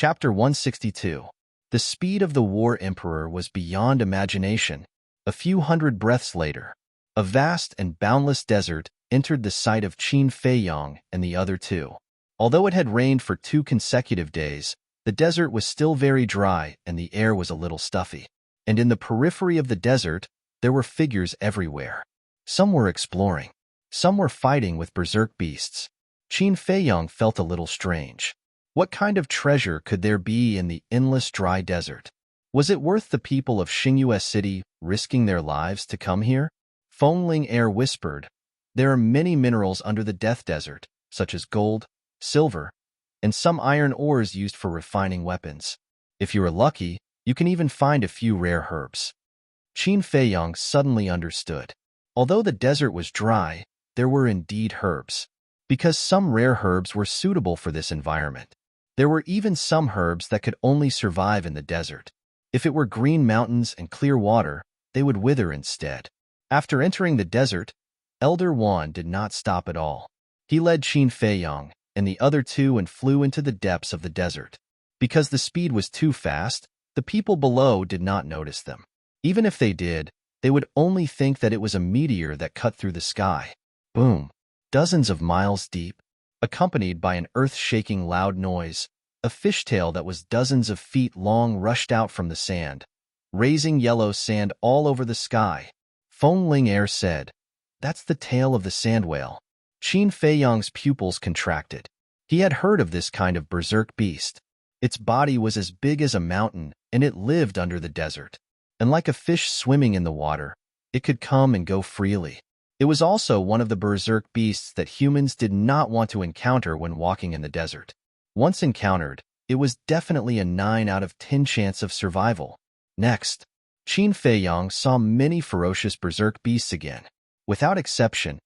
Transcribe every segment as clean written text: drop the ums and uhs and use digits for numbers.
Chapter 162. The speed of the war emperor was beyond imagination. A few hundred breaths later, a vast and boundless desert entered the sight of Qin Feiyong and the other two. Although it had rained for 2 consecutive days, the desert was still very dry and the air was a little stuffy. And in the periphery of the desert, there were figures everywhere. Some were exploring. Some were fighting with berserk beasts. Qin Feiyong felt a little strange. What kind of treasure could there be in the endless dry desert? Was it worth the people of Xingyue City risking their lives to come here? Fengling Air whispered, "There are many minerals under the Death Desert, such as gold, silver, and some iron ores used for refining weapons. If you are lucky, you can even find a few rare herbs." Qin Feiyong suddenly understood. Although the desert was dry, there were indeed herbs. Because some rare herbs were suitable for this environment. There were even some herbs that could only survive in the desert. If it were green mountains and clear water, they would wither instead. After entering the desert, Elder Wan did not stop at all. He led Qin Feiyong and the other two and flew into the depths of the desert. Because the speed was too fast, the people below did not notice them. Even if they did, they would only think that it was a meteor that cut through the sky. Boom! Dozens of miles deep, accompanied by an earth-shaking loud noise, a fishtail that was dozens of feet long rushed out from the sand, raising yellow sand all over the sky. Fengling Air said, "That's the tail of the sand whale." Qin Feiyong's pupils contracted. He had heard of this kind of berserk beast. Its body was as big as a mountain, and it lived under the desert. And like a fish swimming in the water, it could come and go freely. It was also one of the berserk beasts that humans did not want to encounter when walking in the desert. Once encountered, it was definitely a 9 out of 10 chance of survival. Next, Qin Feiyong saw many ferocious berserk beasts again. Without exception,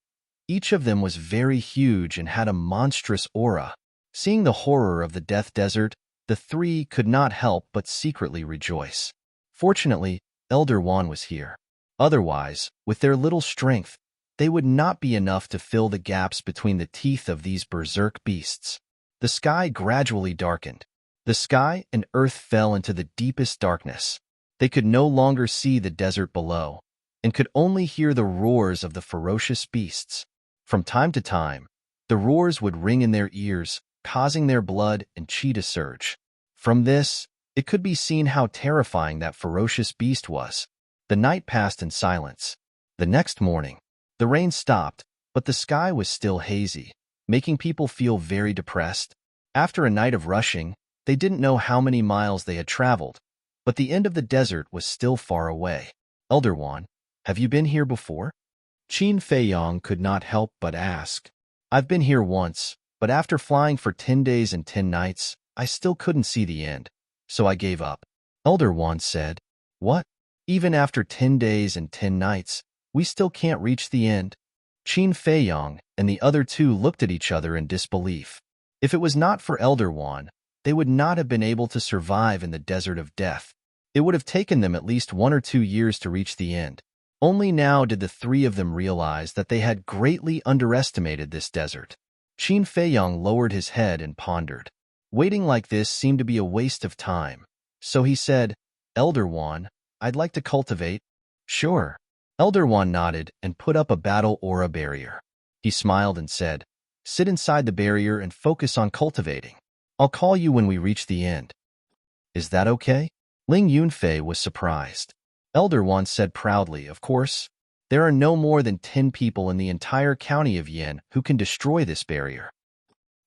each of them was very huge and had a monstrous aura. Seeing the horror of the Death Desert, the three could not help but secretly rejoice. Fortunately, Elder Wan was here. Otherwise, with their little strength, they would not be enough to fill the gaps between the teeth of these berserk beasts. The sky gradually darkened. The sky and earth fell into the deepest darkness. They could no longer see the desert below, and could only hear the roars of the ferocious beasts. From time to time, the roars would ring in their ears, causing their blood and qi to surge. From this, it could be seen how terrifying that ferocious beast was. The night passed in silence. The next morning, the rain stopped, but the sky was still hazy, making people feel very depressed. After a night of rushing, they didn't know how many miles they had traveled, but the end of the desert was still far away. "Elder Wan, have you been here before?" Qin Feiyong could not help but ask. "I've been here once, but after flying for 10 days and 10 nights, I still couldn't see the end, so I gave up." Elder Wan said, "What? Even after 10 days and 10 nights, we still can't reach the end?" Qin Feiyong and the other two looked at each other in disbelief. If it was not for Elder Wan, they would not have been able to survive in the desert of death. It would have taken them at least 1 or 2 years to reach the end. Only now did the three of them realize that they had greatly underestimated this desert. Qin Feiyong lowered his head and pondered. Waiting like this seemed to be a waste of time, so he said, "Elder Wan, I'd like to cultivate." "Sure." Elder Wan nodded and put up a battle aura barrier. He smiled and said, "Sit inside the barrier and focus on cultivating. I'll call you when we reach the end." "Is that okay?" Ling Yunfei was surprised. Elder Wan said proudly, "Of course. There are no more than 10 people in the entire county of Yin who can destroy this barrier."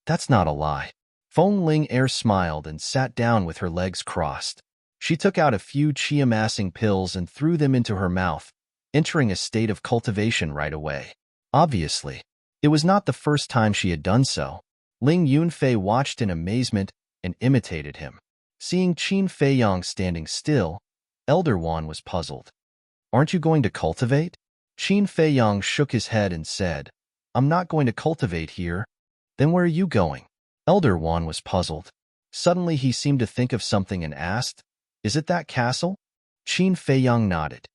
"That's not a lie." Fengling Air smiled and sat down with her legs crossed. She took out a few qi-amassing pills and threw them into her mouth, entering a state of cultivation right away. Obviously, it was not the first time she had done so. Ling Yunfei watched in amazement and imitated him. Seeing Qin Feiyong standing still, Elder Wan was puzzled. "Aren't you going to cultivate?" Qin Feiyong shook his head and said, "I'm not going to cultivate here." "Then where are you going?" Elder Wan was puzzled. Suddenly he seemed to think of something and asked, "Is it that castle?" Qin Feiyong nodded.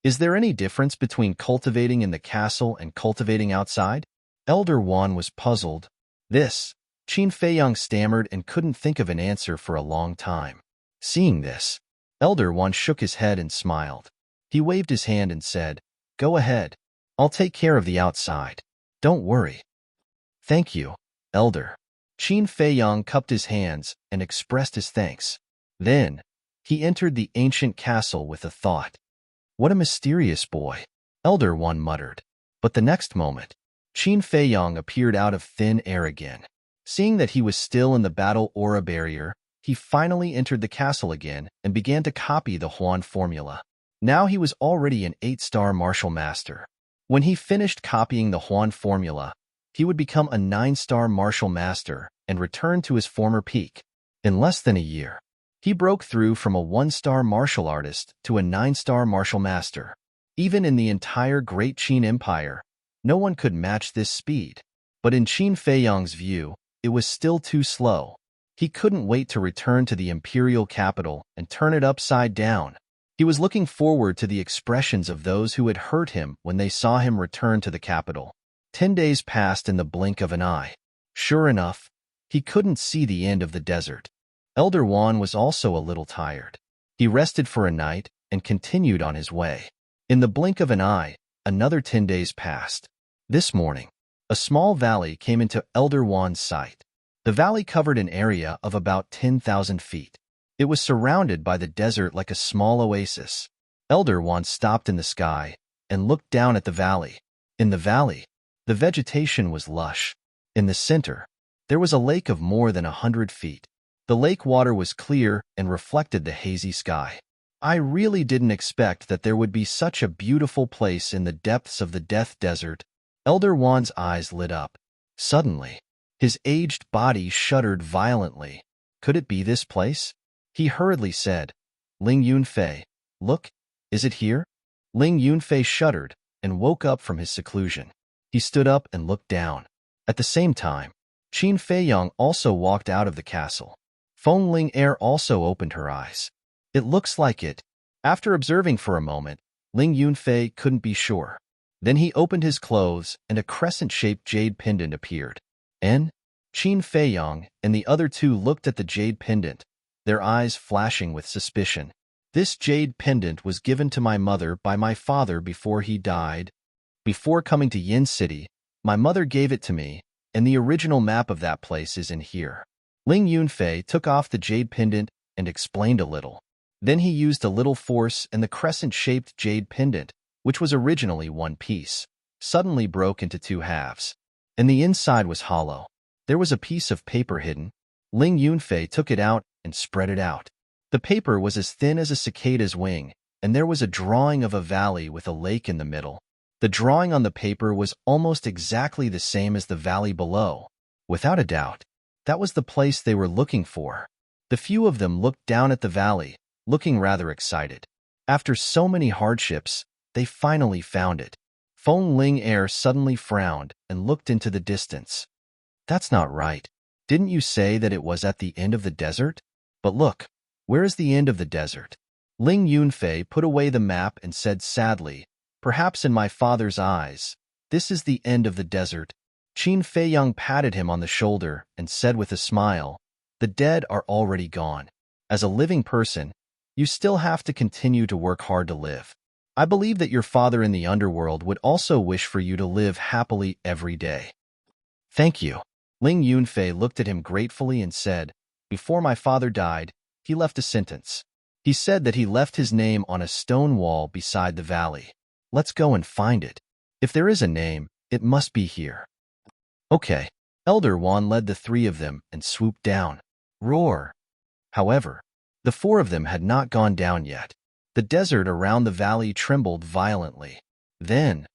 "Is there any difference between cultivating in the castle and cultivating outside?" Elder Wan was puzzled. This, Qin Feiyang stammered and couldn't think of an answer for a long time. Seeing this, Elder One shook his head and smiled. He waved his hand and said, "Go ahead. I'll take care of the outside. Don't worry." "Thank you, Elder." Qin Feiyang cupped his hands and expressed his thanks. Then, he entered the ancient castle with a thought. "What a mysterious boy," Elder One muttered. But the next moment, Qin Feiyang appeared out of thin air again. Seeing that he was still in the battle aura barrier, he finally entered the castle again and began to copy the Huan formula. Now he was already an 8-star martial master. When he finished copying the Huan formula, he would become a 9-star martial master and return to his former peak. In less than a year, he broke through from a 1-star martial artist to a 9-star martial master. Even in the entire Great Qin Empire, no one could match this speed. But in Qin Feiyang's view, it was still too slow. He couldn't wait to return to the imperial capital and turn it upside down. He was looking forward to the expressions of those who had hurt him when they saw him return to the capital. 10 days passed in the blink of an eye. Sure enough, he couldn't see the end of the desert. Elder Wan was also a little tired. He rested for a night and continued on his way. In the blink of an eye, another 10 days passed. This morning, a small valley came into Elder Wan's sight. The valley covered an area of about 10,000 feet. It was surrounded by the desert like a small oasis. Elder Wan stopped in the sky and looked down at the valley. In the valley, the vegetation was lush. In the center, there was a lake of more than 100 feet. The lake water was clear and reflected the hazy sky. I really didn't expect that there would be such a beautiful place in the depths of the Death Desert. Elder Wan's eyes lit up. Suddenly, his aged body shuddered violently. Could it be this place? He hurriedly said, "Ling Yunfei, look, is it here?" Ling Yunfei shuddered and woke up from his seclusion. He stood up and looked down. At the same time, Qin Feiyang also walked out of the castle. Feng Ling Er also opened her eyes. "It looks like it." After observing for a moment, Ling Yunfei couldn't be sure. Then he opened his clothes and a crescent-shaped jade pendant appeared. Qin Feiyang and the other two looked at the jade pendant, their eyes flashing with suspicion. "This jade pendant was given to my mother by my father before he died. Before coming to Yin City, my mother gave it to me, and the original map of that place is in here." Ling Yunfei took off the jade pendant and explained a little. Then he used a little force and the crescent-shaped jade pendant, which was originally one piece, suddenly broke into 2 halves. And the inside was hollow. There was a piece of paper hidden. Ling Yunfei took it out and spread it out. The paper was as thin as a cicada's wing, and there was a drawing of a valley with a lake in the middle. The drawing on the paper was almost exactly the same as the valley below. Without a doubt, that was the place they were looking for. The few of them looked down at the valley, looking rather excited. After so many hardships, they finally found it. Feng Ling Er suddenly frowned and looked into the distance. "That's not right. Didn't you say that it was at the end of the desert? But look, where is the end of the desert?" Ling Yunfei put away the map and said sadly, "Perhaps in my father's eyes, this is the end of the desert." Qin Feiyang patted him on the shoulder and said with a smile, "The dead are already gone. As a living person, you still have to continue to work hard to live. I believe that your father in the underworld would also wish for you to live happily every day." "Thank you." Ling Yunfei looked at him gratefully and said, "Before my father died, he left a sentence. He said that he left his name on a stone wall beside the valley. Let's go and find it. If there is a name, it must be here." "Okay." Elder Wan led the 3 of them and swooped down. Roar! However, the 4 of them had not gone down yet. The desert around the valley trembled violently. Then,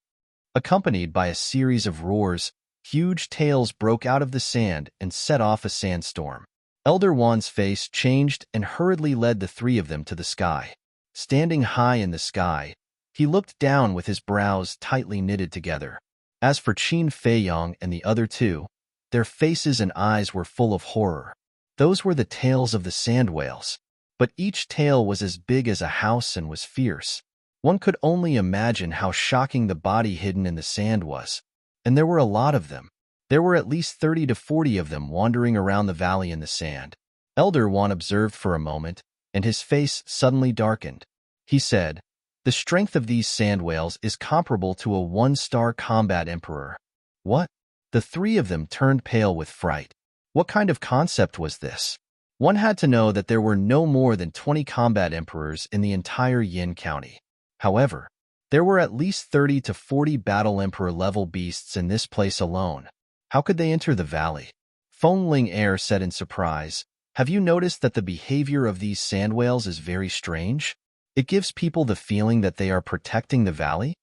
accompanied by a series of roars, huge tails broke out of the sand and set off a sandstorm. Elder Wan's face changed and hurriedly led the 3 of them to the sky. Standing high in the sky, he looked down with his brows tightly knitted together. As for Qin Feiyang and the other 2, their faces and eyes were full of horror. Those were the tails of the sand whales, but each tail was as big as a house and was fierce. One could only imagine how shocking the body hidden in the sand was. And there were a lot of them. There were at least 30 to 40 of them wandering around the valley in the sand. Elder One observed for a moment, and his face suddenly darkened. He said, "The strength of these sand whales is comparable to a one-star combat emperor." What? The three of them turned pale with fright. What kind of concept was this? One had to know that there were no more than 20 combat emperors in the entire Yin County. However, there were at least 30 to 40 battle emperor-level beasts in this place alone. How could they enter the valley? Feng Ling Air said in surprise, "Have you noticed that the behavior of these sand whales is very strange? It gives people the feeling that they are protecting the valley."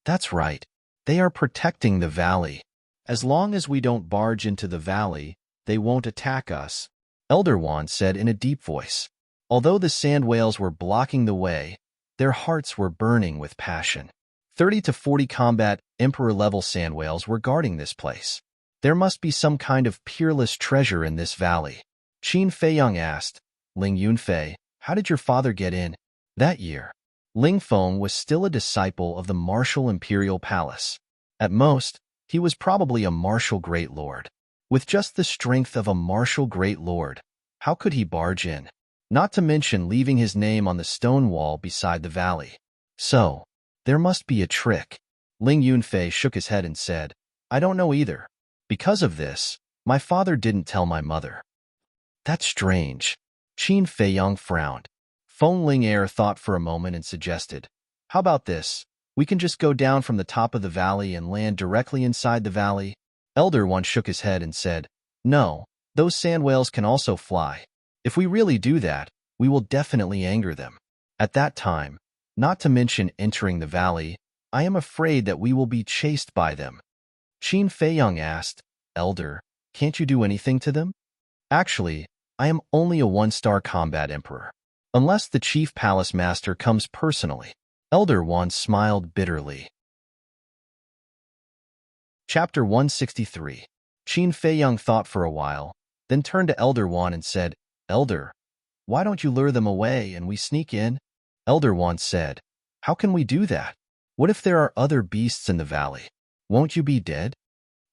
That's right. They are protecting the valley. As long as we don't barge into the valley, they won't attack us, Elder Wand said in a deep voice. Although the sand whales were blocking the way, their hearts were burning with passion. 30 to 40 combat emperor-level sand whales were guarding this place. There must be some kind of peerless treasure in this valley. Qin Feiyang asked, "Ling Yunfei, how did your father get in?" That year, Ling Feng was still a disciple of the martial imperial palace. At most, he was probably a martial great lord. With just the strength of a martial great lord, how could he barge in? Not to mention leaving his name on the stone wall beside the valley. So, there must be a trick. Ling Yunfei shook his head and said, "I don't know either. Because of this, my father didn't tell my mother." That's strange. Qin Feiyang frowned. Feng Ling Air thought for a moment and suggested, "How about this? We can just go down from the top of the valley and land directly inside the valley." Elder One shook his head and said, "No, those sand whales can also fly. If we really do that, we will definitely anger them. At that time, not to mention entering the valley, I am afraid that we will be chased by them." Qin Feiyang asked, "Elder, can't you do anything to them?" "Actually, I am only a one-star combat emperor. Unless the chief palace master comes personally." Elder One smiled bitterly. Chapter 163. Qin Feiyang thought for a while, then turned to Elder One and said, "Elder, why don't you lure them away and we sneak in?" Elder One said, "How can we do that? What if there are other beasts in the valley? Won't you be dead?"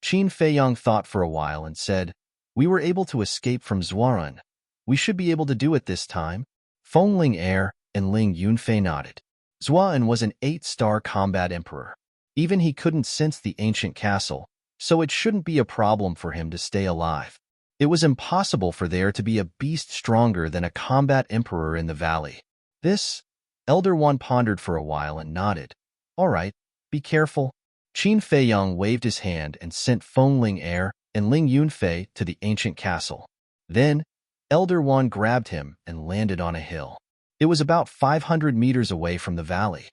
Qin Feiyang thought for a while and said, "We were able to escape from Zhuarun. We should be able to do it this time." Feng Ling Air and Ling Yunfei nodded. Zhuarun was an 8-star combat emperor. Even he couldn't sense the ancient castle, so it shouldn't be a problem for him to stay alive. It was impossible for there to be a beast stronger than a combat emperor in the valley. This, Elder One pondered for a while and nodded. "All right, be careful." Qin Feiyang waved his hand and sent Feng Ling Air and Ling Yunfei to the ancient castle. Then, Elder One grabbed him and landed on a hill. It was about 500 meters away from the valley.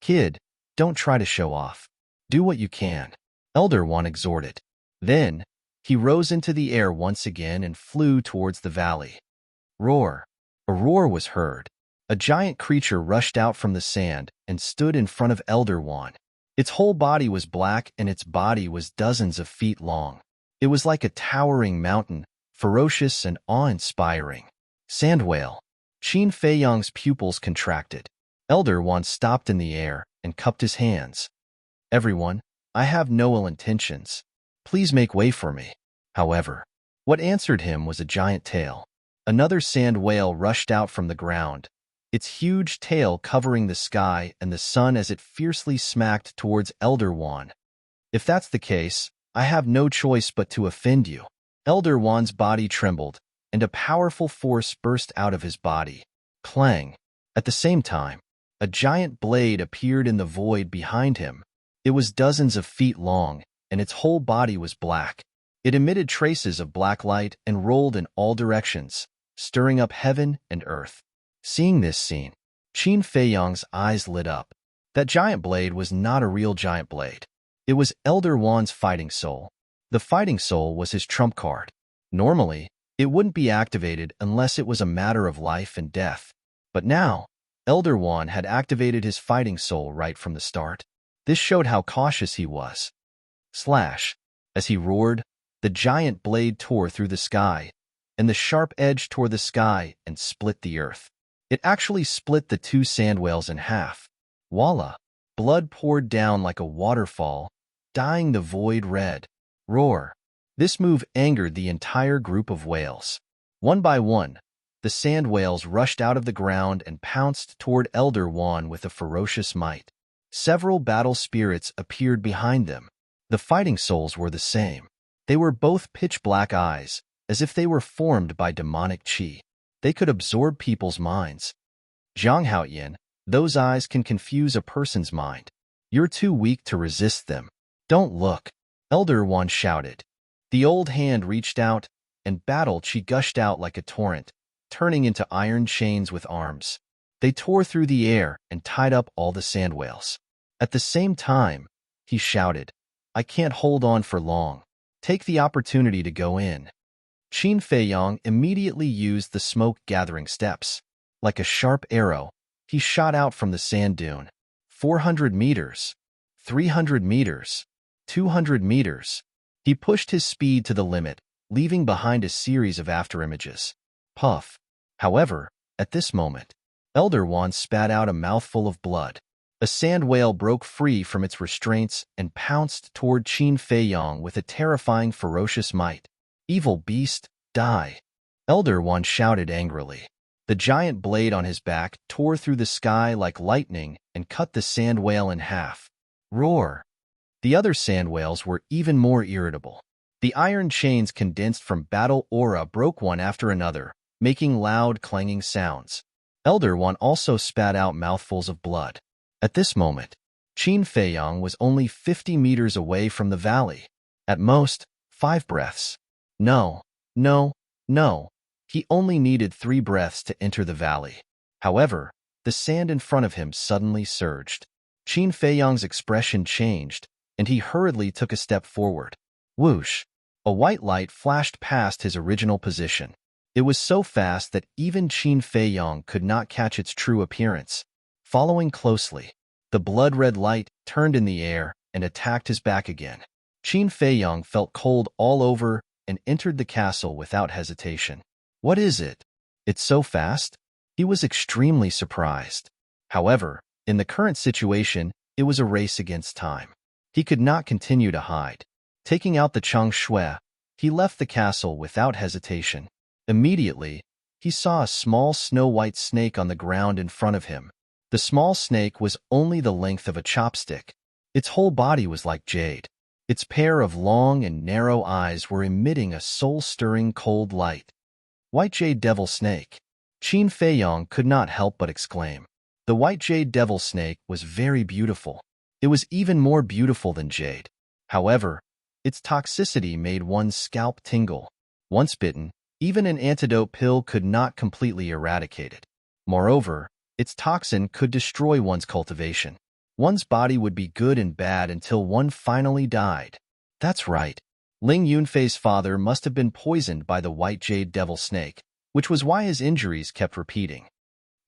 "Kid, don't try to show off. Do what you can," Elder One exhorted. Then, he rose into the air once again and flew towards the valley. Roar! A roar was heard. A giant creature rushed out from the sand and stood in front of Elder One. Its whole body was black and its body was dozens of feet long. It was like a towering mountain, ferocious and awe-inspiring. Sand whale. Qin Feiyang's pupils contracted. Elder One stopped in the air and cupped his hands. "Everyone, I have no ill intentions. Please make way for me." However, what answered him was a giant tail. Another sand whale rushed out from the ground, its huge tail covering the sky and the sun as it fiercely smacked towards Elder One. "If that's the case, I have no choice but to offend you." Elder Wan's body trembled, and a powerful force burst out of his body. Clang! At the same time, a giant blade appeared in the void behind him. It was dozens of feet long, and its whole body was black. It emitted traces of black light and rolled in all directions, stirring up heaven and earth. Seeing this scene, Qin Feiyang's eyes lit up. That giant blade was not a real giant blade. It was Elder Wan's fighting soul. The fighting soul was his trump card. Normally, it wouldn't be activated unless it was a matter of life and death. But now, Elder Wan had activated his fighting soul right from the start. This showed how cautious he was. Slash! As he roared, the giant blade tore through the sky, and the sharp edge tore the sky and split the earth. It actually split the two sand whales in half. Voila! Blood poured down like a waterfall, dyeing the void red. Roar. This move angered the entire group of whales. One by one, the sand whales rushed out of the ground and pounced toward Elder Wand with a ferocious might. Several battle spirits appeared behind them. The fighting souls were the same. They were both pitch-black eyes, as if they were formed by demonic qi. They could absorb people's minds. Zhang Haoyan, those eyes can confuse a person's mind. You're too weak to resist them. Don't look, Elder Wand shouted. The old hand reached out, and battle qi gushed out like a torrent, turning into iron chains with arms. They tore through the air and tied up all the sand whales. At the same time, he shouted, I can't hold on for long. Take the opportunity to go in. Qin Feiyang immediately used the smoke-gathering steps. Like a sharp arrow, he shot out from the sand dune. 400 meters, 300 meters, 200 meters. He pushed his speed to the limit, leaving behind a series of afterimages. Puff. However, at this moment, Elder Wand spat out a mouthful of blood. A sand whale broke free from its restraints and pounced toward Qin Feiyang with a terrifying, ferocious might. Evil beast, die! Elder Wand shouted angrily. The giant blade on his back tore through the sky like lightning and cut the sand whale in half. Roar! The other sand whales were even more irritable. The iron chains condensed from battle aura broke one after another, making loud, clanging sounds. Elder Wand also spat out mouthfuls of blood. At this moment, Qin Feiyang was only 50 meters away from the valley. At most, 5 breaths. No, no, no. He only needed 3 breaths to enter the valley. However, the sand in front of him suddenly surged. Qin Feiyang's expression changed, and he hurriedly took a step forward. Whoosh! A white light flashed past his original position. It was so fast that even Qin Feiyang could not catch its true appearance. Following closely, the blood-red light turned in the air and attacked his back again. Qin Feiyang felt cold all over and entered the castle without hesitation. What is it? It's so fast? He was extremely surprised. However, in the current situation, it was a race against time. He could not continue to hide. Taking out the Chang Shui, he left the castle without hesitation. Immediately, he saw a small snow-white snake on the ground in front of him. The small snake was only the length of a chopstick. Its whole body was like jade. Its pair of long and narrow eyes were emitting a soul-stirring cold light. White Jade Devil Snake. Qin Feiyang could not help but exclaim. The White Jade Devil Snake was very beautiful. It was even more beautiful than jade. However, its toxicity made one's scalp tingle. Once bitten, even an antidote pill could not completely eradicate it. Moreover, its toxin could destroy one's cultivation. One's body would be good and bad until one finally died. That's right. Ling Yunfei's father must have been poisoned by the White Jade Devil Snake, which was why his injuries kept repeating.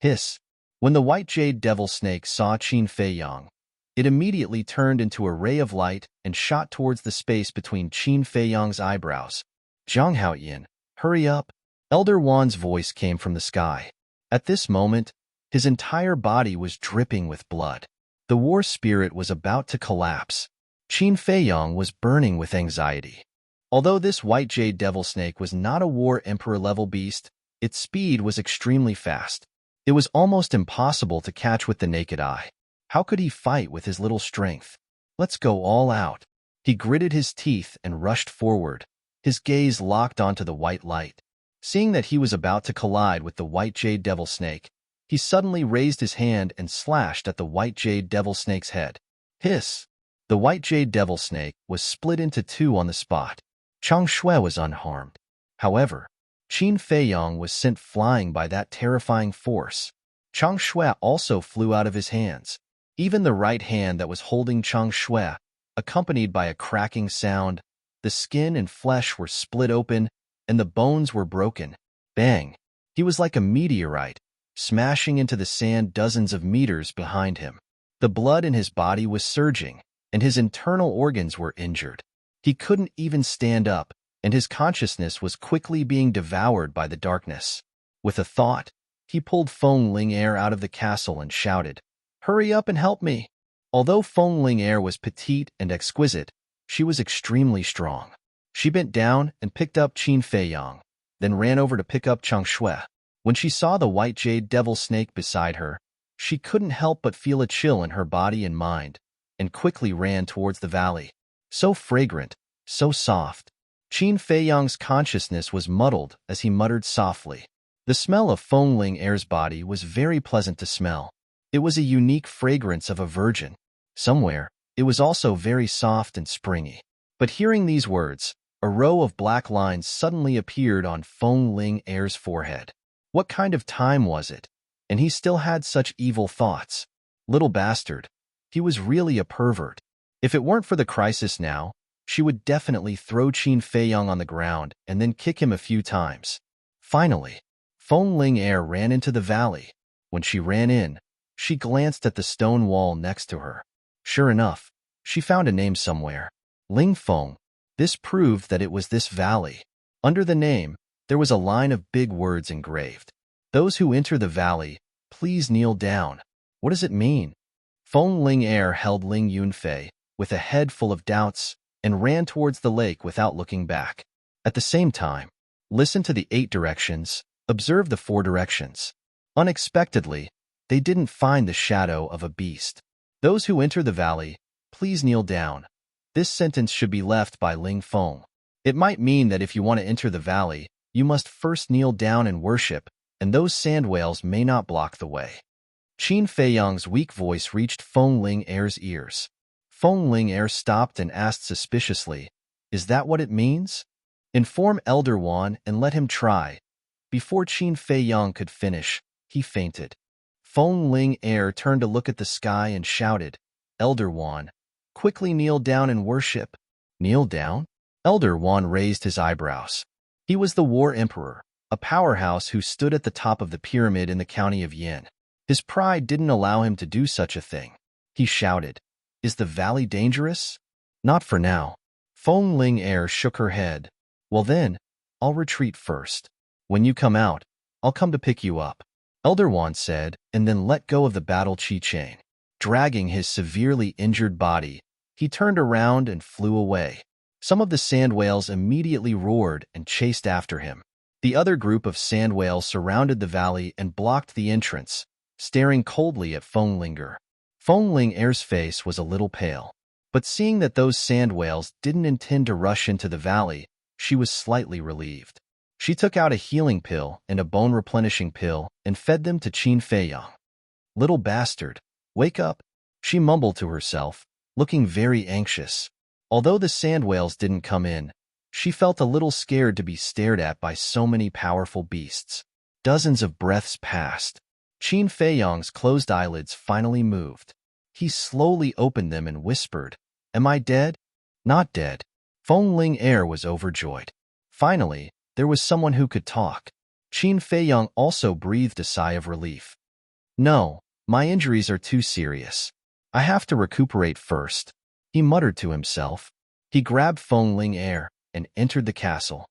Hiss. When the White Jade Devil Snake saw Qin Feiyang, it immediately turned into a ray of light and shot towards the space between Qin Feiyang's eyebrows. Zhang Haoyan, hurry up! Elder Wand's voice came from the sky. At this moment, his entire body was dripping with blood. The war spirit was about to collapse. Qin Feiyang was burning with anxiety. Although this White Jade Devil Snake was not a War Emperor-level beast, its speed was extremely fast. It was almost impossible to catch with the naked eye. How could he fight with his little strength? Let's go all out. He gritted his teeth and rushed forward, his gaze locked onto the white light. Seeing that he was about to collide with the White Jade Devil Snake, he suddenly raised his hand and slashed at the White Jade Devil Snake's head. Hiss! The White Jade Devil Snake was split into 2 on the spot. Chang Shui was unharmed. However, Qin Feiyang was sent flying by that terrifying force. Chang Shui also flew out of his hands. Even the right hand that was holding Chang Shui, accompanied by a cracking sound, the skin and flesh were split open, and the bones were broken. Bang! He was like a meteorite, smashing into the sand dozens of meters behind him. The blood in his body was surging, and his internal organs were injured. He couldn't even stand up, and his consciousness was quickly being devoured by the darkness. With a thought, he pulled Feng Ling Air out of the castle and shouted, "Hurry up and help me!" Although Feng Ling Air was petite and exquisite, She was extremely strong. She bent down and picked up Qin Feiyang, then ran over to pick up Chang Shui. When she saw the white jade devil snake beside her, she couldn't help but feel a chill in her body and mind, and quickly ran towards the valley. So fragrant, so soft. Qin Feiyang's consciousness was muddled as he muttered softly. The smell of Feng Ling Air's body was very pleasant to smell. It was a unique fragrance of a virgin. Somewhere, it was also very soft and springy. But hearing these words, a row of black lines suddenly appeared on Feng Ling Air's forehead. What kind of time was it? And he still had such evil thoughts. Little bastard. He was really a pervert. If it weren't for the crisis now, she would definitely throw Qin Feiyang on the ground and then kick him a few times. Finally, Feng Ling Air ran into the valley. When she ran in, she glanced at the stone wall next to her. Sure enough, she found a name somewhere. Ling Feng. This proved that it was this valley. Under the name, there was a line of big words engraved. Those who enter the valley, please kneel down. What does it mean? Feng Ling Air held Ling Yunfei with a head full of doubts and ran towards the lake without looking back. At the same time, listen to the 8 directions, observe the 4 directions. Unexpectedly, they didn't find the shadow of a beast. Those who enter the valley, please kneel down. This sentence should be left by Ling Feng. It might mean that if you want to enter the valley, you must first kneel down and worship, and those sand whales may not block the way. Qin Feiyang's weak voice reached Feng Ling Air's ears. Feng Ling Air stopped and asked suspiciously, "Is that what it means? Inform Elder Wan and let him try." Before Qin Feiyang could finish, he fainted. Feng Ling Air turned to look at the sky and shouted, "Elder Wan, quickly kneel down and worship." Kneel down? Elder Wan raised his eyebrows. He was the War Emperor, a powerhouse who stood at the top of the pyramid in the county of Yin. His pride didn't allow him to do such a thing. He shouted, "Is the valley dangerous?" "Not for now." Feng Ling Air shook her head. "Well then, I'll retreat first. When you come out, I'll come to pick you up." Elder Wan said, and then let go of the battle chi chain. Dragging his severely injured body, he turned around and flew away. Some of the sand whales immediately roared and chased after him. The other group of sand whales surrounded the valley and blocked the entrance, staring coldly at Feng Linger. Feng Ling Air's face was a little pale, but seeing that those sand whales didn't intend to rush into the valley, she was slightly relieved. She took out a healing pill and a bone-replenishing pill and fed them to Qin Feiyang. "Little bastard, wake up," she mumbled to herself, looking very anxious. Although the sand whales didn't come in, she felt a little scared to be stared at by so many powerful beasts. Dozens of breaths passed. Qin Feiyang's closed eyelids finally moved. He slowly opened them and whispered, "Am I dead?" "Not dead." Feng Ling Air was overjoyed. Finally, there was someone who could talk. Qin Feiyang also breathed a sigh of relief. "No, my injuries are too serious. I have to recuperate first," he muttered to himself. He grabbed Feng Ling Air and entered the castle.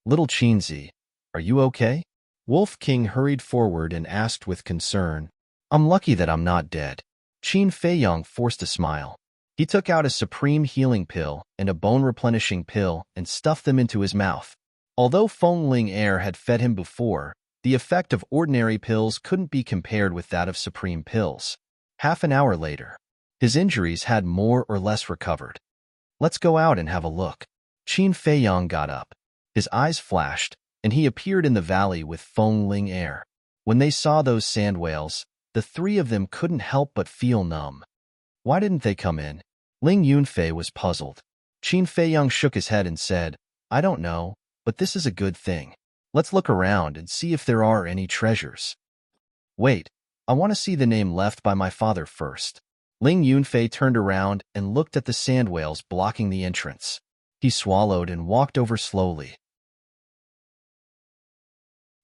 "Little Qinzi, are you okay?" Wolf King hurried forward and asked with concern. "I'm lucky that I'm not dead." Qin Feiyang forced a smile. He took out a supreme healing pill and a bone-replenishing pill and stuffed them into his mouth. Although Feng Ling Air had fed him before, the effect of ordinary pills couldn't be compared with that of supreme pills. Half an hour later, his injuries had more or less recovered. "Let's go out and have a look." Qin Feiyang got up. His eyes flashed, and he appeared in the valley with Feng Ling Air. When they saw those sand whales, the 3 of them couldn't help but feel numb. Why didn't they come in? Ling Yunfei was puzzled. Qin Feiyang shook his head and said, "I don't know, but this is a good thing. Let's look around and see if there are any treasures." "Wait, I want to see the name left by my father first." Ling Yunfei turned around and looked at the sand whales blocking the entrance. He swallowed and walked over slowly.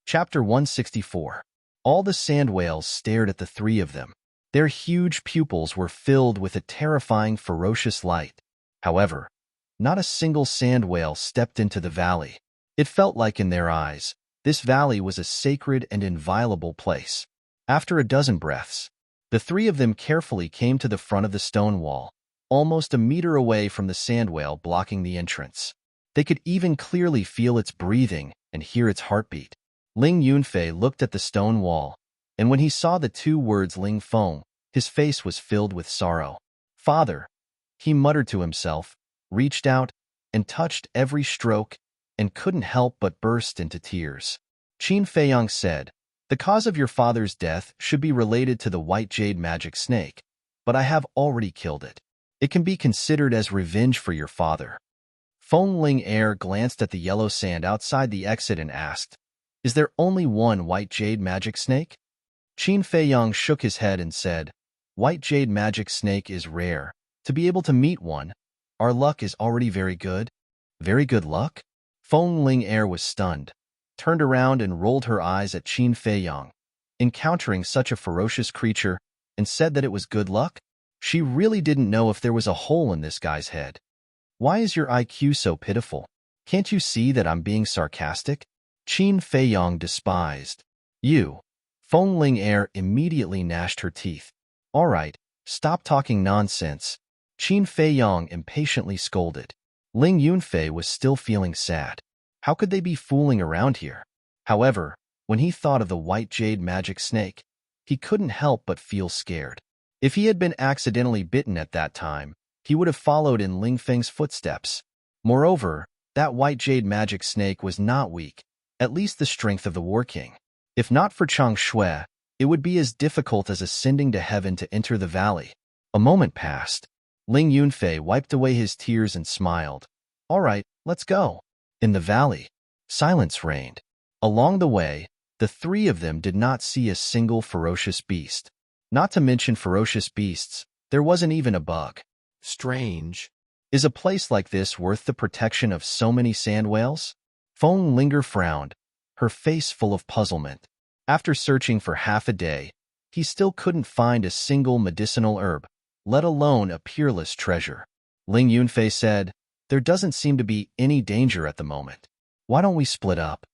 Chapter 164. All the sand whales stared at the 3 of them. Their huge pupils were filled with a terrifying, ferocious light. However, not a single sand whale stepped into the valley. It felt like in their eyes, this valley was a sacred and inviolable place. After a dozen breaths, the 3 of them carefully came to the front of the stone wall. almost a meter away from the sand whale blocking the entrance. They could even clearly feel its breathing and hear its heartbeat. Ling Yunfei looked at the stone wall, and when he saw the two words Ling Feng, his face was filled with sorrow. "Father," he muttered to himself, reached out, and touched every stroke, and couldn't help but burst into tears. Qin Feiyang said, "The cause of your father's death should be related to the white jade magic snake, but I have already killed it. It can be considered as revenge for your father." Feng Ling Air glanced at the yellow sand outside the exit and asked, "Is there only one white jade magic snake?" Qin Feiyang shook his head and said, "White jade magic snake is rare. To be able to meet one, our luck is already very good." "Very good luck?" Feng Ling Air was stunned, turned around and rolled her eyes at Qin Feiyang, encountering such a ferocious creature, and said that it was good luck? She really didn't know if there was a hole in this guy's head. "Why is your IQ so pitiful? Can't you see that I'm being sarcastic?" Qin Feiyang despised. "You." Feng Ling Air immediately gnashed her teeth. "All right, stop talking nonsense," Qin Feiyang impatiently scolded. Ling Yunfei was still feeling sad. How could they be fooling around here? However, when he thought of the white jade magic snake, he couldn't help but feel scared. If he had been accidentally bitten at that time, he would have followed in Ling Feng's footsteps. Moreover, that white jade magic snake was not weak, at least the strength of the War King. If not for Chang Shui, it would be as difficult as ascending to heaven to enter the valley. A moment passed. Ling Yunfei wiped away his tears and smiled. "All right, let's go." In the valley, silence reigned. Along the way, the three of them did not see a single ferocious beast. Not to mention ferocious beasts, there wasn't even a bug. Strange. Is a place like this worth the protection of so many sand whales? Feng Linger frowned, her face full of puzzlement. After searching for half a day, he still couldn't find a single medicinal herb, let alone a peerless treasure. Ling Yunfei said, "There doesn't seem to be any danger at the moment. Why don't we split up?"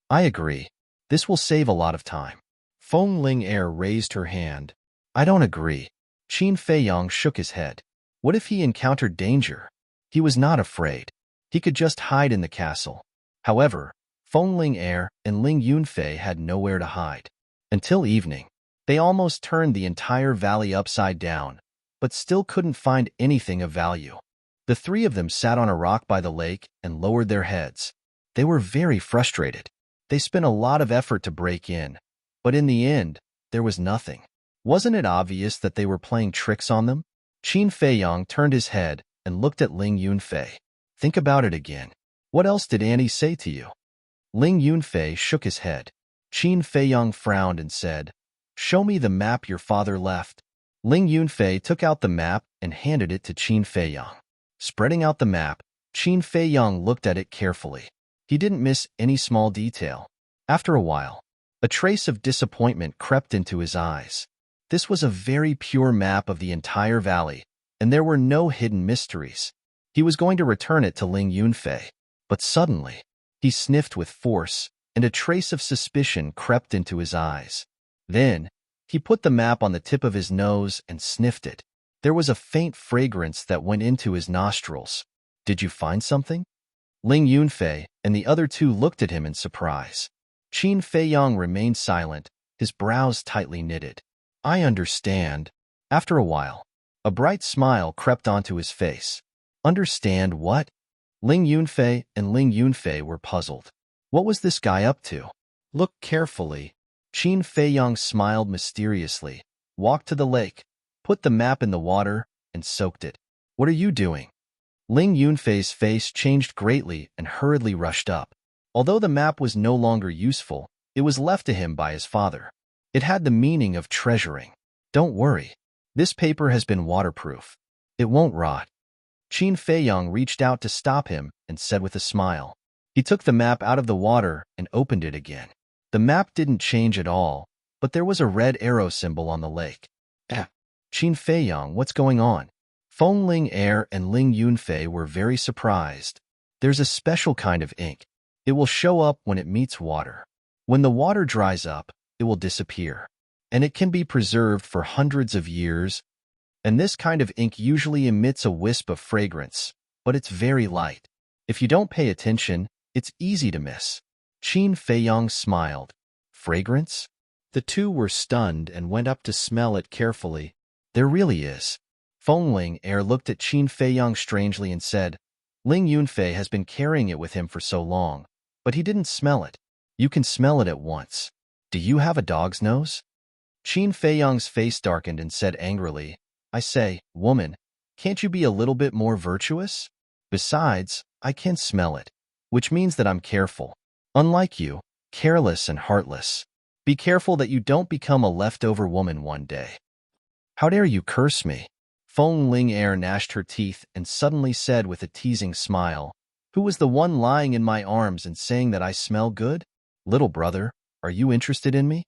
"I agree. This will save a lot of time." Feng Ling Air raised her hand. "I don't agree." Qin Feiyang shook his head. What if he encountered danger? He was not afraid. He could just hide in the castle. However, Feng Ling Air and Ling Yunfei had nowhere to hide. Until evening, they almost turned the entire valley upside down, but still couldn't find anything of value. The three of them sat on a rock by the lake and lowered their heads. They were very frustrated. They spent a lot of effort to break in, but in the end, there was nothing. Wasn't it obvious that they were playing tricks on them? Qin Feiyang turned his head and looked at Ling Yunfei. "Think about it again. What else did Annie say to you?" Ling Yunfei shook his head. Qin Feiyang frowned and said, "Show me the map your father left." Ling Yunfei took out the map and handed it to Qin Feiyang. Spreading out the map, Qin Feiyang looked at it carefully. He didn't miss any small detail. After a while, a trace of disappointment crept into his eyes. This was a very pure map of the entire valley, and there were no hidden mysteries. He was going to return it to Ling Yunfei, but suddenly, he sniffed with force, and a trace of suspicion crept into his eyes. Then, he put the map on the tip of his nose and sniffed it. There was a faint fragrance that went into his nostrils. "Did you find something?" Ling Yunfei and the other two looked at him in surprise. Qin Feiyang remained silent, his brows tightly knitted. "I understand." After a while, a bright smile crept onto his face. "Understand what?" Ling Yunfei and Ling Yunfei were puzzled. What was this guy up to? "Look carefully." Qin Feiyang smiled mysteriously, walked to the lake, put the map in the water, and soaked it. "What are you doing?" Ling Yunfei's face changed greatly and hurriedly rushed up. Although the map was no longer useful, it was left to him by his father. It had the meaning of treasuring. "Don't worry. This paper has been waterproof. It won't rot." Qin Feiyang reached out to stop him and said with a smile. He took the map out of the water and opened it again. The map didn't change at all, but there was a red arrow symbol on the lake. Qin Feiyang, what's going on?" Feng Ling Air and Ling Yunfei were very surprised. "There's a special kind of ink. It will show up when it meets water. When the water dries up, it will disappear, and it can be preserved for hundreds of years." and this kind of ink usually emits a wisp of fragrance, but it's very light. If you don't pay attention, it's easy to miss. Qin Feiyong smiled. Fragrance? The two were stunned and went up to smell it carefully. There really is. Feng Ling Er looked at Qin Feiyong strangely and said, Ling Yunfei has been carrying it with him for so long, but he didn't smell it. You can smell it at once. Do you have a dog's nose? Qin Feiyong's face darkened and said angrily, I say, woman, can't you be a little bit more virtuous? Besides, I can smell it, which means that I'm careful. Unlike you, careless and heartless. Be careful that you don't become a leftover woman one day. How dare you curse me? Feng Ling Er gnashed her teeth and suddenly said with a teasing smile, Who was the one lying in my arms and saying that I smell good? Little brother, are you interested in me?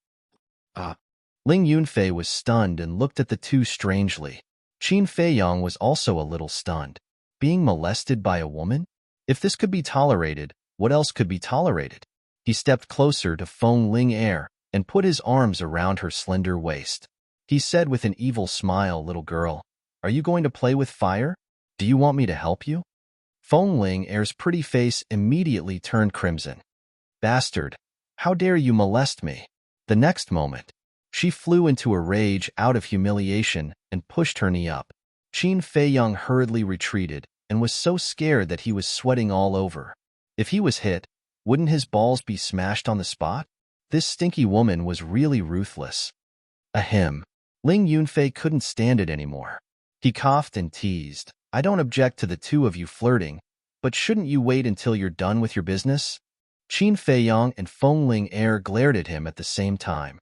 Ling Yunfei was stunned and looked at the two strangely. Qin Feiyong was also a little stunned. Being molested by a woman? If this could be tolerated, what else could be tolerated? He stepped closer to Feng Ling Er and put his arms around her slender waist. He said with an evil smile, Little girl, are you going to play with fire? Do you want me to help you? Feng Ling Er's pretty face immediately turned crimson. Bastard, how dare you molest me? The next moment, she flew into a rage out of humiliation and pushed her knee up. Qin Feiyong hurriedly retreated and was so scared that he was sweating all over. If he was hit, wouldn't his balls be smashed on the spot? This stinky woman was really ruthless. Ahem. Ling Yunfei couldn't stand it anymore. He coughed and teased, I don't object to the two of you flirting, but shouldn't you wait until you're done with your business? Qin Feiyong and Feng Ling Er glared at him at the same time.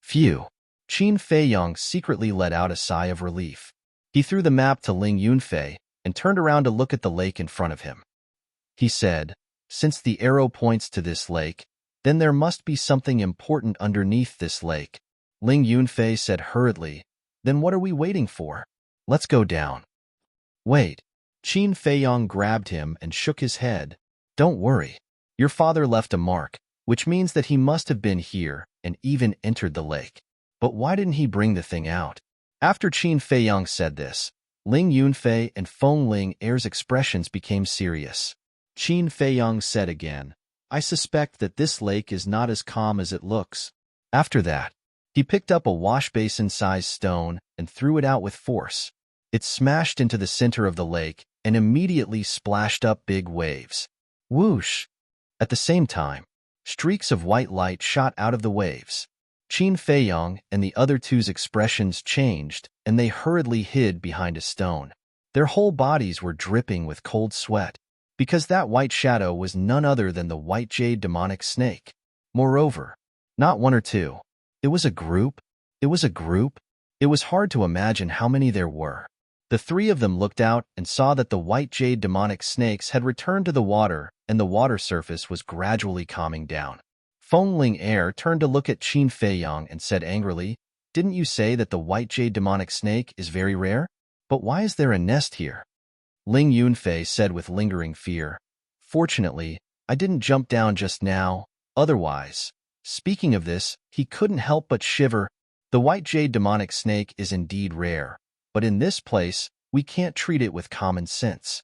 Phew. Qin Feiyong secretly let out a sigh of relief. He threw the map to Ling Yunfei and turned around to look at the lake in front of him. He said, Since the arrow points to this lake, then there must be something important underneath this lake. Ling Yunfei said hurriedly, Then what are we waiting for? Let's go down. Wait. Qin Feiyong grabbed him and shook his head. Don't worry. Your father left a mark, which means that he must have been here and even entered the lake. But why didn't he bring the thing out? After Qin Feiyong said this, Ling Yunfei and Feng Ling Er's expressions became serious. Qin Feiyong said again, I suspect that this lake is not as calm as it looks. After that, he picked up a wash-basin-sized stone and threw it out with force. It smashed into the center of the lake and immediately splashed up big waves. Whoosh! At the same time, streaks of white light shot out of the waves. Qin Feiyong and the other two's expressions changed, and they hurriedly hid behind a stone. Their whole bodies were dripping with cold sweat, because that white shadow was none other than the white jade demonic snake. Moreover, not one or two. It was a group. It was hard to imagine how many there were. The three of them looked out and saw that the white jade demonic snakes had returned to the water and the water surface was gradually calming down. Feng Ling Er turned to look at Qin Feiyong and said angrily, Didn't you say that the white jade demonic snake is very rare? But why is there a nest here? Ling Yunfei said with lingering fear, Fortunately, I didn't jump down just now, otherwise. Speaking of this, he couldn't help but shiver. The white jade demonic snake is indeed rare, but in this place, we can't treat it with common sense.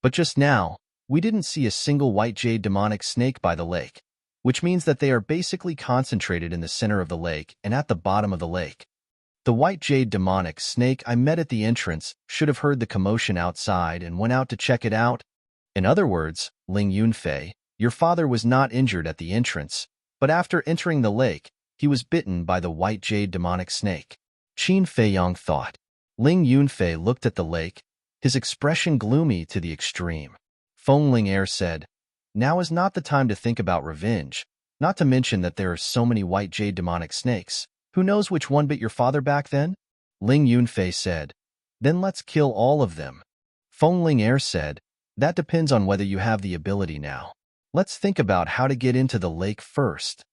But just now, we didn't see a single white jade demonic snake by the lake, which means that they are basically concentrated in the center of the lake and at the bottom of the lake. The white jade demonic snake I met at the entrance should have heard the commotion outside and went out to check it out. In other words, Ling Yunfei, your father was not injured at the entrance, but after entering the lake, he was bitten by the white jade demonic snake. Qin Feiyong thought. Ling Yunfei looked at the lake, his expression gloomy to the extreme. Feng Ling Er said, Now is not the time to think about revenge, not to mention that there are so many white jade demonic snakes. Who knows which one bit your father back then? Ling Yunfei said, Then let's kill all of them. Feng Ling Er said, That depends on whether you have the ability now. Let's think about how to get into the lake first.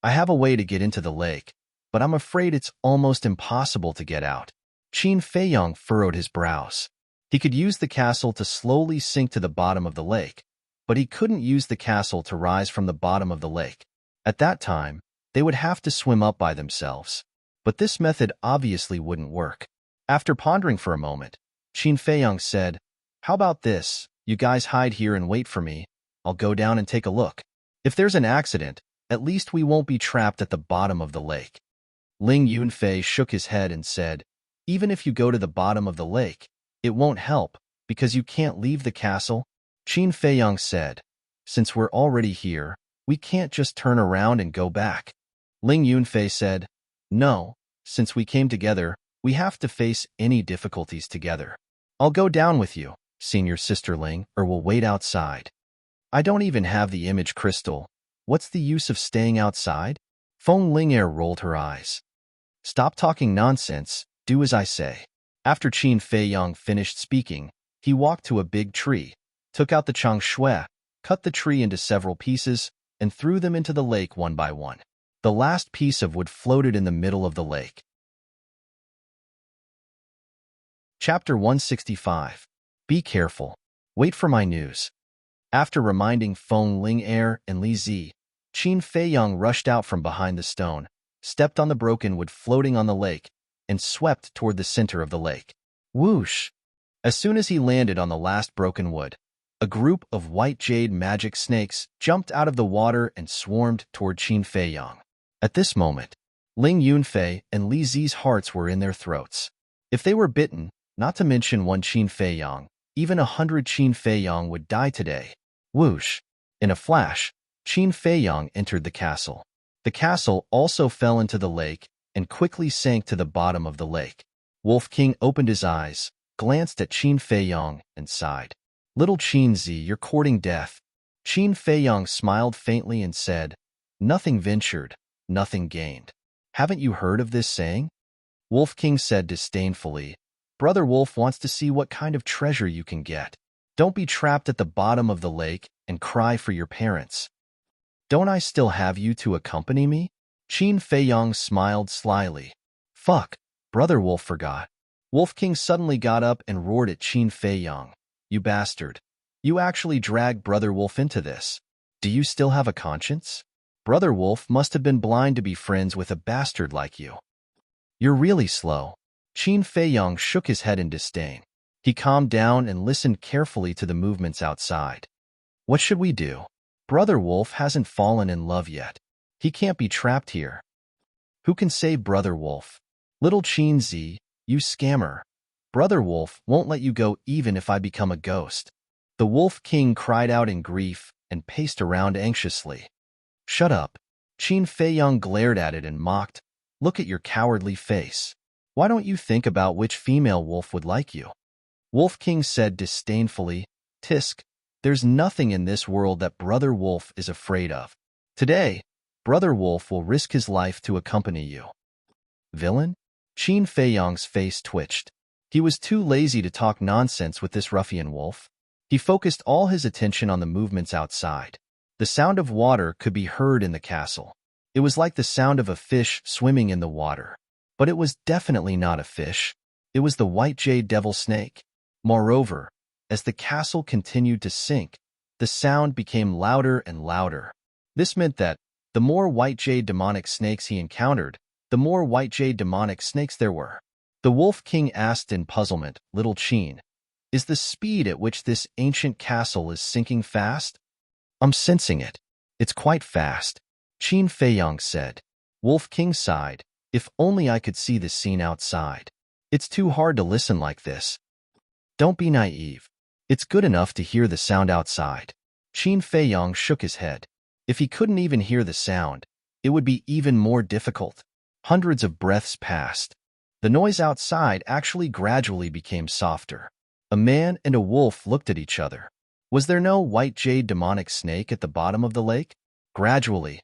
I have a way to get into the lake, but I'm afraid it's almost impossible to get out. Qin Feiyong furrowed his brows. He could use the castle to slowly sink to the bottom of the lake, but he couldn't use the castle to rise from the bottom of the lake. At that time, they would have to swim up by themselves. But this method obviously wouldn't work. After pondering for a moment, Qin Feiyang said, "How about this? You guys hide here and wait for me. I'll go down and take a look. If there's an accident, at least we won't be trapped at the bottom of the lake." Ling Yunfei shook his head and said, "Even if you go to the bottom of the lake, it won't help, because you can't leave the castle." Qin Feiyang said, "Since we're already here, we can't just turn around and go back." Ling Yunfei said, "No, since we came together, we have to face any difficulties together. I'll go down with you, senior sister Ling, or we'll wait outside. I don't even have the image crystal. What's the use of staying outside?" Feng Lingair rolled her eyes. "Stop talking nonsense, do as I say." After Qin Feiyang finished speaking, he walked to a big tree, took out the chang shui, cut the tree into several pieces, and threw them into the lake one by one. The last piece of wood floated in the middle of the lake. Chapter 165. Be careful. Wait for my news. After reminding Feng Lingair and Li Zi, Qin Feiyang rushed out from behind the stone, stepped on the broken wood floating on the lake, and swept toward the center of the lake. Whoosh! As soon as he landed on the last broken wood, a group of white jade magic snakes jumped out of the water and swarmed toward Qin Feiyang. At this moment, Ling Yunfei and Li Zi's hearts were in their throats. If they were bitten, not to mention one Qin Feiyang, even 100 Qin Feiyang would die today. Whoosh! In a flash, Qin Feiyang entered the castle. The castle also fell into the lake and quickly sank to the bottom of the lake. Wolf King opened his eyes, glanced at Qin Feiyang, and sighed. "Little Qin Zi, you're courting death." Qin Feiyang smiled faintly and said, "Nothing ventured, nothing gained. Haven't you heard of this saying?" Wolf King said disdainfully, "Brother Wolf wants to see what kind of treasure you can get. Don't be trapped at the bottom of the lake and cry for your parents. Don't I still have you to accompany me?" Qin Feiyang smiled slyly. "Fuck, Brother Wolf forgot." Wolf King suddenly got up and roared at Qin Feiyang. "You bastard. You actually dragged Brother Wolf into this. Do you still have a conscience? Brother Wolf must have been blind to be friends with a bastard like you. You're really slow." Qin Feiyang shook his head in disdain. He calmed down and listened carefully to the movements outside. "What should we do? Brother Wolf hasn't fallen in love yet. He can't be trapped here. Who can save Brother Wolf? Little Qin Zi, you scammer. Brother Wolf won't let you go even if I become a ghost." The Wolf King cried out in grief and paced around anxiously. "Shut up." Qin Feiyang glared at it and mocked, "Look at your cowardly face. Why don't you think about which female wolf would like you?" Wolf King said disdainfully, "Tisk, there's nothing in this world that Brother Wolf is afraid of. Today, Brother Wolf will risk his life to accompany you." "Villain?" Qin Feiyang's face twitched. He was too lazy to talk nonsense with this ruffian wolf. He focused all his attention on the movements outside. The sound of water could be heard in the castle. It was like the sound of a fish swimming in the water. But it was definitely not a fish. It was the white jade devil snake. Moreover, as the castle continued to sink, the sound became louder and louder. This meant that the more white jade demonic snakes he encountered, the more white jade demonic snakes there were. The Wolf King asked in puzzlement, "Little Qin, is the speed at which this ancient castle is sinking fast?" "I'm sensing it. It's quite fast," Qin Feiyang said. Wolf King sighed. "If only I could see the scene outside. It's too hard to listen like this." "Don't be naive. It's good enough to hear the sound outside." Qin Feiyang shook his head. If he couldn't even hear the sound, it would be even more difficult. Hundreds of breaths passed. The noise outside actually gradually became softer. A man and a wolf looked at each other. Was there no white jade demonic snake at the bottom of the lake? Gradually,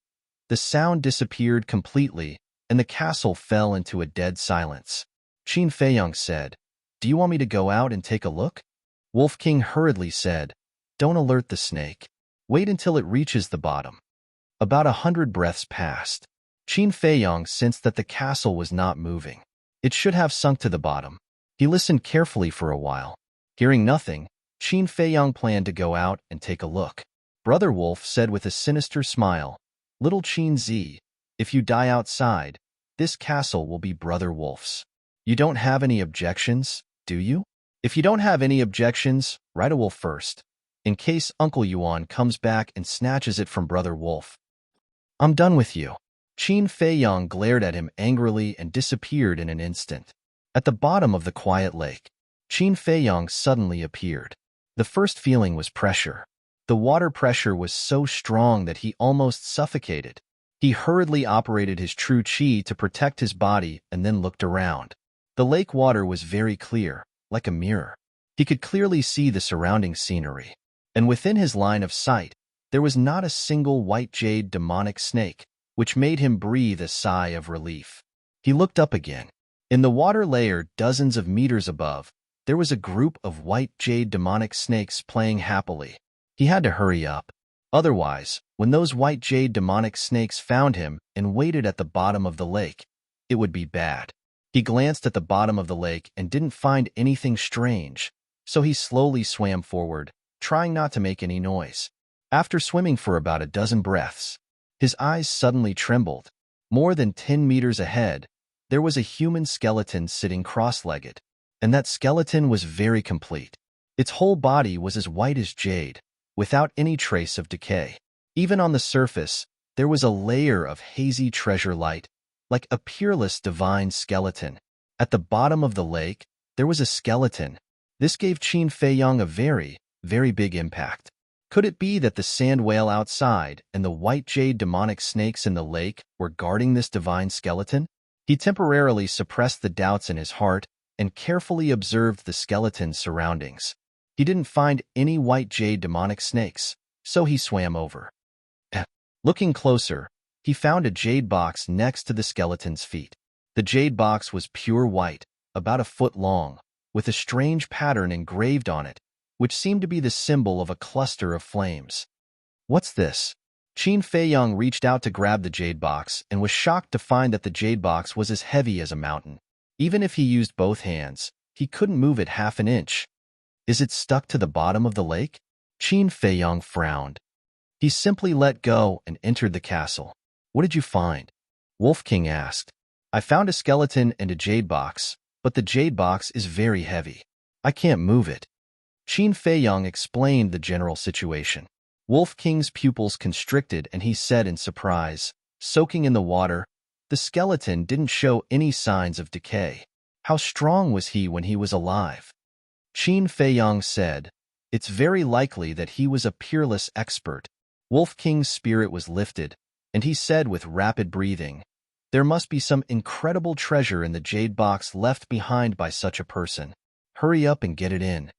the sound disappeared completely, and the castle fell into a dead silence. Qin Feiyang said, "Do you want me to go out and take a look?" Wolf King hurriedly said, "Don't alert the snake. Wait until it reaches the bottom." About 100 breaths passed. Qin Feiyang sensed that the castle was not moving. It should have sunk to the bottom. He listened carefully for a while. Hearing nothing, Qin Feiyang planned to go out and take a look. Brother Wolf said with a sinister smile, "Little Qin Zi, if you die outside, this castle will be Brother Wolf's." You don't have any objections, do you? If you don't have any objections, write a wolf first, in case Uncle Yuan comes back and snatches it from Brother Wolf. I'm done with you. Qin Feiyang glared at him angrily and disappeared in an instant. At the bottom of the quiet lake, Qin Feiyang suddenly appeared. The first feeling was pressure. The water pressure was so strong that he almost suffocated. He hurriedly operated his true qi to protect his body and then looked around. The lake water was very clear, like a mirror. He could clearly see the surrounding scenery. And within his line of sight, there was not a single white jade demonic snake, which made him breathe a sigh of relief. He looked up again. In the water layer dozens of meters above, there was a group of white jade demonic snakes playing happily. He had to hurry up. Otherwise, when those white jade demonic snakes found him and waited at the bottom of the lake, it would be bad. He glanced at the bottom of the lake and didn't find anything strange, so he slowly swam forward, trying not to make any noise. After swimming for about a dozen breaths, his eyes suddenly trembled. More than 10 meters ahead, there was a human skeleton sitting cross-legged, and that skeleton was very complete. Its whole body was as white as jade, without any trace of decay. Even on the surface, there was a layer of hazy treasure light, like a peerless divine skeleton. At the bottom of the lake, there was a skeleton. This gave Qin Feiyang a very, very big impact. Could it be that the sand whale outside and the white jade demonic snakes in the lake were guarding this divine skeleton? He temporarily suppressed the doubts in his heart and carefully observed the skeleton's surroundings. He didn't find any white jade demonic snakes, so he swam over. Looking closer, he found a jade box next to the skeleton's feet. The jade box was pure white, about a foot long, with a strange pattern engraved on it, which seemed to be the symbol of a cluster of flames. What's this? Qin Feiyang reached out to grab the jade box and was shocked to find that the jade box was as heavy as a mountain. Even if he used both hands, he couldn't move it half an inch. Is it stuck to the bottom of the lake? Qin Feiyang frowned. He simply let go and entered the castle. What did you find? Wolf King asked. I found a skeleton and a jade box, but the jade box is very heavy. I can't move it. Qin Feiyang explained the general situation. Wolf King's pupils constricted and he said in surprise, soaking in the water, the skeleton didn't show any signs of decay. How strong was he when he was alive? Qin Feiyang said, it's very likely that he was a peerless expert. Wolf King's spirit was lifted, and he said with rapid breathing, there must be some incredible treasure in the jade box left behind by such a person. Hurry up and get it in.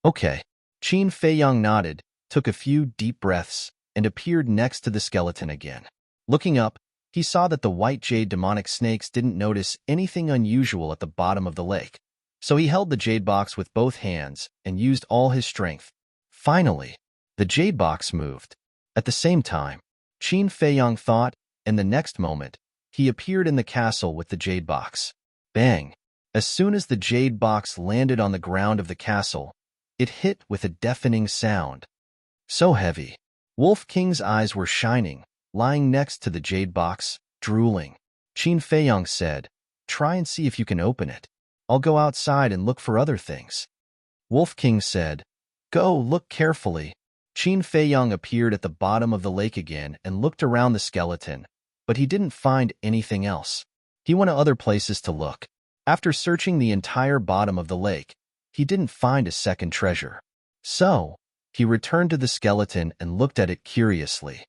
Okay. Qin Feiyang nodded, took a few deep breaths, and appeared next to the skeleton again. Looking up, he saw that the white jade demonic snakes didn't notice anything unusual at the bottom of the lake, so he held the jade box with both hands and used all his strength. Finally, the jade box moved. At the same time, Qin Feiyang thought, and the next moment, he appeared in the castle with the jade box. Bang! As soon as the jade box landed on the ground of the castle, it hit with a deafening sound. So heavy. Wolf King's eyes were shining, lying next to the jade box, drooling. Qin Feiyang said, try and see if you can open it. I'll go outside and look for other things. Wolf King said, go look carefully. Qin Feiyang appeared at the bottom of the lake again and looked around the skeleton, but he didn't find anything else. He went to other places to look. After searching the entire bottom of the lake, he didn't find a second treasure. So, he returned to the skeleton and looked at it curiously.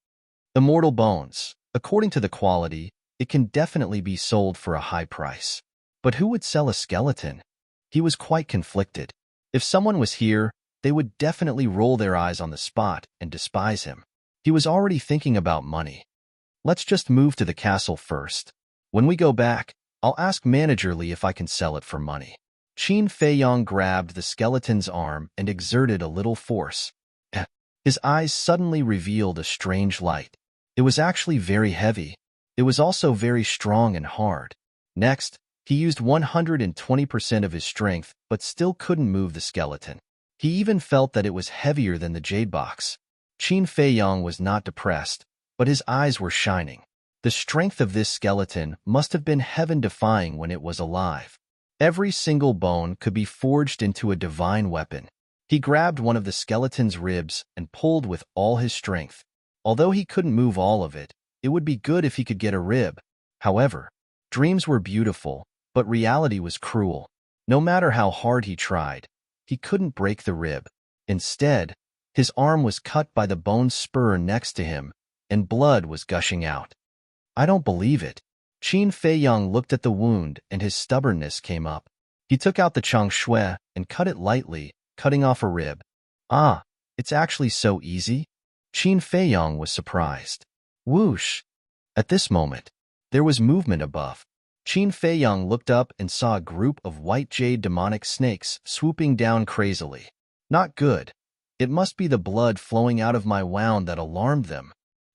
Immortal bones. According to the quality, it can definitely be sold for a high price. But who would sell a skeleton? He was quite conflicted. If someone was here, they would definitely roll their eyes on the spot and despise him. He was already thinking about money. Let's just move to the castle first. When we go back, I'll ask Manager Li if I can sell it for money. Qin Feiyang grabbed the skeleton's arm and exerted a little force. His eyes suddenly revealed a strange light. It was actually very heavy. It was also very strong and hard. Next, he used 120% of his strength, but still couldn't move the skeleton. He even felt that it was heavier than the jade box. Qin Feiyang was not depressed, but his eyes were shining. The strength of this skeleton must have been heaven-defying when it was alive. Every single bone could be forged into a divine weapon. He grabbed one of the skeleton's ribs and pulled with all his strength. Although he couldn't move all of it, it would be good if he could get a rib. However, dreams were beautiful, but reality was cruel. No matter how hard he tried, he couldn't break the rib. Instead, his arm was cut by the bone spur next to him, and blood was gushing out. I don't believe it. Qin Feiyang looked at the wound and his stubbornness came up. He took out the chang shui and cut it lightly, cutting off a rib. Ah, it's actually so easy? Qin Feiyang was surprised. Whoosh! At this moment, there was movement above. Qin Feiyang looked up and saw a group of white jade demonic snakes swooping down crazily. Not good. It must be the blood flowing out of my wound that alarmed them.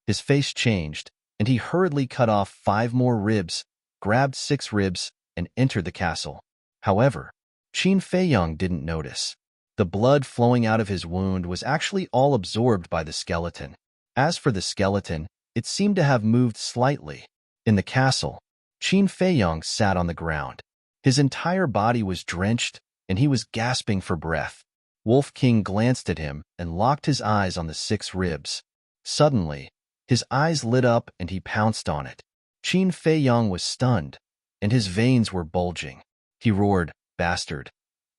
His face changed, and he hurriedly cut off 5 more ribs, grabbed 6 ribs, and entered the castle. However, Qin Feiyang didn't notice. The blood flowing out of his wound was actually all absorbed by the skeleton. As for the skeleton, it seemed to have moved slightly. In the castle, Qin Feiyang sat on the ground. His entire body was drenched, and he was gasping for breath. Wolf King glanced at him and locked his eyes on the 6 ribs. Suddenly, his eyes lit up and he pounced on it. Qin Feiyang was stunned, and his veins were bulging. He roared, "Bastard!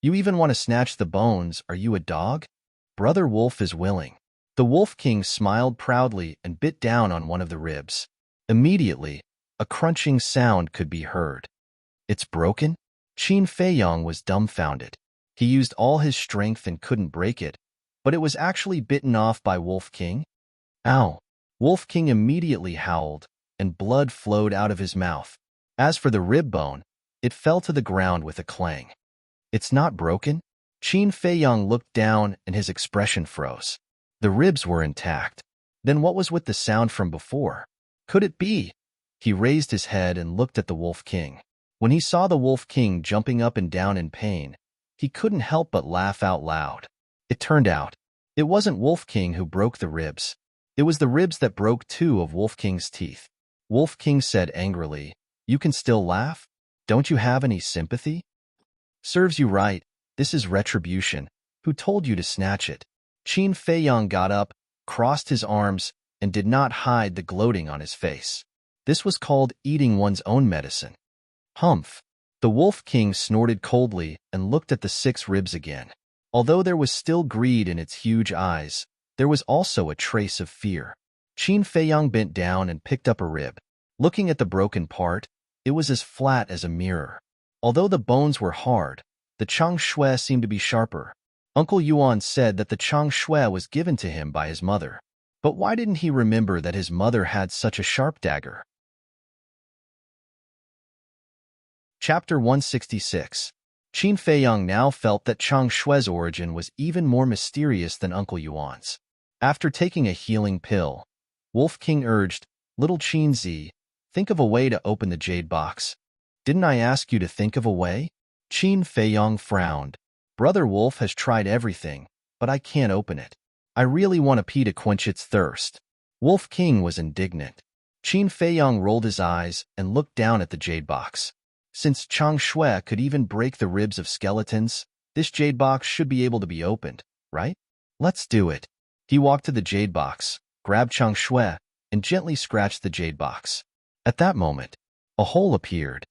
You even want to snatch the bones, are you a dog? Brother Wolf is willing." The Wolf King smiled proudly and bit down on one of the ribs. Immediately, a crunching sound could be heard. It's broken? Qin Feiyang was dumbfounded. He used all his strength and couldn't break it, but it was actually bitten off by Wolf King. Ow! Wolf King immediately howled, and blood flowed out of his mouth. As for the rib bone, it fell to the ground with a clang. It's not broken? Qin Feiyang looked down and his expression froze. The ribs were intact. Then what was with the sound from before? Could it be? He raised his head and looked at the Wolf King. When he saw the Wolf King jumping up and down in pain, he couldn't help but laugh out loud. It turned out, it wasn't Wolf King who broke the ribs. It was the ribs that broke 2 of Wolf King's teeth. Wolf King said angrily, "You can still laugh? Don't you have any sympathy? Serves you right. This is retribution. Who told you to snatch it?" Qin Feiyang got up, crossed his arms, and did not hide the gloating on his face. This was called eating one's own medicine. Humph! The Wolf King snorted coldly and looked at the 6 ribs again. Although there was still greed in its huge eyes, there was also a trace of fear. Qin Feiyang bent down and picked up a rib. Looking at the broken part, it was as flat as a mirror. Although the bones were hard, the chang shui seemed to be sharper. Uncle Yuan said that the chang shui was given to him by his mother. But why didn't he remember that his mother had such a sharp dagger? Chapter 166. Qin Feiyang now felt that chang shui's origin was even more mysterious than Uncle Yuan's. After taking a healing pill, Wolf King urged, "Little Qin Zi, think of a way to open the jade box." "Didn't I ask you to think of a way?" Qin Feiyang frowned. "Brother Wolf has tried everything, but I can't open it. I really want a pee to quench its thirst." Wolf King was indignant. Qin Feiyang rolled his eyes and looked down at the jade box. Since chang shui could even break the ribs of skeletons, this jade box should be able to be opened, right? Let's do it. He walked to the jade box, grabbed chang shui, and gently scratched the jade box. At that moment, a hole appeared.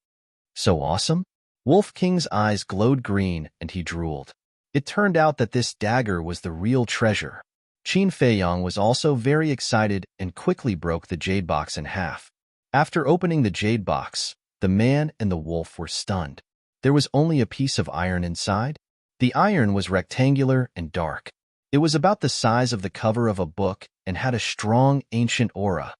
So awesome? Wolf King's eyes glowed green and he drooled. It turned out that this dagger was the real treasure. Qin Feiyang was also very excited and quickly broke the jade box in half. After opening the jade box, the man and the wolf were stunned. There was only a piece of iron inside. The iron was rectangular and dark. It was about the size of the cover of a book and had a strong, ancient aura.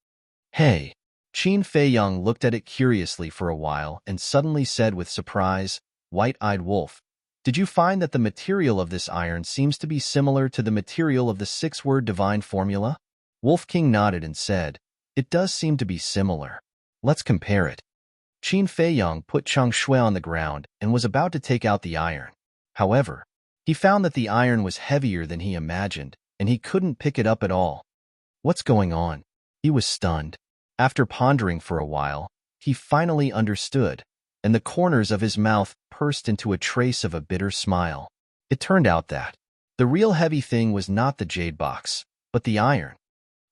"Hey!" Qin Feiyang looked at it curiously for a while and suddenly said with surprise, "White-eyed wolf, did you find that the material of this iron seems to be similar to the material of the 6-word divine formula?" Wolf King nodded and said, "It does seem to be similar. Let's compare it." Qin Feiyang put chang shui on the ground and was about to take out the iron. However, he found that the iron was heavier than he imagined, and he couldn't pick it up at all. What's going on? He was stunned. After pondering for a while, he finally understood. and the corners of his mouth pursed into a trace of a bitter smile. It turned out that the real heavy thing was not the jade box, but the iron.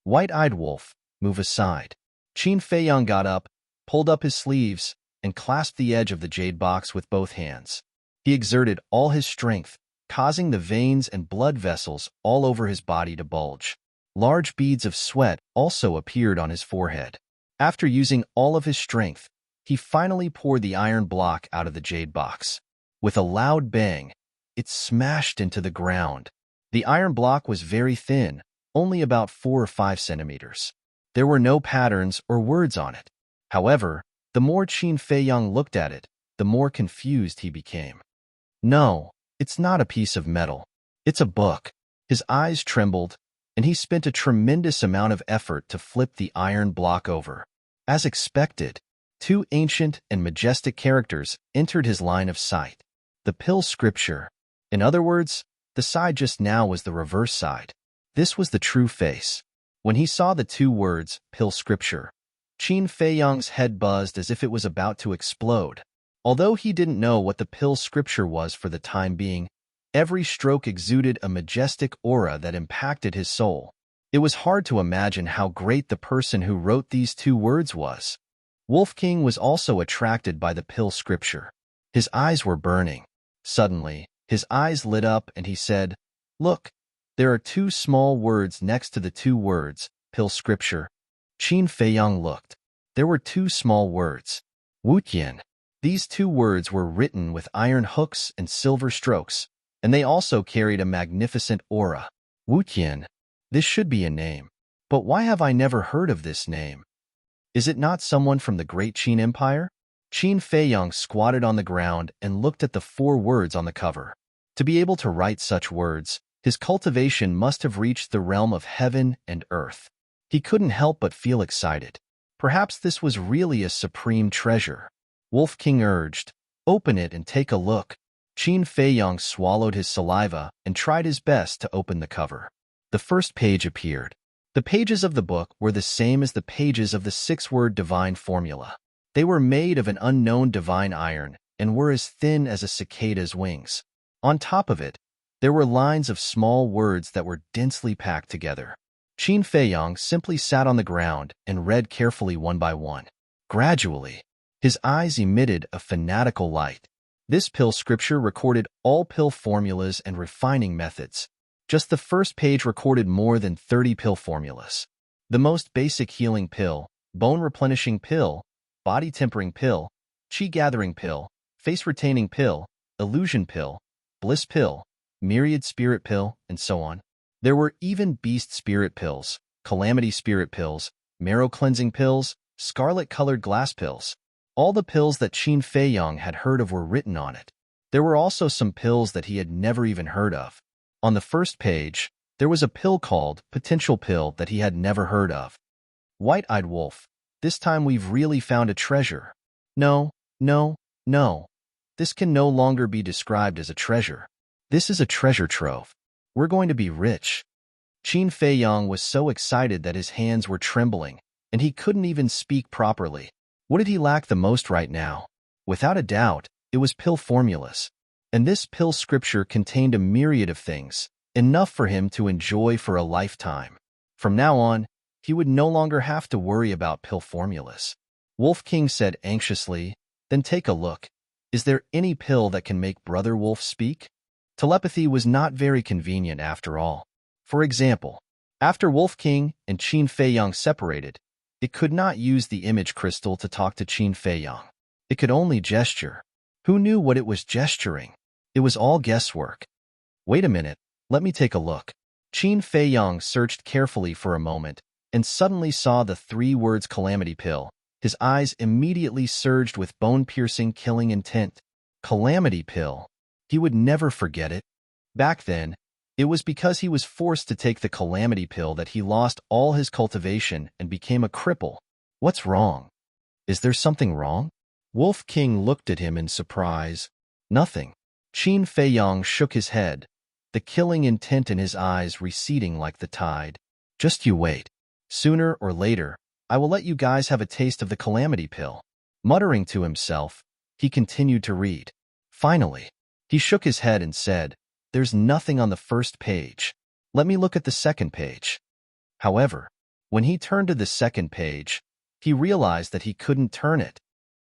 White-eyed wolf, move aside. Qin Feiyang got up, pulled up his sleeves, and clasped the edge of the jade box with both hands. He exerted all his strength, causing the veins and blood vessels all over his body to bulge. Large beads of sweat also appeared on his forehead. After using all of his strength, he finally poured the iron block out of the jade box. With a loud bang, it smashed into the ground. The iron block was very thin, only about 4 or 5 centimeters. There were no patterns or words on it. However, the more Qin Feiyang looked at it, the more confused he became. No, it's not a piece of metal. It's a book. His eyes trembled, and he spent a tremendous amount of effort to flip the iron block over. As expected, 2 ancient and majestic characters entered his line of sight. The pill scripture. In other words, the side just now was the reverse side. This was the true face. When he saw the 2 words, pill scripture, Qin Feiyang's head buzzed as if it was about to explode. Although he didn't know what the pill scripture was for the time being, every stroke exuded a majestic aura that impacted his soul. It was hard to imagine how great the person who wrote these 2 words was. Wolf King was also attracted by the pill scripture. His eyes were burning. Suddenly, his eyes lit up and he said, "Look, there are 2 small words next to the 2 words, pill scripture." Qin Feiyang looked. There were 2 small words. Wutian. These 2 words were written with iron hooks and silver strokes, and they also carried a magnificent aura. Wutian. This should be a name. But why have I never heard of this name? Is it not someone from the great Qin Empire? Qin Feiyang squatted on the ground and looked at the 4 words on the cover. To be able to write such words, his cultivation must have reached the realm of heaven and earth. He couldn't help but feel excited. Perhaps this was really a supreme treasure. Wolf King urged, "Open it and take a look." Qin Feiyang swallowed his saliva and tried his best to open the cover. The first page appeared. The pages of the book were the same as the pages of the 6-word divine formula. They were made of an unknown divine iron and were as thin as a cicada's wings. On top of it, there were lines of small words that were densely packed together. Qin Feiyang simply sat on the ground and read carefully one by one. Gradually, his eyes emitted a fanatical light. This pill scripture recorded all pill formulas and refining methods. Just the first page recorded more than 30 pill formulas. The most basic healing pill, bone replenishing pill, body tempering pill, chi gathering pill, face retaining pill, illusion pill, bliss pill, myriad spirit pill, and so on. There were even beast spirit pills, calamity spirit pills, marrow cleansing pills, scarlet-colored glass pills. All the pills that Qin Feiyang had heard of were written on it. There were also some pills that he had never even heard of. On the first page, there was a pill called Potential Pill that he had never heard of. White-eyed wolf, this time we've really found a treasure. No, no, no. This can no longer be described as a treasure. This is a treasure trove. We're going to be rich. Qin Feiyang was so excited that his hands were trembling, and he couldn't even speak properly. What did he lack the most right now? Without a doubt, it was pill formulas. And this pill scripture contained a myriad of things, enough for him to enjoy for a lifetime. From now on, he would no longer have to worry about pill formulas. Wolf King said anxiously, "Then take a look. Is there any pill that can make Brother Wolf speak?" Telepathy was not very convenient after all. For example, after Wolf King and Qin Feiyang separated, it could not use the image crystal to talk to Qin Feiyang. It could only gesture. Who knew what it was gesturing? It was all guesswork. Wait a minute, let me take a look. Qin Feiyang searched carefully for a moment and suddenly saw the 3 words calamity pill. His eyes immediately surged with bone-piercing killing intent. Calamity pill. He would never forget it. Back then, it was because he was forced to take the calamity pill that he lost all his cultivation and became a cripple. What's wrong? Is there something wrong? Wolf King looked at him in surprise. Nothing. Qin Feiyang shook his head, the killing intent in his eyes receding like the tide. Just you wait. Sooner or later, I will let you guys have a taste of the calamity pill. Muttering to himself, He continued to read. Finally, he shook his head and said, "There's nothing on the first page. Let me look at the second page." However, when he turned to the second page, he realized that he couldn't turn it.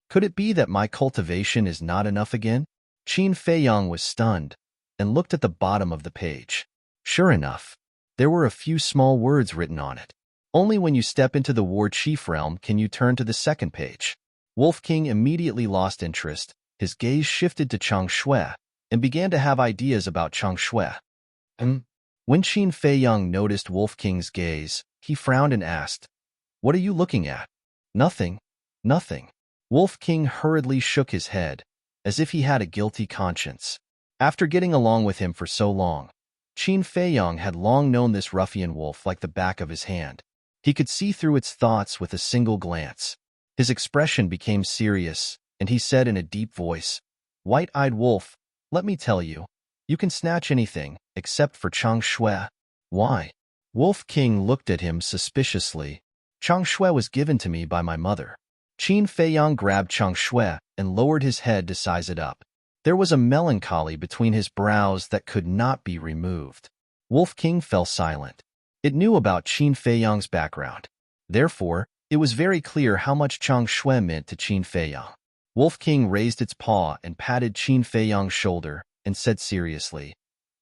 Could it be that my cultivation is not enough again? Qin Feiyang was stunned and looked at the bottom of the page. Sure enough, there were a few small words written on it. Only when you step into the War Chief realm can you turn to the second page. Wolf King immediately lost interest. His gaze shifted to Chang Shui and began to have ideas about Chang Shui. When Qin Feiyang noticed Wolf King's gaze, he frowned and asked, "What are you looking at?" "Nothing, nothing." Wolf King hurriedly shook his head, as if he had a guilty conscience. After getting along with him for so long, Qin Feiyang had long known this ruffian wolf like the back of his hand. He could see through its thoughts with a single glance. His expression became serious, and he said in a deep voice, "White-eyed wolf, let me tell you, you can snatch anything, except for Chang Shui." "Why?" Wolf King looked at him suspiciously. "Chang Shui was given to me by my mother." Qin Feiyang grabbed Chang Shui and lowered his head to size it up. There was a melancholy between his brows that could not be removed. Wolf King fell silent. It knew about Qin Feiyang's background. Therefore, it was very clear how much Chang Shui meant to Qin Feiyang. Wolf King raised its paw and patted Qin Feiyang's shoulder and said seriously,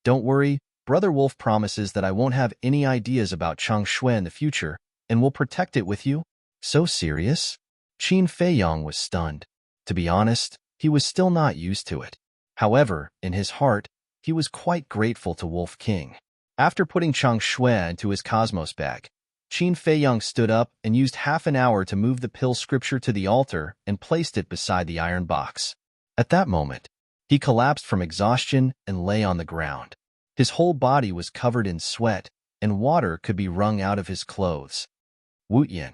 "Don't worry, Brother Wolf promises that I won't have any ideas about Chang Shui in the future and will protect it with you." "So serious?" Qin Feiyang was stunned. To be honest, he was still not used to it. However, in his heart, he was quite grateful to Wolf King. After putting Chang Shui into his cosmos bag, Qin Feiyang stood up and used half an hour to move the pill scripture to the altar and placed it beside the iron box. At that moment, he collapsed from exhaustion and lay on the ground. His whole body was covered in sweat, and water could be wrung out of his clothes. Wu Yin.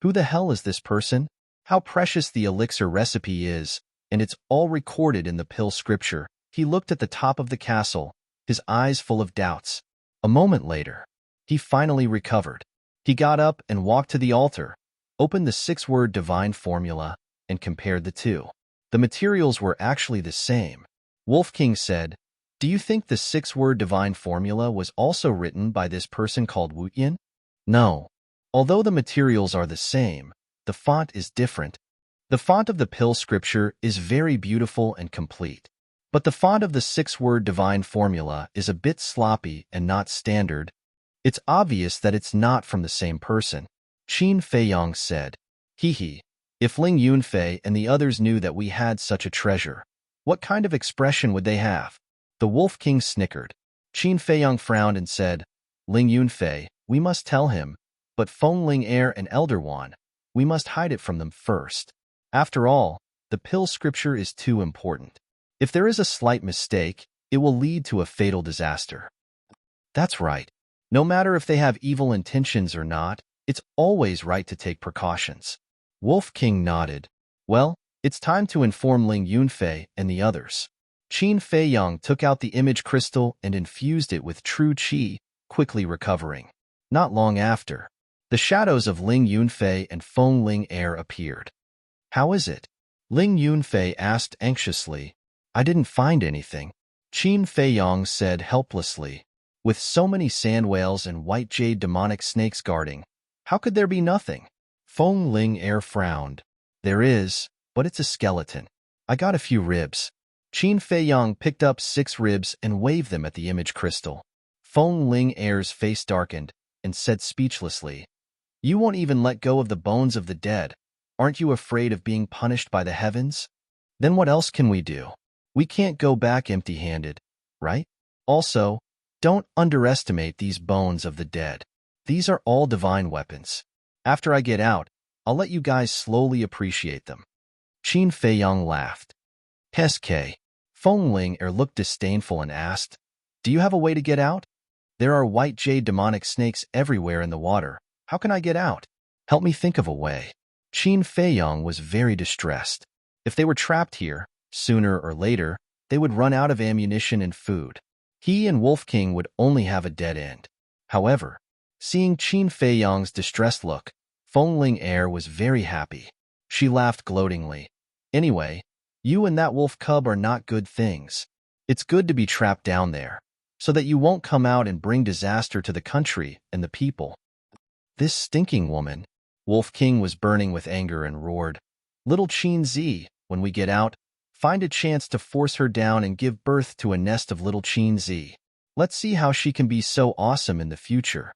Who the hell is this person? How precious the elixir recipe is, and it's all recorded in the pill scripture. He looked at the top of the castle, his eyes full of doubts. A moment later, he finally recovered. He got up and walked to the altar, opened the 6-word divine formula, and compared the two. The materials were actually the same. Wolf King said, "Do you think the 6-word divine formula was also written by this person called Wu Yin?" "No. Although the materials are the same, the font is different. The font of the pill scripture is very beautiful and complete. But the font of the 6-word divine formula is a bit sloppy and not standard. It's obvious that it's not from the same person." Qin Feiyang said, "Hee. If Ling Yunfei and the others knew that we had such a treasure, what kind of expression would they have?" The Wolf King snickered. Qin Feiyang frowned and said, "Ling Yunfei, we must tell him, but Feng Ling Heir and Elder Wan, we must hide it from them first. After all, the pill scripture is too important. If there is a slight mistake, it will lead to a fatal disaster." "That's right. No matter if they have evil intentions or not, it's always right to take precautions." Wolf King nodded. "Well, it's time to inform Ling Yunfei and the others." Qin Feiyang took out the image crystal and infused it with true qi, quickly recovering. Not long after, the shadows of Ling Yunfei and Feng Ling Heir appeared. "How is it?" Ling Yunfei asked anxiously. "I didn't find anything," Qin Feiyang said helplessly. "With so many sand whales and white jade demonic snakes guarding, how could there be nothing?" Feng Ling Heir frowned. "There is, but it's a skeleton. I got a few ribs." Qin Feiyang picked up 6 ribs and waved them at the image crystal. Feng Ling Heir's face darkened and said speechlessly, "You won't even let go of the bones of the dead. Aren't you afraid of being punished by the heavens? Then what else can we do? We can't go back empty-handed, right? Also, don't underestimate these bones of the dead. These are all divine weapons. After I get out, I'll let you guys slowly appreciate them." Qin Feiyang laughed. "SK." Feng Ling Er looked disdainful and asked, "Do you have a way to get out? There are white jade demonic snakes everywhere in the water. How can I get out? Help me think of a way." Qin Feiyang was very distressed. If they were trapped here, sooner or later, they would run out of ammunition and food. He and Wolf King would only have a dead end. However, seeing Qin Feiyang's distressed look, Feng Ling Heir was very happy. She laughed gloatingly. "Anyway, You and that wolf cub are not good things. It's good to be trapped down there, so that you won't come out and bring disaster to the country and the people. This stinking woman. Wolf King was burning with anger and roared, Little Chin Z, when we get out, find a chance to force her down and give birth to a nest of little Chin Z. Let's see how she can be so awesome in the future.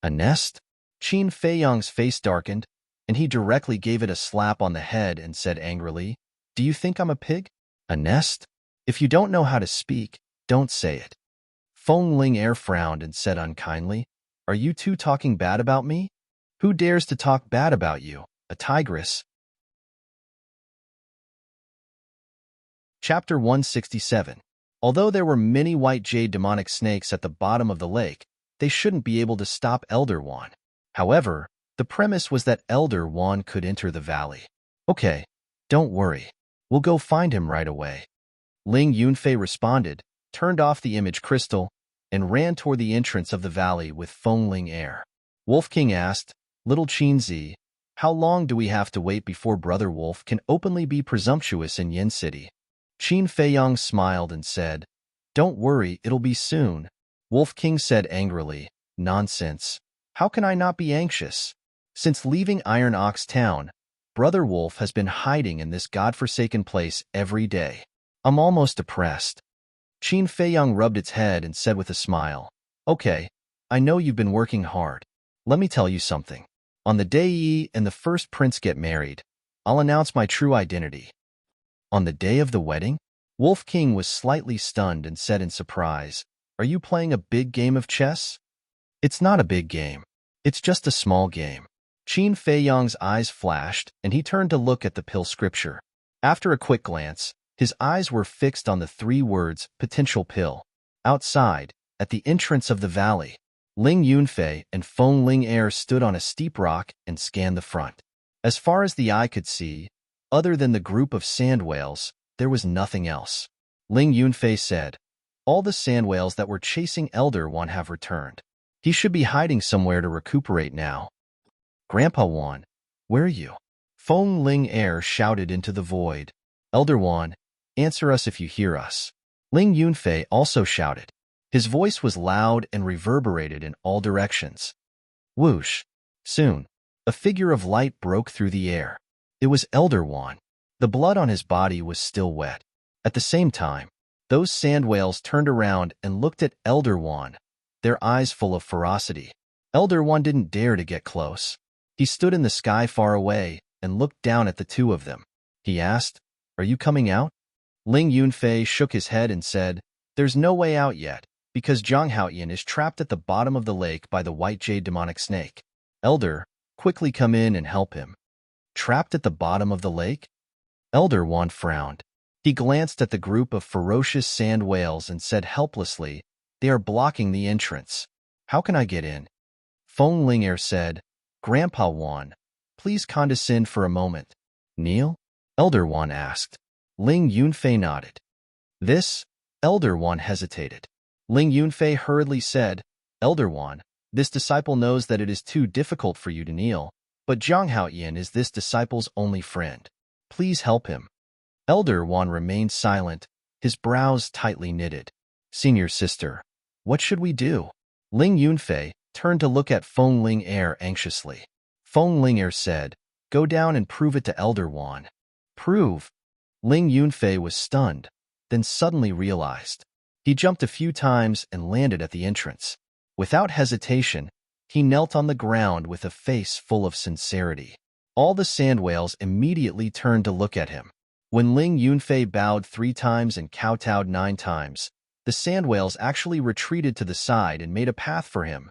A nest? Qin Feiyang's face darkened, and he directly gave it a slap on the head and said angrily, Do you think I'm a pig? A nest? If you don't know how to speak, don't say it. Feng Ling Air frowned and said unkindly, Are you two talking bad about me? Who dares to talk bad about you, a tigress? Chapter 167. Although there were many white jade demonic snakes at the bottom of the lake, they shouldn't be able to stop Elder Wan. However, the premise was that Elder Wan could enter the valley. Okay, don't worry. We'll go find him right away. Ling Yunfei responded, turned off the image crystal, and ran toward the entrance of the valley with Feng Ling Air. Wolf King asked, Little Qinzi, how long do we have to wait before Brother Wolf can openly be presumptuous in Yin City? Qin Feiyang smiled and said, Don't worry, it'll be soon. Wolf King said angrily, Nonsense. How can I not be anxious? Since leaving Iron Ox Town, Brother Wolf has been hiding in this godforsaken place every day. I'm almost depressed. Qin Feiyang rubbed its head and said with a smile, Okay, I know you've been working hard. Let me tell you something. On the day Yi and the first prince get married, I'll announce my true identity. On the day of the wedding? Wolf King was slightly stunned and said in surprise, Are you playing a big game of chess? It's not a big game. It's just a small game. Qin Feiyang's eyes flashed, and he turned to look at the pill scripture. After a quick glance, his eyes were fixed on the 3 words, potential pill. Outside, at the entrance of the valley, Ling Yunfei and Feng Ling Air stood on a steep rock and scanned the front. As far as the eye could see, other than the group of sand whales, there was nothing else. Ling Yunfei said, All the sand whales that were chasing Elder Wan have returned. He should be hiding somewhere to recuperate now. Grandpa Wan, where are you? Feng Ling Air shouted into the void. Elder Wan, answer us if you hear us. Ling Yunfei also shouted. His voice was loud and reverberated in all directions. Whoosh! Soon, a figure of light broke through the air. It was Elder Wan. The blood on his body was still wet. At the same time, those sand whales turned around and looked at Elder Wan, their eyes full of ferocity. Elder Wan didn't dare to get close. He stood in the sky far away and looked down at the two of them. He asked, Are you coming out? Ling Yunfei shook his head and said, There's no way out yet, because Zhang Haoyan is trapped at the bottom of the lake by the white jade demonic snake. Elder, quickly come in and help him. Trapped at the bottom of the lake? Elder Wan frowned. He glanced at the group of ferocious sand whales and said helplessly, They are blocking the entrance. How can I get in? Feng Ling Air said, Grandpa Wan, please condescend for a moment. Kneel? Elder Wan asked. Ling Yunfei nodded. This? Elder Wan hesitated. Ling Yunfei hurriedly said, Elder Wan, this disciple knows that it is too difficult for you to kneel, but Zhang Haoyan is this disciple's only friend. Please help him. Elder Wan remained silent, his brows tightly knitted. Senior sister, what should we do? Ling Yunfei turned to look at Feng Ling Air anxiously. Feng Ling Air said, Go down and prove it to Elder Wan. Prove? Ling Yunfei was stunned, then suddenly realized. He jumped a few times and landed at the entrance. Without hesitation, he knelt on the ground with a face full of sincerity. All the sand whales immediately turned to look at him. When Ling Yunfei bowed 3 times and kowtowed 9 times, the sand whales actually retreated to the side and made a path for him.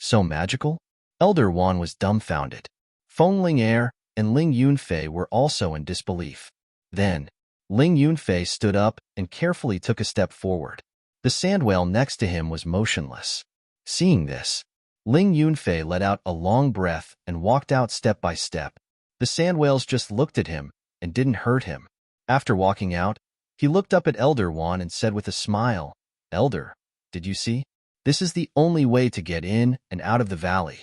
So magical? Elder Wan was dumbfounded. Feng Ling Air and Ling Yunfei were also in disbelief. Then, Ling Yunfei stood up and carefully took a step forward. The sand whale next to him was motionless. Seeing this, Ling Yunfei let out a long breath and walked out step by step. The sand whales just looked at him and didn't hurt him. After walking out, he looked up at Elder Wan and said with a smile, Elder, did you see? This is the only way to get in and out of the valley.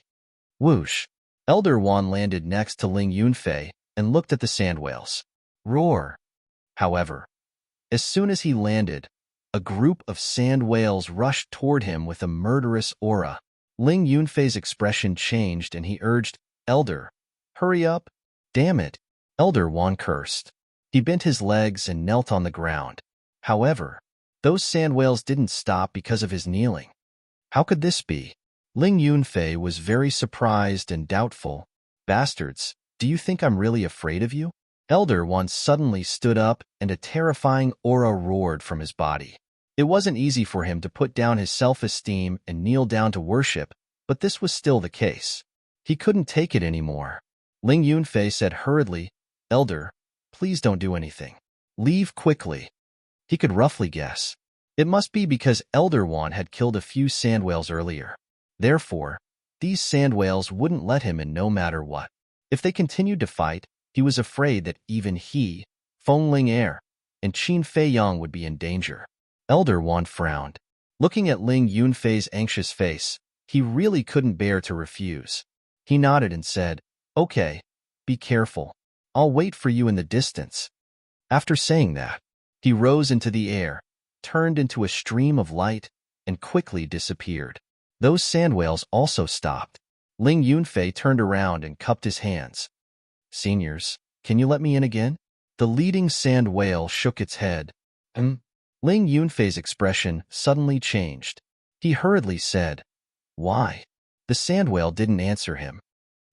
Whoosh! Elder Wan landed next to Ling Yunfei and looked at the sand whales. Roar! However, as soon as he landed, a group of sand whales rushed toward him with a murderous aura. Ling Yunfei's expression changed and he urged, "Elder, hurry up." "Damn it," Elder Wan cursed. He bent his legs and knelt on the ground. However, those sand whales didn't stop because of his kneeling. How could this be? Ling Yunfei was very surprised and doubtful. "Bastards, do you think I'm really afraid of you?" Elder One suddenly stood up and a terrifying aura roared from his body. It wasn't easy for him to put down his self-esteem and kneel down to worship, but this was still the case. He couldn't take it anymore. Ling Yunfei said hurriedly, "Elder, please don't do anything. Leave quickly." He could roughly guess. It must be because Elder One had killed a few sand whales earlier. Therefore, these sand whales wouldn't let him in no matter what. If they continued to fight, he was afraid that even he, Feng Ling Er, and Qin Feiyang would be in danger. Elder Wan frowned. Looking at Ling Yunfei's anxious face, he really couldn't bear to refuse. He nodded and said, "Okay, be careful. I'll wait for you in the distance." After saying that, he rose into the air, turned into a stream of light, and quickly disappeared. Those sand whales also stopped. Ling Yunfei turned around and cupped his hands. "Seniors, can you let me in again?" The leading sand whale shook its head. Ling Yunfei's expression suddenly changed. He hurriedly said, "Why?" The sand whale didn't answer him.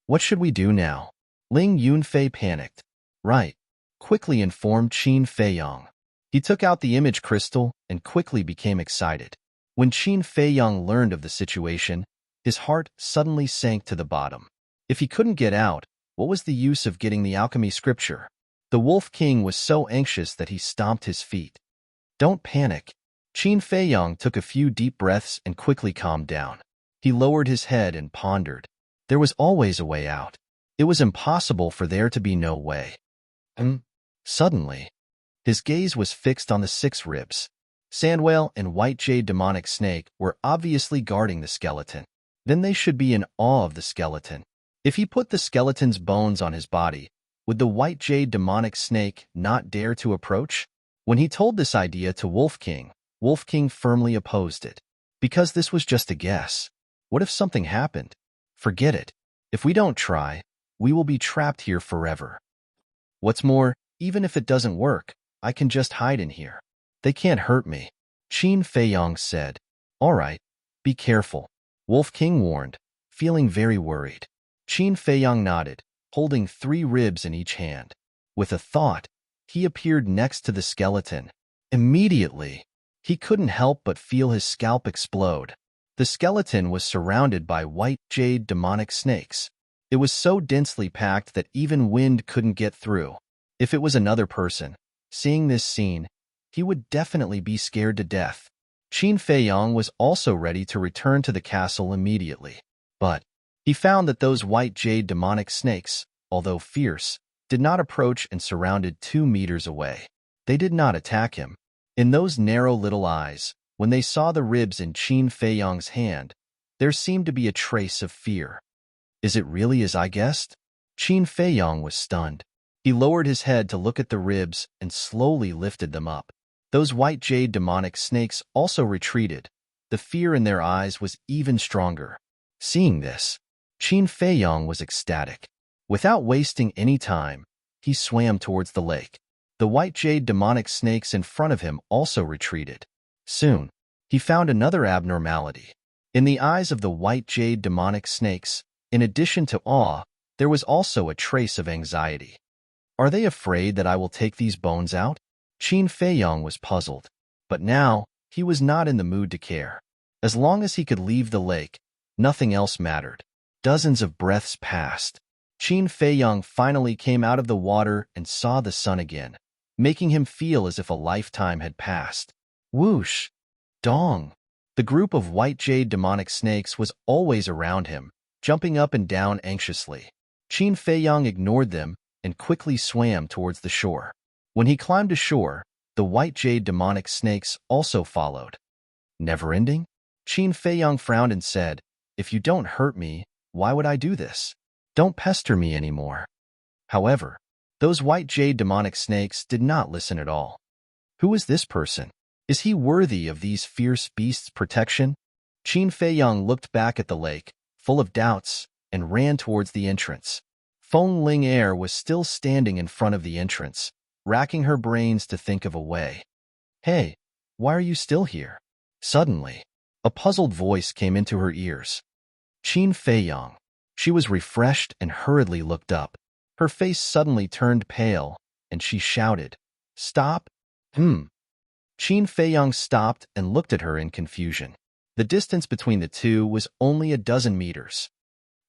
"What should we do now?" Ling Yunfei panicked. "Right," quickly informed Qin Feiyang. He took out the image crystal and quickly became excited. When Qin Feiyang learned of the situation, his heart suddenly sank to the bottom. If he couldn't get out, what was the use of getting the alchemy scripture? The Wolf King was so anxious that he stomped his feet. "Don't panic." Qin Feiyang took a few deep breaths and quickly calmed down. He lowered his head and pondered. There was always a way out. It was impossible for there to be no way. Suddenly, his gaze was fixed on the 6 ribs. Sand whale and white jade demonic snake were obviously guarding the skeleton. Then they should be in awe of the skeleton. If he put the skeleton's bones on his body, would the white jade demonic snake not dare to approach? When he told this idea to Wolf King firmly opposed it. Because this was just a guess. What if something happened? Forget it. If we don't try, we will be trapped here forever. What's more, even if it doesn't work, I can just hide in here. They can't hurt me. Qin Feiyang said. "All right, be careful," Wolf King warned, feeling very worried. Qin Feiyang nodded, holding 3 ribs in each hand. With a thought, he appeared next to the skeleton. Immediately, he couldn't help but feel his scalp explode. The skeleton was surrounded by white jade demonic snakes. It was so densely packed that even wind couldn't get through. If it was another person, seeing this scene, he would definitely be scared to death. Qin Feiyang was also ready to return to the castle immediately. But he found that those white jade demonic snakes, although fierce, did not approach and surrounded 2 meters away. They did not attack him. In those narrow little eyes, when they saw the ribs in Qin Feiyang's hand, there seemed to be a trace of fear. Is it really as I guessed? Qin Feiyang was stunned. He lowered his head to look at the ribs and slowly lifted them up. Those white jade demonic snakes also retreated. The fear in their eyes was even stronger. Seeing this, Qin Feiyang was ecstatic. Without wasting any time, he swam towards the lake. The white jade demonic snakes in front of him also retreated. Soon, he found another abnormality. In the eyes of the white jade demonic snakes, in addition to awe, there was also a trace of anxiety. Are they afraid that I will take these bones out? Qin Feiyang was puzzled. But now, he was not in the mood to care. As long as he could leave the lake, nothing else mattered. Dozens of breaths passed. Qin Feiyang finally came out of the water and saw the sun again, making him feel as if a lifetime had passed. Whoosh! Dong! The group of white jade demonic snakes was always around him, jumping up and down anxiously. Qin Feiyang ignored them and quickly swam towards the shore. When he climbed ashore, the white jade demonic snakes also followed. Never ending? Qin Feiyang frowned and said, "If you don't hurt me, why would I do this? Don't pester me anymore." However, Those white jade demonic snakes did not listen at all. Who is this person? Is he worthy of these fierce beasts' protection? Qin Feiyang looked back at the lake, full of doubts, and ran towards the entrance. Feng Ling Air was still standing in front of the entrance, racking her brains to think of a way. Hey, why are you still here? Suddenly, a puzzled voice came into her ears. Qin Feiyang. She was refreshed and hurriedly looked up. Her face suddenly turned pale, and she shouted, "Stop!" Qin Feiyang stopped and looked at her in confusion. The distance between the two was only a dozen meters.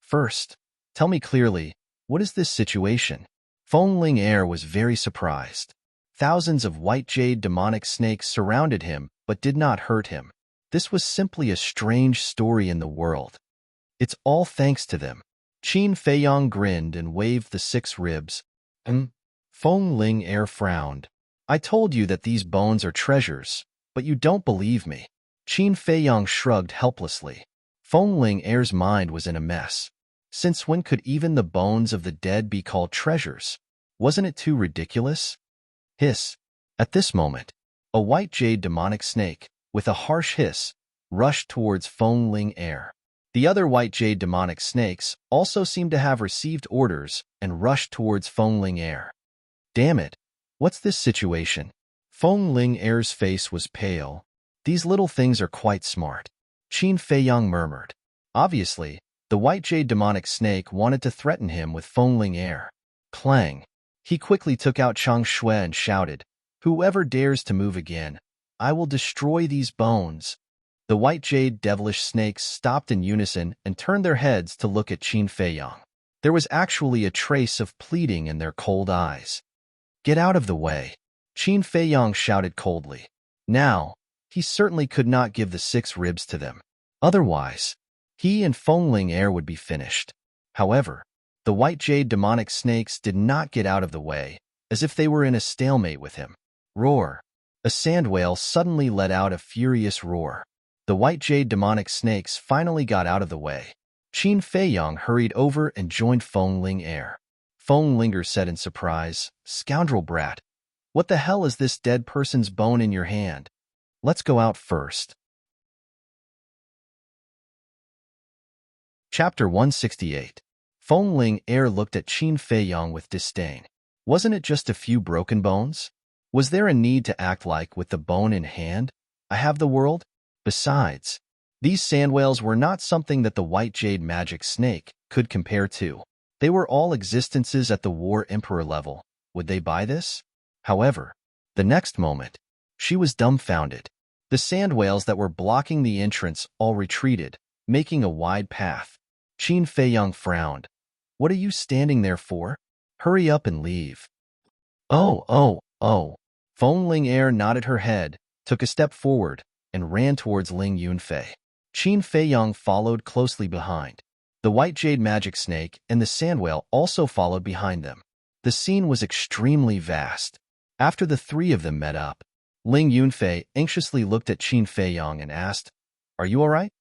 First, tell me clearly, what is this situation? Feng Ling Air was very surprised. Thousands of white jade demonic snakes surrounded him but did not hurt him. This was simply a strange story in the world. It's all thanks to them. Qin Feiyang grinned and waved the 6 ribs. Feng Ling Air frowned. I told you that these bones are treasures, but you don't believe me. Qin Feiyang shrugged helplessly. Feng Ling Air's mind was in a mess. Since when could even the bones of the dead be called treasures? Wasn't it too ridiculous? Hiss. At this moment, a white jade demonic snake, with a harsh hiss, rushed towards Feng Ling Air. The other white jade demonic snakes also seemed to have received orders and rushed towards Feng Ling Air. Damn it, what's this situation? Feng Ling Air's face was pale. These little things are quite smart. Qin Feiyang murmured. Obviously, the white jade demonic snake wanted to threaten him with Feng Ling Air. Clang. He quickly took out Chang Shui and shouted, "Whoever dares to move again, I will destroy these bones." The white jade devilish snakes stopped in unison and turned their heads to look at Qin Feiyang. There was actually a trace of pleading in their cold eyes. "Get out of the way," Qin Feiyang shouted coldly. Now, he certainly could not give the 6 ribs to them. Otherwise, he and Feng Ling Air would be finished. However, the white jade demonic snakes did not get out of the way, as if they were in a stalemate with him. Roar! A sand whale suddenly let out a furious roar. The white jade demonic snakes finally got out of the way. Qin Feiyang hurried over and joined Feng Ling Air. Feng Linger said in surprise, "Scoundrel brat, what the hell is this dead person's bone in your hand? Let's go out first." Chapter 168. Feng Ling Air looked at Qin Feiyang with disdain. Wasn't it just a few broken bones? Was there a need to act like, with the bone in hand, I have the world? Besides, these sand whales were not something that the white jade magic snake could compare to. They were all existences at the War Emperor level. Would they buy this? However, the next moment, she was dumbfounded. The sand whales that were blocking the entrance all retreated, making a wide path. Qin Feiyang frowned. "What are you standing there for? Hurry up and leave." Oh. Feng Ling Air nodded her head, took a step forward, and ran towards Ling Yunfei. Qin Feiyang followed closely behind. The white jade magic snake and the sand whale also followed behind them. The scene was extremely vast. After the 3 of them met up, Ling Yunfei anxiously looked at Qin Feiyang and asked, "Are you all right?"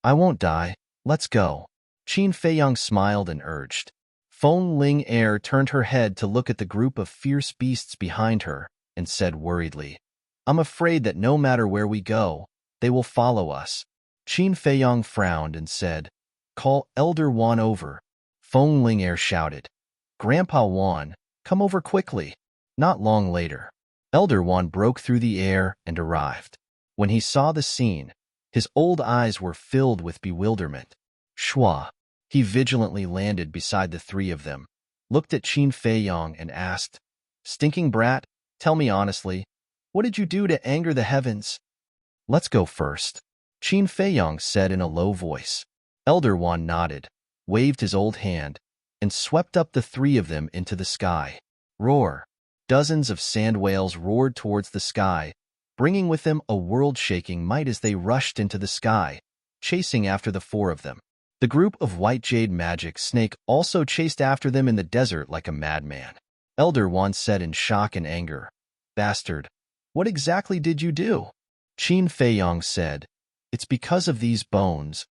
"I won't die. Let's go." Qin Feiyang smiled and urged. Feng Ling Air turned her head to look at the group of fierce beasts behind her and said worriedly, "I'm afraid that no matter where we go, they will follow us." Qin Feiyang frowned and said, "Call Elder Wan over." Feng Ling Air shouted, "Grandpa Wan, come over quickly." Not long later, Elder Wan broke through the air and arrived. When he saw the scene, his old eyes were filled with bewilderment. Shua. He vigilantly landed beside the 3 of them, looked at Qin Feiyang and asked, "Stinking brat, tell me honestly, what did you do to anger the heavens?" "Let's go first," Qin Feiyang said in a low voice. Elder Wan nodded, waved his old hand, and swept up the 3 of them into the sky. Roar! Dozens of sand whales roared towards the sky, bringing with them a world-shaking might as they rushed into the sky, chasing after the 4 of them. The group of white jade magic snake also chased after them in the desert like a madman. Elder Wan said in shock and anger, "Bastard, what exactly did you do?" Qin Feiyang said, "It's because of these bones."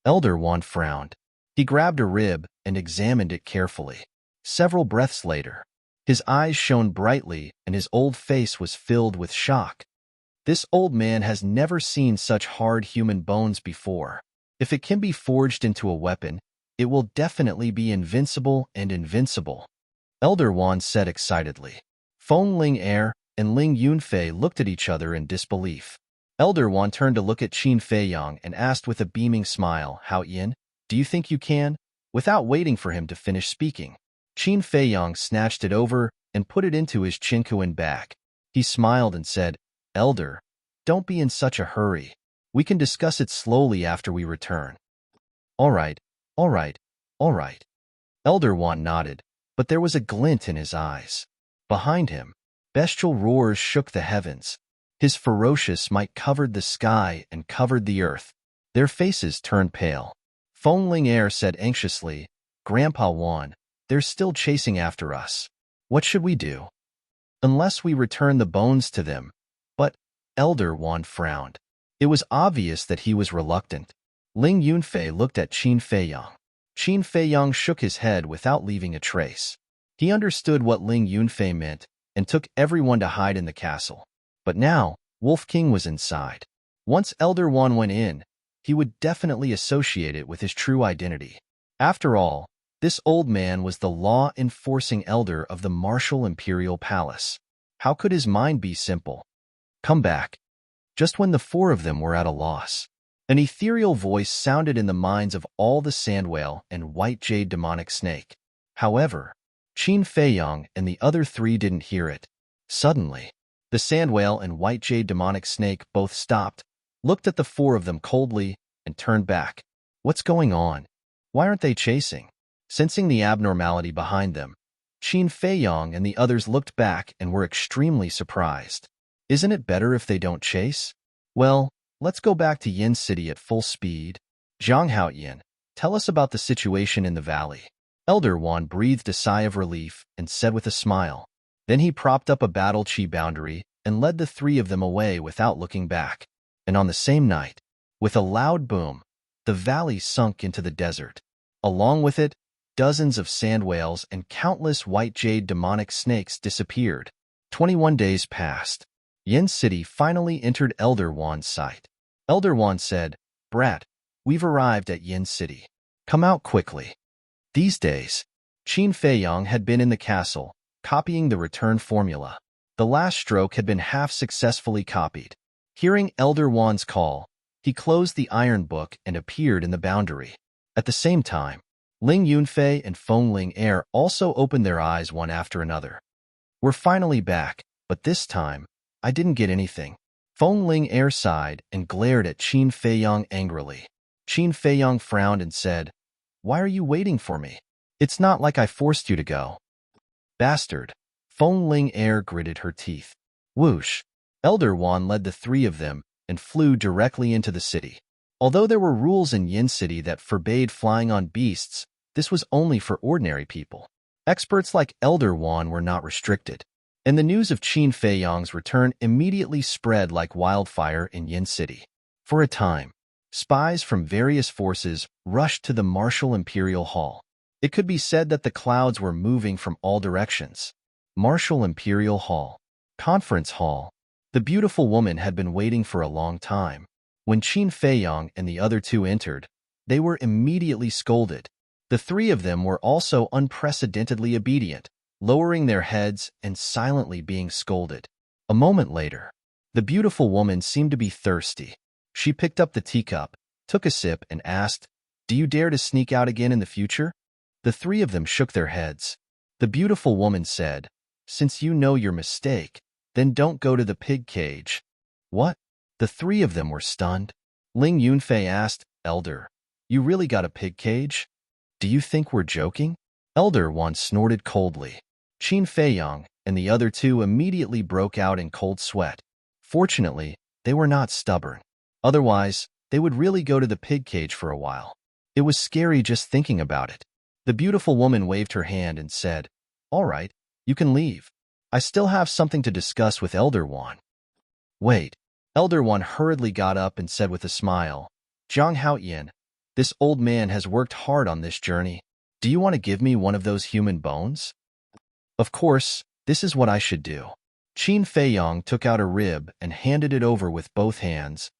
Elder Wan frowned. He grabbed a rib and examined it carefully. Several breaths later, his eyes shone brightly and his old face was filled with shock. This old man has never seen such hard human bones before. If it can be forged into a weapon, it will definitely be invincible and invincible, Elder Wan said excitedly. Feng Ling Er and Ling Yunfei looked at each other in disbelief. Elder Wan turned to look at Qin Feiyang and asked with a beaming smile, Hao Yin, do you think you can? Without waiting for him to finish speaking, Qin Feiyang snatched it over and put it into his Qinkuan bag. He smiled and said, Elder, don't be in such a hurry. We can discuss it slowly after we return. All right, all right, all right. Elder Wan nodded, but there was a glint in his eyes. Behind him, bestial roars shook the heavens. His ferocious might covered the sky and covered the earth. Their faces turned pale. Feng Ling Er said anxiously, Grandpa Wan, they're still chasing after us. What should we do? Unless we return the bones to them. But, Elder Wan frowned. It was obvious that he was reluctant. Ling Yunfei looked at Qin Feiyang. Qin Feiyang shook his head without leaving a trace. He understood what Ling Yunfei meant and took everyone to hide in the castle. But now, Wolf King was inside. Once Elder Wan went in, he would definitely associate it with his true identity. After all, this old man was the law-enforcing elder of the martial imperial palace. How could his mind be simple? Come back. Just when the four of them were at a loss, an ethereal voice sounded in the minds of all the sand whale and white jade demonic snake. However, Qin Feiyang and the other three didn't hear it. Suddenly, the sand whale and white jade demonic snake both stopped, looked at the four of them coldly, and turned back. What's going on? Why aren't they chasing? Sensing the abnormality behind them, Qin Feiyang and the others looked back and were extremely surprised. Isn't it better if they don't chase? Well, let's go back to Yin City at full speed. Zhang Haoyin, tell us about the situation in the valley. Elder Wan breathed a sigh of relief and said with a smile. Then he propped up a battle chi boundary and led the three of them away without looking back. And on the same night, with a loud boom, the valley sunk into the desert. Along with it, dozens of sand whales and countless white jade demonic snakes disappeared. 21 days passed. Yin City finally entered Elder Wan's sight. Elder Wan said, Brat, we've arrived at Yin City. Come out quickly. These days, Qin Feiyang had been in the castle, copying the return formula. The last stroke had been half successfully copied. Hearing Elder Wan's call, he closed the iron book and appeared in the boundary. At the same time, Ling Yunfei and Feng Ling Er also opened their eyes one after another. We're finally back, but this time, I didn't get anything. Feng Ling Er sighed and glared at Qin Feiyang angrily. Qin Feiyang frowned and said, Why are you waiting for me? It's not like I forced you to go. Bastard. Feng Ling Er gritted her teeth. Whoosh. Elder Wan led the three of them and flew directly into the city. Although there were rules in Yin City that forbade flying on beasts, this was only for ordinary people. Experts like Elder Wan were not restricted. And the news of Qin Feiyang's return immediately spread like wildfire in Yin City. For a time, spies from various forces rushed to the Martial Imperial Hall. It could be said that the clouds were moving from all directions. Martial Imperial Hall. Conference Hall. The beautiful woman had been waiting for a long time. When Qin Feiyang and the other two entered, they were immediately scolded. The three of them were also unprecedentedly obedient, lowering their heads and silently being scolded. A moment later, the beautiful woman seemed to be thirsty. She picked up the teacup, took a sip, and asked, Do you dare to sneak out again in the future? The three of them shook their heads. The beautiful woman said, Since you know your mistake, then don't go to the pig cage. What? The three of them were stunned. Ling Yunfei asked, Elder, you really got a pig cage? Do you think we're joking? Elder Wan snorted coldly. Qin Feiyang and the other two immediately broke out in cold sweat. Fortunately, they were not stubborn. Otherwise, they would really go to the pig cage for a while. It was scary just thinking about it. The beautiful woman waved her hand and said, All right, you can leave. I still have something to discuss with Elder Wan. Wait. Elder Wan hurriedly got up and said with a smile, Zhang Haoyin, this old man has worked hard on this journey. Do you want to give me one of those human bones? Of course, this is what I should do. Qin Feiyong took out a rib and handed it over with both hands.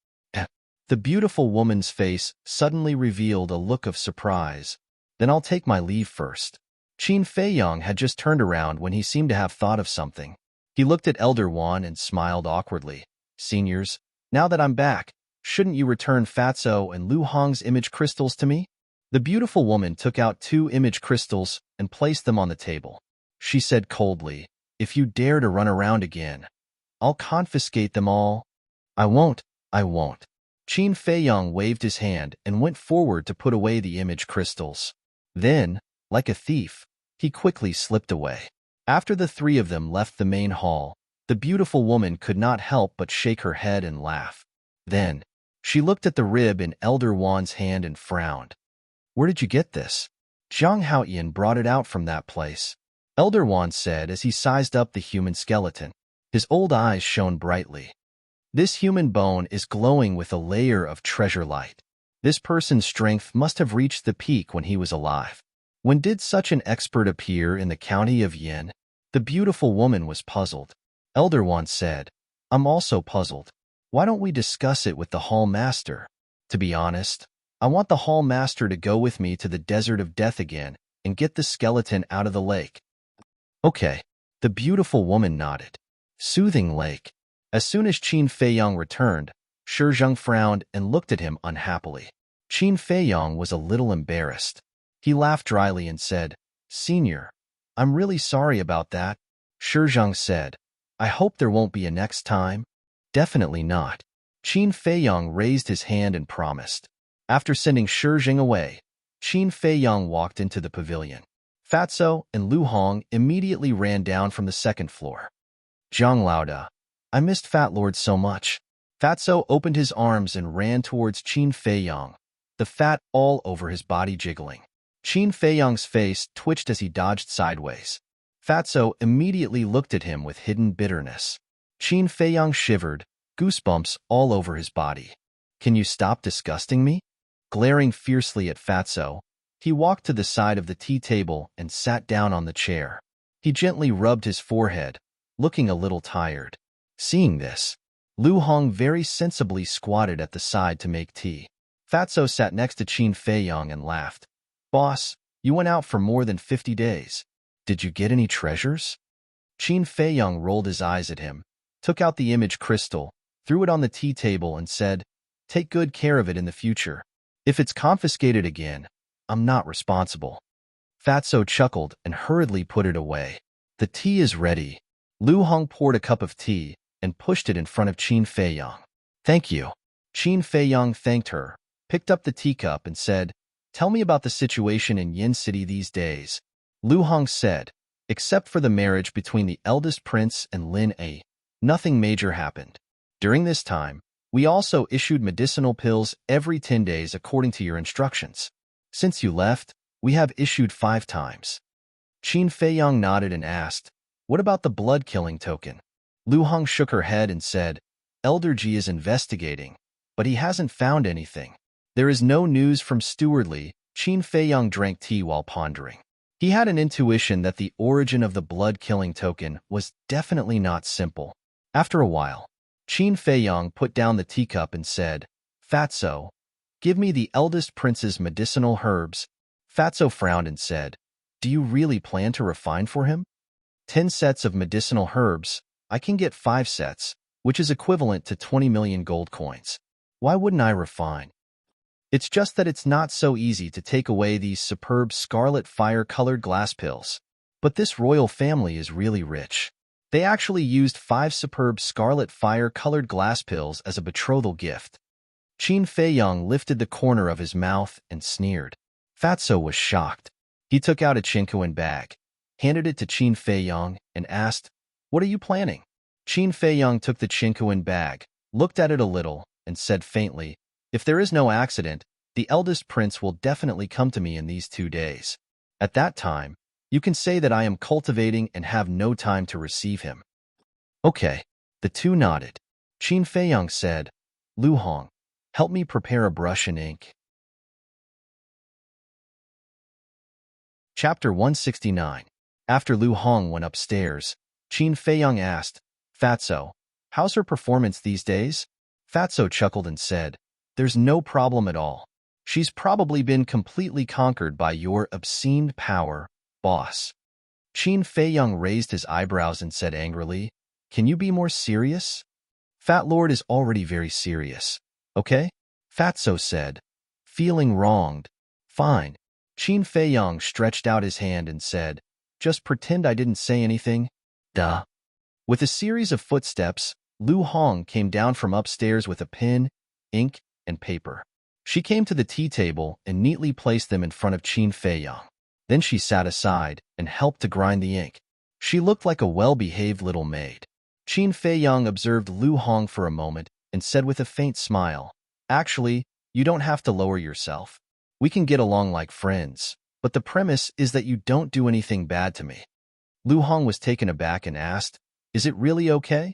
The beautiful woman's face suddenly revealed a look of surprise. Then I'll take my leave first. Qin Feiyong had just turned around when he seemed to have thought of something. He looked at Elder Wan and smiled awkwardly. Seniors, now that I'm back, shouldn't you return Fatso and Lu Hong's image crystals to me? The beautiful woman took out 2 image crystals and placed them on the table. She said coldly, "If you dare to run around again, I'll confiscate them all." I won't. Qin Feiyong waved his hand and went forward to put away the image crystals. Then, like a thief, he quickly slipped away. After the 3 of them left the main hall, the beautiful woman could not help but shake her head and laugh. Then, she looked at the rib in Elder Wan's hand and frowned. "Where did you get this?" "Zhang Haoyan brought it out from that place," Elder Wan said as he sized up the human skeleton. His old eyes shone brightly. "This human bone is glowing with a layer of treasure light. This person's strength must have reached the peak when he was alive. When did such an expert appear in the county of Yin?" The beautiful woman was puzzled. Elder Wan said, "I'm also puzzled. Why don't we discuss it with the Hall Master? To be honest, I want the Hall Master to go with me to the Desert of Death again and get the skeleton out of the lake." "Okay." The beautiful woman nodded. Soothing Lake. As soon as Qin Feiyong returned, Shizheng frowned and looked at him unhappily. Qin Feiyong was a little embarrassed. He laughed dryly and said, "Senior, I'm really sorry about that." Shizheng said, "I hope there won't be a next time." "Definitely not." Qin Feiyong raised his hand and promised. After sending Shizheng away, Qin Feiyong walked into the pavilion. Fatso and Lu Hong immediately ran down from the 2nd floor. "Zhang Laoda, I missed Fat Lord so much." Fatso opened his arms and ran towards Qin Feiyong, the fat all over his body jiggling. Qin Feiyong's face twitched as he dodged sideways. Fatso immediately looked at him with hidden bitterness. Qin Feiyong shivered, goosebumps all over his body. "Can you stop disgusting me?" Glaring fiercely at Fatso, he walked to the side of the tea table and sat down on the chair. He gently rubbed his forehead, looking a little tired. Seeing this, Lu Hong very sensibly squatted at the side to make tea. Fatso sat next to Qin Feiyong and laughed. "Boss, you went out for more than 50 days. Did you get any treasures?" Qin Feiyong rolled his eyes at him, took out the image crystal, threw it on the tea table and said, "Take good care of it in the future. If it's confiscated again, I'm not responsible." Fatso chuckled and hurriedly put it away. "The tea is ready." Lu Hong poured a cup of tea and pushed it in front of Qin Feiyong. "Thank you." Qin Feiyong thanked her, picked up the teacup and said, "Tell me about the situation in Yin City these days." Lu Hong said, "Except for the marriage between the eldest prince and Lin A, nothing major happened. During this time, we also issued medicinal pills every 10 days according to your instructions. Since you left, we have issued 5 times." Qin Feiyong nodded and asked, "What about the blood-killing token?" Lu Hong shook her head and said, "Elder Ji is investigating, but he hasn't found anything. There is no news from Stewardly." Qin Feiyong drank tea while pondering. He had an intuition that the origin of the blood-killing token was definitely not simple. After a while, Qin Feiyong put down the teacup and said, "Fatso, give me the eldest prince's medicinal herbs." Fatso frowned and said, "Do you really plan to refine for him?" 10 sets of medicinal herbs. I can get 5 sets, which is equivalent to 20 million gold coins. Why wouldn't I refine? It's just that it's not so easy to take away these superb scarlet fire-colored glass pills. But this royal family is really rich. They actually used 5 superb scarlet fire-colored glass pills as a betrothal gift. Qin Feiyong lifted the corner of his mouth and sneered. Fatso was shocked. He took out a chinkoan bag, handed it to Qin Feiyong, and asked, "What are you planning?" Qin Feiyong took the chinkoan bag, looked at it a little, and said faintly, "If there is no accident, the eldest prince will definitely come to me in these 2 days. At that time, you can say that I am cultivating and have no time to receive him." "Okay." The two nodded. Qin Feiyong said, "Lu Hong, help me prepare a brush and ink." Chapter 169. After Lu Hong went upstairs, Qin Feiyang asked, Fatso, how's her performance these days? Fatso chuckled and said, there's no problem at all. She's probably been completely conquered by your obscene power, boss. Qin Feiyang raised his eyebrows and said angrily, can you be more serious? Fat Lord is already very serious. Okay? Fatso said, feeling wronged. Fine. Qin Feiyang stretched out his hand and said, just pretend I didn't say anything. Duh. With a series of footsteps, Lu Hong came down from upstairs with a pen, ink, and paper. She came to the tea table and neatly placed them in front of Qin Feiyang. Then she sat aside and helped to grind the ink. She looked like a well-behaved little maid. Qin Feiyang observed Lu Hong for a moment and said with a faint smile, actually, you don't have to lower yourself. We can get along like friends, but the premise is that you don't do anything bad to me. Lu Hong was taken aback and asked, is it really okay?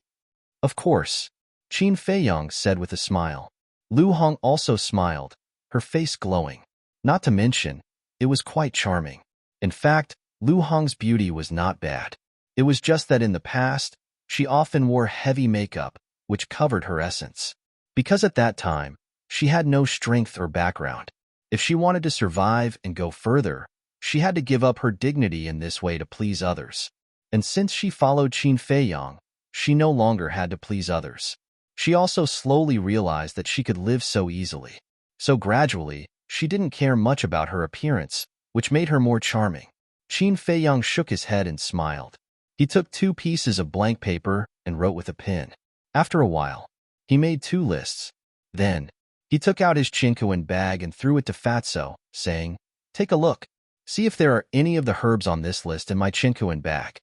Of course, Qin Feiyang said with a smile. Lu Hong also smiled, her face glowing. Not to mention, it was quite charming. In fact, Lu Hong's beauty was not bad. It was just that in the past, she often wore heavy makeup, which covered her essence. Because at that time, she had no strength or background. If she wanted to survive and go further, she had to give up her dignity in this way to please others. And since she followed Qin Feiyang, she no longer had to please others. She also slowly realized that she could live so easily. So gradually, she didn't care much about her appearance, which made her more charming. Qin Feiyang shook his head and smiled. He took 2 pieces of blank paper and wrote with a pen. After a while, he made 2 lists. Then, he took out his chinquin bag and threw it to Fatso, saying, take a look. See if there are any of the herbs on this list in my chinquin bag.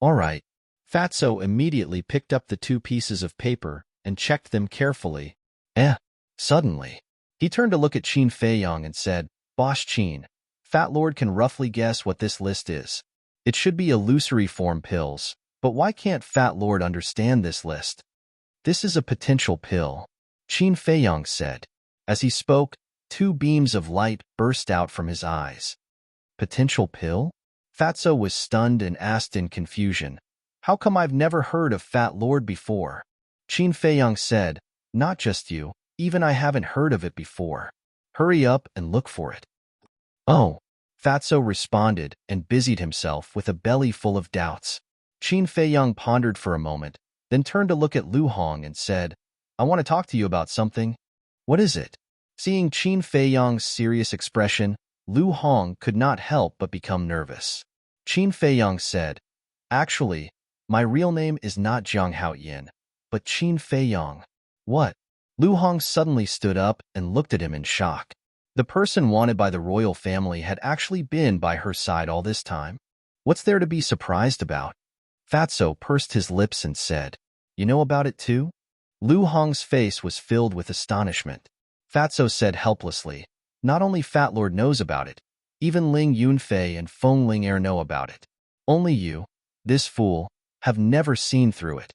All right. Fatso immediately picked up the 2 pieces of paper and checked them carefully. Suddenly, he turned to look at Qin Feiyang and said, Boss Qin, Fat Lord can roughly guess what this list is. It should be illusory form pills, but why can't Fat Lord understand this list? This is a potential pill, Qin Feiyang said. As he spoke, 2 beams of light burst out from his eyes. Potential pill? Fatso was stunned and asked in confusion, how come I've never heard of Fat Lord before? Qin Feiyang said, not just you, even I haven't heard of it before. Hurry up and look for it. Oh, Fatso responded and busied himself with a belly full of doubts. Qin Feiyang pondered for a moment, then turned to look at Lu Hong and said, I want to talk to you about something. What is it? Seeing Qin Feiyang's serious expression, Lu Hong could not help but become nervous. Qin Feiyang said, actually, my real name is not Jiang Haoyin, but Qin Feiyang. What? Lu Hong suddenly stood up and looked at him in shock. The person wanted by the royal family had actually been by her side all this time. What's there to be surprised about? Fatso pursed his lips and said, you know about it too? Lu Hong's face was filled with astonishment. Fatso said helplessly, not only Fat Lord knows about it, even Ling Yunfei and Feng Ling know about it. Only you, this fool, have never seen through it.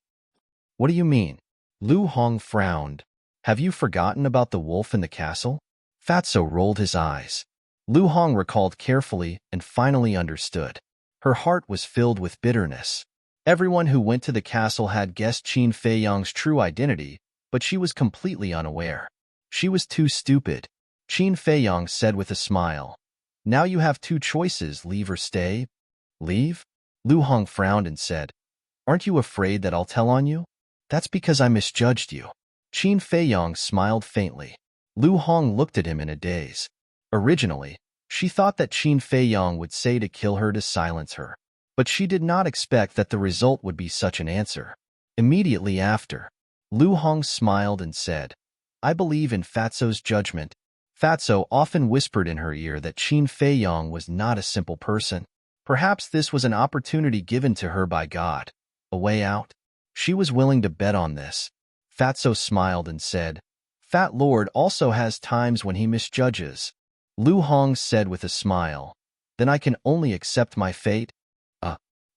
What do you mean? Lu Hong frowned. Have you forgotten about the wolf in the castle? Fatso rolled his eyes. Lu Hong recalled carefully and finally understood. Her heart was filled with bitterness. Everyone who went to the castle had guessed Qin Feiyang's true identity, but she was completely unaware. She was too stupid. Qin Feiyang said with a smile, now you have 2 choices, leave or stay. Leave? Lu Hong frowned and said, aren't you afraid that I'll tell on you? That's because I misjudged you. Qin Feiyang smiled faintly. Lu Hong looked at him in a daze. Originally, she thought that Qin Feiyang would say to kill her to silence her, but she did not expect that the result would be such an answer. Immediately after, Lu Hong smiled and said, I believe in Fatso's judgment. Fatso often whispered in her ear that Qin Feiyang was not a simple person. Perhaps this was an opportunity given to her by God. A way out? She was willing to bet on this. Fatso smiled and said, Fat Lord also has times when he misjudges. Lu Hong said with a smile, then I can only accept my fate?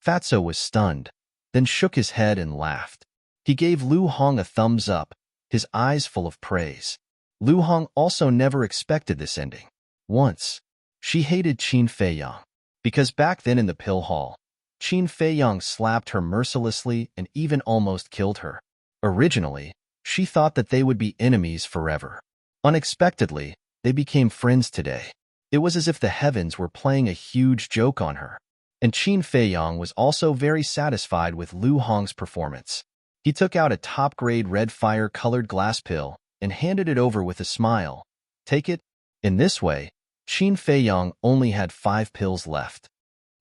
Fatso was stunned, then shook his head and laughed. He gave Lu Hong a thumbs up, his eyes full of praise. Lu Hong also never expected this ending. Once, she hated Qin Feiyang. Because back then in the pill hall, Qin Feiyang slapped her mercilessly and even almost killed her. Originally, she thought that they would be enemies forever. Unexpectedly, they became friends today. It was as if the heavens were playing a huge joke on her. And Qin Feiyang was also very satisfied with Lu Hong's performance. He took out a top-grade red fire-colored glass pill and handed it over with a smile. Take it. In this way, Qin Feiyang only had 5 pills left.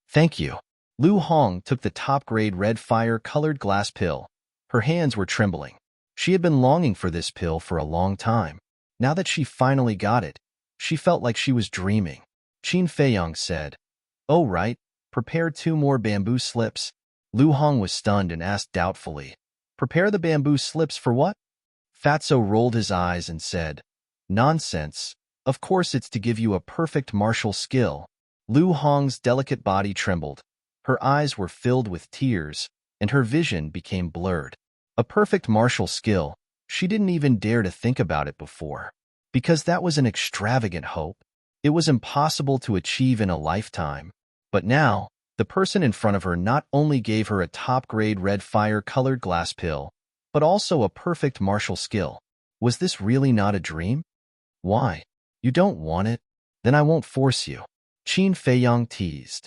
Thank you. Lu Hong took the top-grade red fire-colored glass pill. Her hands were trembling. She had been longing for this pill for a long time. Now that she finally got it, she felt like she was dreaming. Qin Feiyang said, "Oh right, prepare 2 more bamboo slips." Lu Hong was stunned and asked doubtfully, "Prepare the bamboo slips for what?" Fatso rolled his eyes and said, "Nonsense. Of course it's to give you a perfect martial skill." Lu Hong's delicate body trembled. Her eyes were filled with tears, and her vision became blurred. A perfect martial skill. She didn't even dare to think about it before. Because that was an extravagant hope. It was impossible to achieve in a lifetime. But now, the person in front of her not only gave her a top-grade red fire-colored glass pill, but also a perfect martial skill. Was this really not a dream? Why? You don't want it? Then I won't force you. Qin Feiyang teased.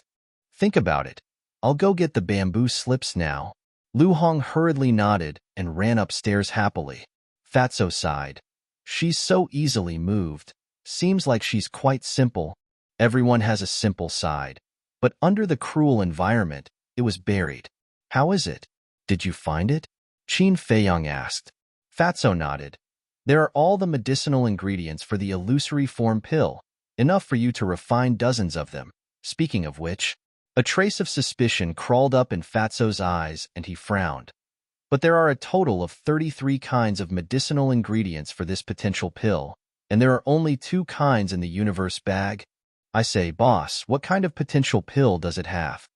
Think about it. I'll go get the bamboo slips now. Lu Hong hurriedly nodded and ran upstairs happily. Fatso sighed. She's so easily moved. Seems like she's quite simple. Everyone has a simple side. But under the cruel environment, it was buried. How is it? Did you find it? Qin Feiyang asked. Fatso nodded. There are all the medicinal ingredients for the illusory form pill, enough for you to refine dozens of them. Speaking of which, a trace of suspicion crawled up in Fatso's eyes and he frowned. But there are a total of 33 kinds of medicinal ingredients for this potential pill, and there are only 2 kinds in the universe bag. I say, boss, what kind of potential pill does it have?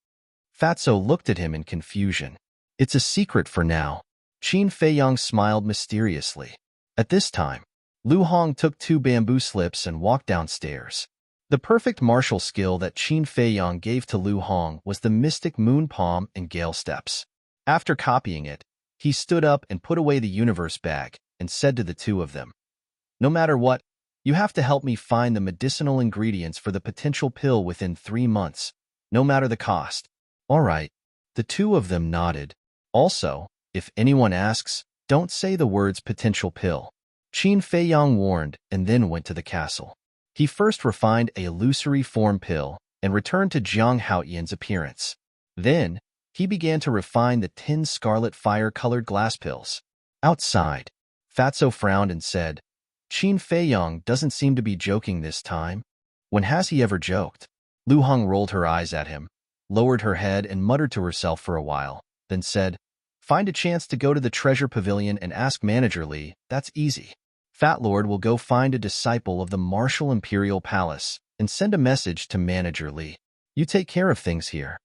Fatso looked at him in confusion. It's a secret for now. Qin Feiyang smiled mysteriously. At this time, Lu Hong took 2 bamboo slips and walked downstairs. The perfect martial skill that Qin Feiyang gave to Lu Hong was the mystic moon palm and gale steps. After copying it, he stood up and put away the universe bag and said to the 2 of them, "No matter what, you have to help me find the medicinal ingredients for the potential pill within 3 months, no matter the cost." All right. The 2 of them nodded. Also, if anyone asks, don't say the words potential pill. Qin Feiyang warned and then went to the castle. He first refined a illusory form pill and returned to Jiang Haoyan's appearance. Then, he began to refine the 10 scarlet fire-colored glass pills. Outside, Fatso frowned and said, "Qin Feiyang doesn't seem to be joking this time. When has he ever joked?" Lu Hong rolled her eyes at him, lowered her head and muttered to herself for a while, then said, "Find a chance to go to the treasure pavilion and ask Manager Li. That's easy. Fat Lord will go find a disciple of the Martial Imperial Palace and send a message to Manager Li. You take care of things here."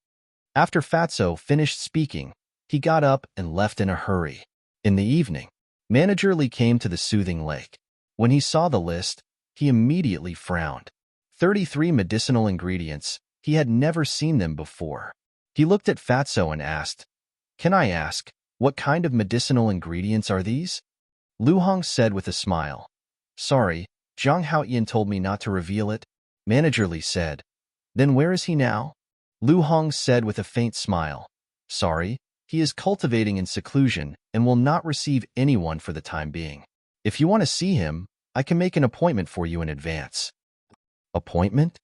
After Fatso finished speaking, he got up and left in a hurry. In the evening, Manager Li came to the soothing lake. When he saw the list, he immediately frowned. 33 medicinal ingredients. He had never seen them before. He looked at Fatso and asked, "Can I ask, what kind of medicinal ingredients are these?" Lu Hong said with a smile, "Sorry, Zhang Haoyan told me not to reveal it." Manager Li said, "Then where is he now?" Lu Hong said with a faint smile, "Sorry, he is cultivating in seclusion and will not receive anyone for the time being. If you want to see him, I can make an appointment for you in advance." Appointment?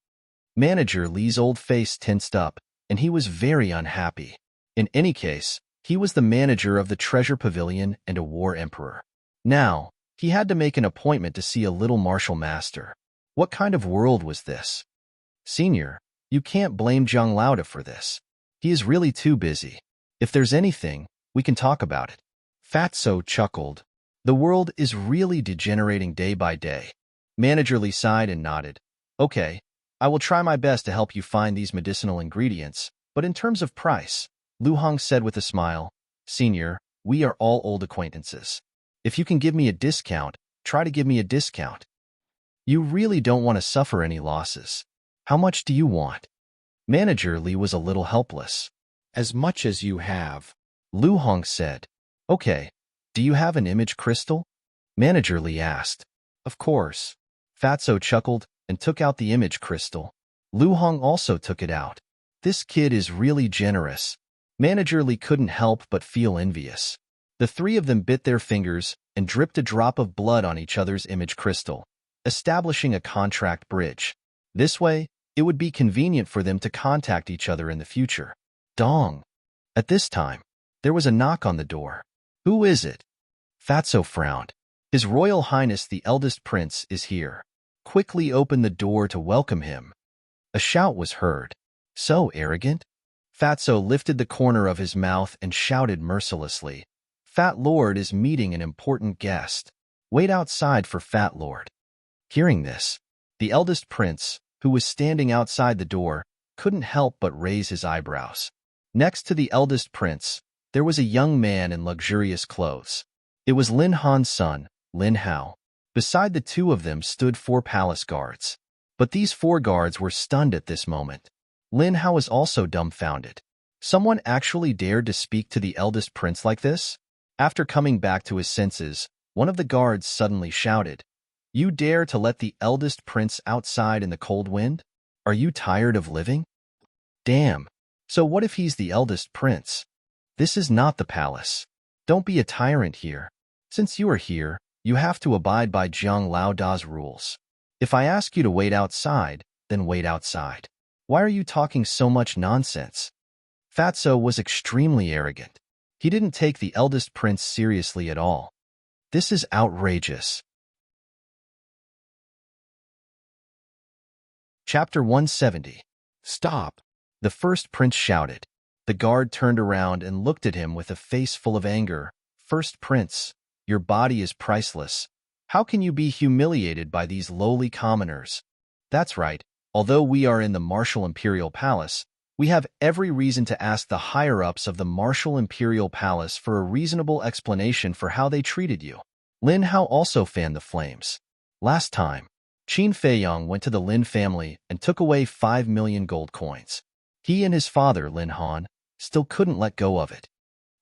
Manager Li's old face tensed up, and he was very unhappy. In any case, he was the manager of the treasure pavilion and a war emperor. Now, he had to make an appointment to see a little martial master. What kind of world was this? "Senior, you can't blame Zhang Lauda for this. He is really too busy. If there's anything, we can talk about it." Fatso chuckled. The world is really degenerating day by day. Manager Li sighed and nodded. "Okay, I will try my best to help you find these medicinal ingredients, but in terms of price," Lu Hong said with a smile, "Senior, we are all old acquaintances. If you can give me a discount, try to give me a discount. You really don't want to suffer any losses. How much do you want?" Manager Li was a little helpless. As much as you have. Lu Hong said. Okay, do you have an image crystal? Manager Li asked. Of course. Fatso chuckled and took out the image crystal. Lu Hong also took it out. This kid is really generous. Manager Li couldn't help but feel envious. The three of them bit their fingers and dripped a drop of blood on each other's image crystal, establishing a contract bridge. This way, it would be convenient for them to contact each other in the future. Dong. At this time, there was a knock on the door. Who is it? Fatso frowned. His Royal Highness the eldest prince is here. Quickly open the door to welcome him. A shout was heard. So arrogant? Fatso lifted the corner of his mouth and shouted mercilessly. Fat Lord is meeting an important guest. Wait outside for Fat Lord. Hearing this, the eldest prince, who was standing outside the door, couldn't help but raise his eyebrows. Next to the eldest prince, there was a young man in luxurious clothes. It was Lin Han's son, Lin Hao. Beside the two of them stood 4 palace guards. But these 4 guards were stunned at this moment. Lin Hao was also dumbfounded. Someone actually dared to speak to the eldest prince like this? After coming back to his senses, one of the guards suddenly shouted, You dare to let the eldest prince outside in the cold wind? Are you tired of living? Damn. So what if he's the eldest prince? This is not the palace. Don't be a tyrant here. Since you are here, you have to abide by Jiang Lao Da's rules. If I ask you to wait outside, then wait outside. Why are you talking so much nonsense? Fatso was extremely arrogant. He didn't take the eldest prince seriously at all. This is outrageous. Chapter 170. Stop. The first prince shouted. The guard turned around and looked at him with a face full of anger. First prince, your body is priceless. How can you be humiliated by these lowly commoners? That's right. Although we are in the Martial Imperial Palace, we have every reason to ask the higher-ups of the Martial Imperial Palace for a reasonable explanation for how they treated you. Lin Hao also fanned the flames. Last time, Qin Feiyang went to the Lin family and took away 5 million gold coins. He and his father, Lin Han, still couldn't let go of it.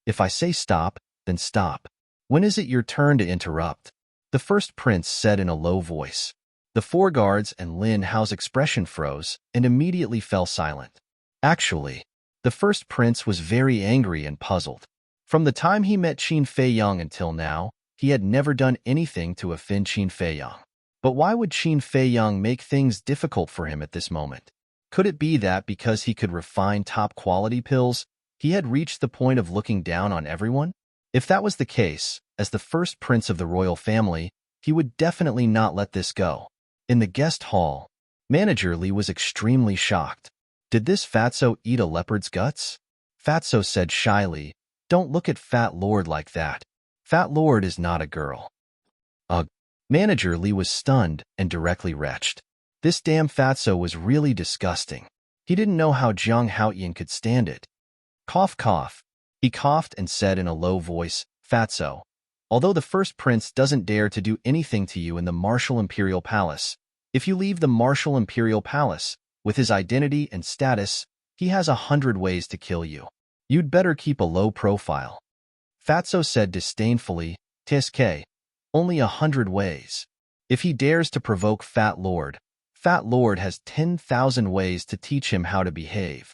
If I say stop, then stop. When is it your turn to interrupt? The first prince said in a low voice. The 4 guards and Lin Hao's expression froze and immediately fell silent. Actually, the first prince was very angry and puzzled. From the time he met Qin Feiyang until now, he had never done anything to offend Qin Feiyang. But why would Qin Feiyang make things difficult for him at this moment? Could it be that because he could refine top-quality pills, he had reached the point of looking down on everyone? If that was the case, as the first prince of the royal family, he would definitely not let this go. In the guest hall, Manager Li was extremely shocked. Did this Fatso eat a leopard's guts? Fatso said shyly, Don't look at Fat Lord like that. Fat Lord is not a girl. Ugh. Manager Li was stunned and directly retched. This damn Fatso was really disgusting. He didn't know how Jiang Haoyan could stand it. Cough, cough. He coughed and said in a low voice, Fatso, although the first prince doesn't dare to do anything to you in the Martial Imperial Palace, if you leave the Martial Imperial Palace, with his identity and status, he has 100 ways to kill you. You'd better keep a low profile. Fatso said disdainfully, TSK, only 100 ways. If he dares to provoke Fat Lord has 10,000 ways to teach him how to behave.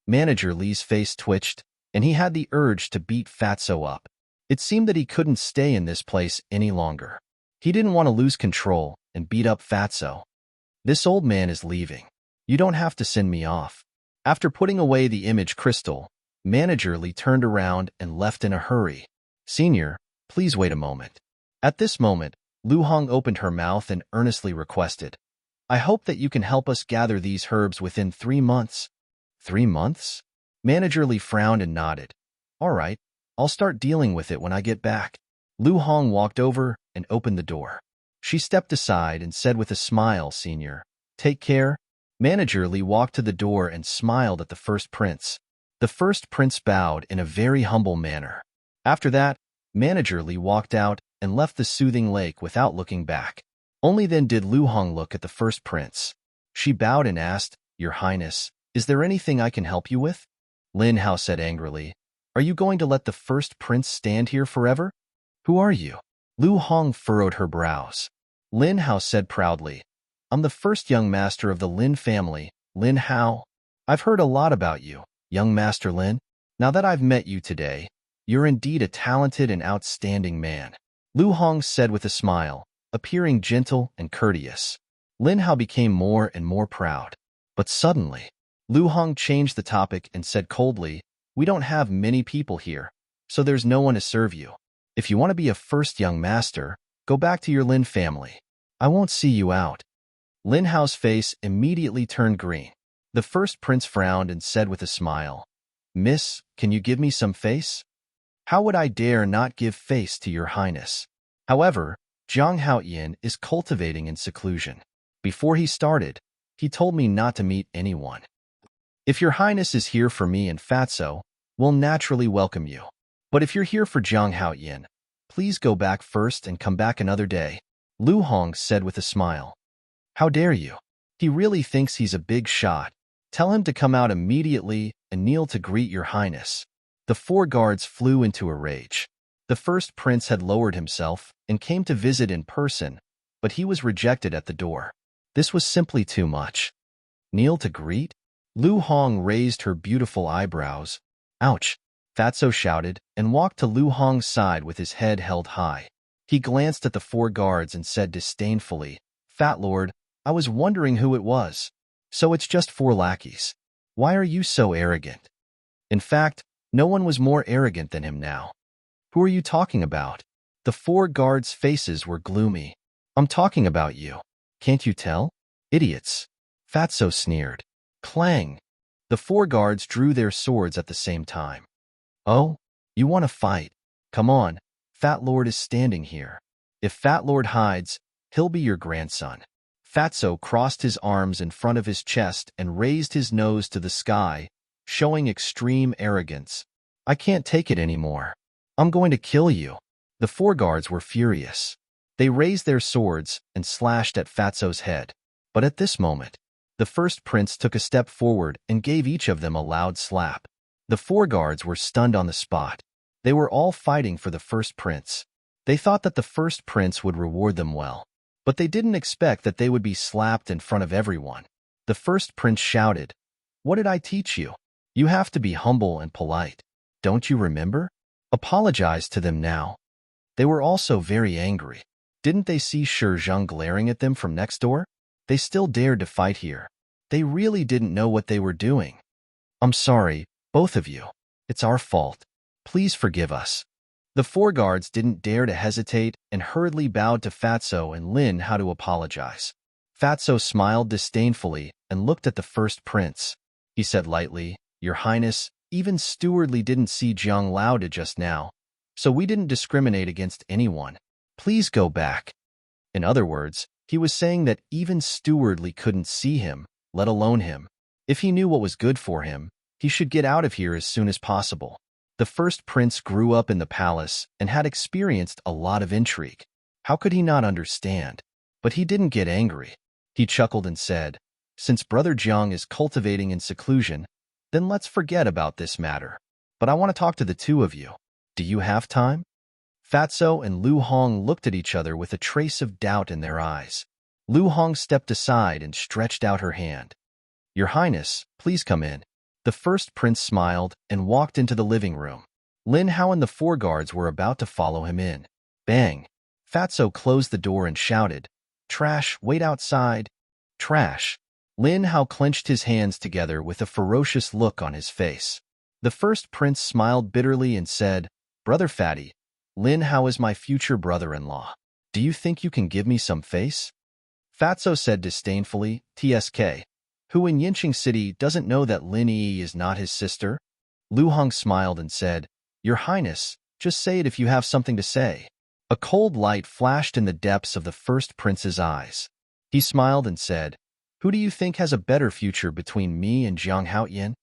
Manager Li's face twitched, and he had the urge to beat Fatso up. It seemed that he couldn't stay in this place any longer. He didn't want to lose control and beat up Fatso. This old man is leaving. You don't have to send me off. After putting away the image crystal, Manager Li turned around and left in a hurry. Senior, please wait a moment. At this moment, Lu Hong opened her mouth and earnestly requested, I hope that you can help us gather these herbs within 3 months. 3 months? Manager Li frowned and nodded. All right, I'll start dealing with it when I get back. Lu Hong walked over and opened the door. She stepped aside and said with a smile, Senior, take care. Manager Li walked to the door and smiled at the first prince. The first prince bowed in a very humble manner. After that, Manager Li walked out and left the soothing lake without looking back. Only then did Lu Hong look at the first prince. She bowed and asked, Your Highness, Is there anything I can help you with? Lin Hao said angrily. Are you going to let the first prince stand here forever? Who are you? Lu Hong furrowed her brows. Lin Hao said proudly, I'm the first young master of the Lin family, Lin Hao. I've heard a lot about you, young Master Lin. Now that I've met you today, you're indeed a talented and outstanding man. Lu Hong said with a smile, appearing gentle and courteous. Lin Hao became more and more proud. But suddenly, Lu Hong changed the topic and said coldly, we don't have many people here, so there's no one to serve you. If you want to be a first young master, go back to your Lin family. I won't see you out. Lin Hao's face immediately turned green. The first prince frowned and said with a smile, Miss, can you give me some face? How would I dare not give face to your highness? However, Zhang Haoyan is cultivating in seclusion. Before he started, he told me not to meet anyone. If your highness is here for me and Fatso, we'll naturally welcome you. But if you're here for Zhang Haoyan, please go back first and come back another day, Lu Hong said with a smile. How dare you? He really thinks he's a big shot. Tell him to come out immediately and kneel to greet your highness. The 4 guards flew into a rage. The first prince had lowered himself and came to visit in person, but he was rejected at the door. This was simply too much. Kneel to greet? Lu Hong raised her beautiful eyebrows. Ouch! Fatso shouted and walked to Lu Hong's side with his head held high. He glanced at the 4 guards and said disdainfully, Fat Lord, I was wondering who it was. So it's just 4 lackeys. Why are you so arrogant? In fact, no one was more arrogant than him now. Who are you talking about? The 4 guards' faces were gloomy. I'm talking about you. Can't you tell? Idiots. Fatso sneered. Clang! The 4 guards drew their swords at the same time. Oh, you want to fight? Come on, Fat Lord is standing here. If Fat Lord hides, he'll be your grandson. Fatso crossed his arms in front of his chest and raised his nose to the sky, showing extreme arrogance. I can't take it anymore. I'm going to kill you. The 4 guards were furious. They raised their swords and slashed at Fatso's head. But at this moment, the first prince took a step forward and gave each of them a loud slap. The 4 guards were stunned on the spot. They were all fighting for the first prince. They thought that the first prince would reward them well. But they didn't expect that they would be slapped in front of everyone. The first prince shouted, What did I teach you? You have to be humble and polite. Don't you remember? Apologize to them now. They were also very angry. Didn't they see Shi Zheng glaring at them from next door? They still dared to fight here. They really didn't know what they were doing. I'm sorry, both of you. It's our fault. Please forgive us. The 4 guards didn't dare to hesitate and hurriedly bowed to Fatso and Lin Hao to apologize. Fatso smiled disdainfully and looked at the first prince. He said lightly, Your Highness, even Stewardly didn't see Jiang Lauda just now, so we didn't discriminate against anyone. Please go back. In other words, he was saying that even Stewardly couldn't see him, let alone him. If he knew what was good for him, he should get out of here as soon as possible. The first prince grew up in the palace and had experienced a lot of intrigue. How could he not understand? But he didn't get angry. He chuckled and said, Since Brother Jiang is cultivating in seclusion, then let's forget about this matter. But I want to talk to the 2 of you. Do you have time? Fatso and Lu Hong looked at each other with a trace of doubt in their eyes. Lu Hong stepped aside and stretched out her hand. Your Highness, please come in. The first prince smiled and walked into the living room. Lin Hao and the 4 guards were about to follow him in. Bang! Fatso closed the door and shouted, Trash, wait outside. Trash. Lin Hao clenched his hands together with a ferocious look on his face. The first prince smiled bitterly and said, Brother Fatty, Lin Hao is my future brother-in-law. Do you think you can give me some face? Fatso said disdainfully, TSK. Who in Yinqing City doesn't know that Lin Yi is not his sister? Lu Hong smiled and said, Your Highness, just say it if you have something to say. A cold light flashed in the depths of the first prince's eyes. He smiled and said, Who do you think has a better future between me and Zhang Haoyan?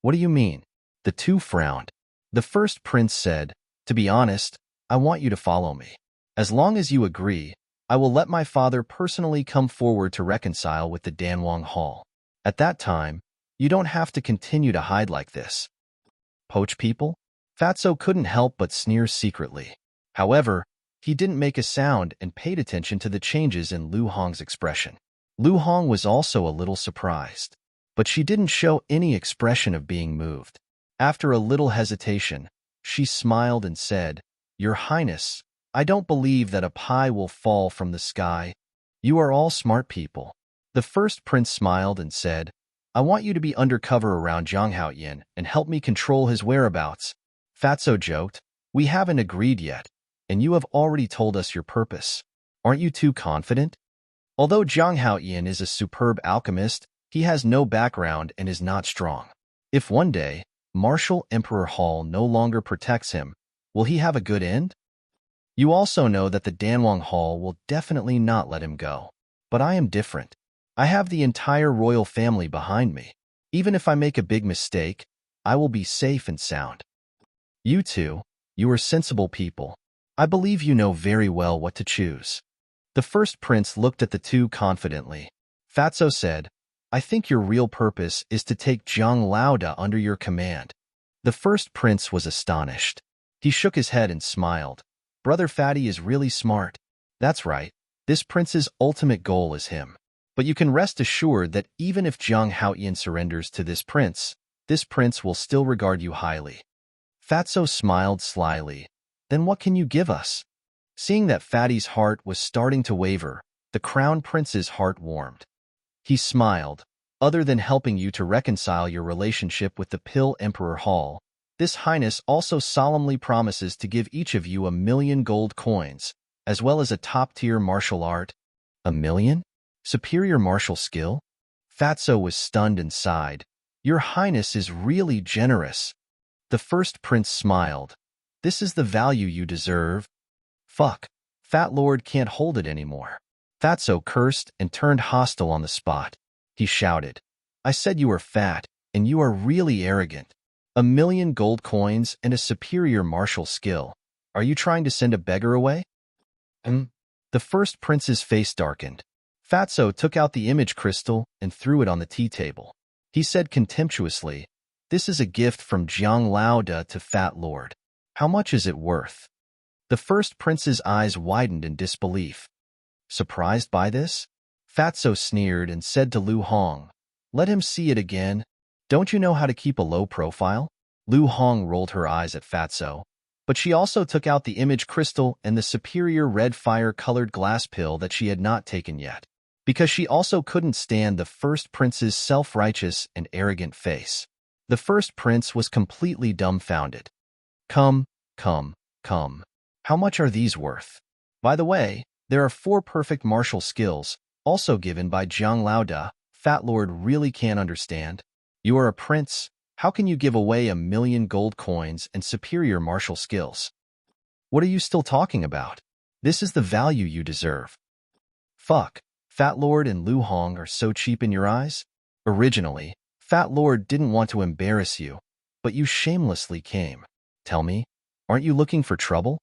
What do you mean? The 2 frowned. The first prince said, To be honest, I want you to follow me. As long as you agree, I will let my father personally come forward to reconcile with the Danwang Hall. At that time, You don't have to continue to hide like this. Poach people? Fatso couldn't help but sneer secretly. However, he didn't make a sound and paid attention to the changes in Lu Hong's expression. Lu Hong was also a little surprised, but she didn't show any expression of being moved. After a little hesitation, she smiled and said, "Your Highness, I don't believe that a pie will fall from the sky. You are all smart people." The first prince smiled and said, "I want you to be undercover around Zhang Haoyin and help me control his whereabouts." Fatso joked, "We haven't agreed yet, and you have already told us your purpose. Aren't you too confident?" Although Zhang Haoyin is a superb alchemist, he has no background and is not strong. If one day, Martial Emperor Hall no longer protects him, will he have a good end? You also know that the Danwang Hall will definitely not let him go. But I am different. I have the entire royal family behind me. Even if I make a big mistake, I will be safe and sound. You two, you are sensible people. I believe you know very well what to choose." The first prince looked at the two confidently. Fatso said, "I think your real purpose is to take Zhang Laoda under your command." The first prince was astonished. He shook his head and smiled. "Brother Fatty is really smart. That's right. This prince's ultimate goal is him. But you can rest assured that even if Zhang Haoyin surrenders to this prince will still regard you highly." Fatso smiled slyly. "Then what can you give us?" Seeing that Fatty's heart was starting to waver, the crown prince's heart warmed. He smiled. "Other than helping you to reconcile your relationship with the Pill Emperor Hall, this highness also solemnly promises to give each of you 1,000,000 gold coins, as well as a top-tier martial art." 1,000,000? Superior martial skill? Fatso was stunned and sighed. "Your highness is really generous." The first prince smiled. "This is the value you deserve." "Fuck. Fat Lord can't hold it anymore." Fatso cursed and turned hostile on the spot. He shouted, "I said you are fat, and you are really arrogant. 1,000,000 gold coins and a superior martial skill. Are you trying to send a beggar away?" The first prince's face darkened. Fatso took out the image crystal and threw it on the tea table. He said contemptuously, "This is a gift from Zhang Laoda to Fat Lord. How much is it worth?" The first prince's eyes widened in disbelief. Surprised by this, Fatso sneered and said to Lu Hong, "Let him see it again. Don't you know how to keep a low profile?" Lu Hong rolled her eyes at Fatso, but she also took out the image crystal and the superior red fire-colored glass pill that she had not taken yet, because she also couldn't stand the first prince's self-righteous and arrogant face. The first prince was completely dumbfounded. Come. How much are these worth? By the way, there are 4 perfect martial skills, also given by Zhang Laoda. Fat Lord really can't understand. You are a prince. How can you give away 1,000,000 gold coins and superior martial skills? What are you still talking about? This is the value you deserve. Fuck. Fat Lord and Lu Hong are so cheap in your eyes? Originally, Fat Lord didn't want to embarrass you, but you shamelessly came. Tell me, aren't you looking for trouble?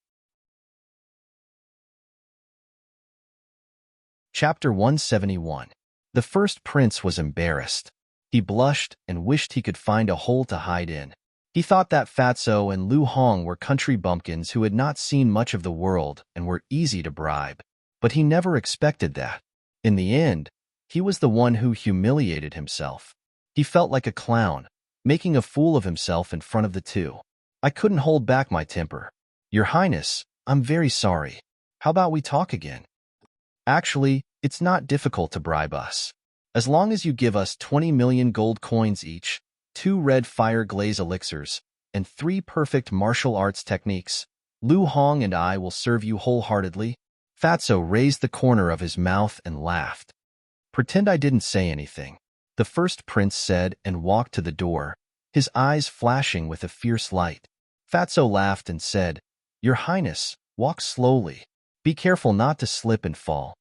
Chapter 171. The first prince was embarrassed. He blushed and wished he could find a hole to hide in. He thought that Fatso and Lu Hong were country bumpkins who had not seen much of the world and were easy to bribe. But he never expected that. In the end, he was the one who humiliated himself. He felt like a clown, making a fool of himself in front of the two. I couldn't hold back my temper. Your Highness, I'm very sorry. How about we talk again? Actually, it's not difficult to bribe us. As long as you give us 20,000,000 gold coins each, 2 red fire glaze elixirs, and 3 perfect martial arts techniques, Lu Hong and I will serve you wholeheartedly. Fatso raised the corner of his mouth and laughed. Pretend I didn't say anything, the first prince said and walked to the door, his eyes flashing with a fierce light. Fatso laughed and said, Your Highness, walk slowly. Be careful not to slip and fall.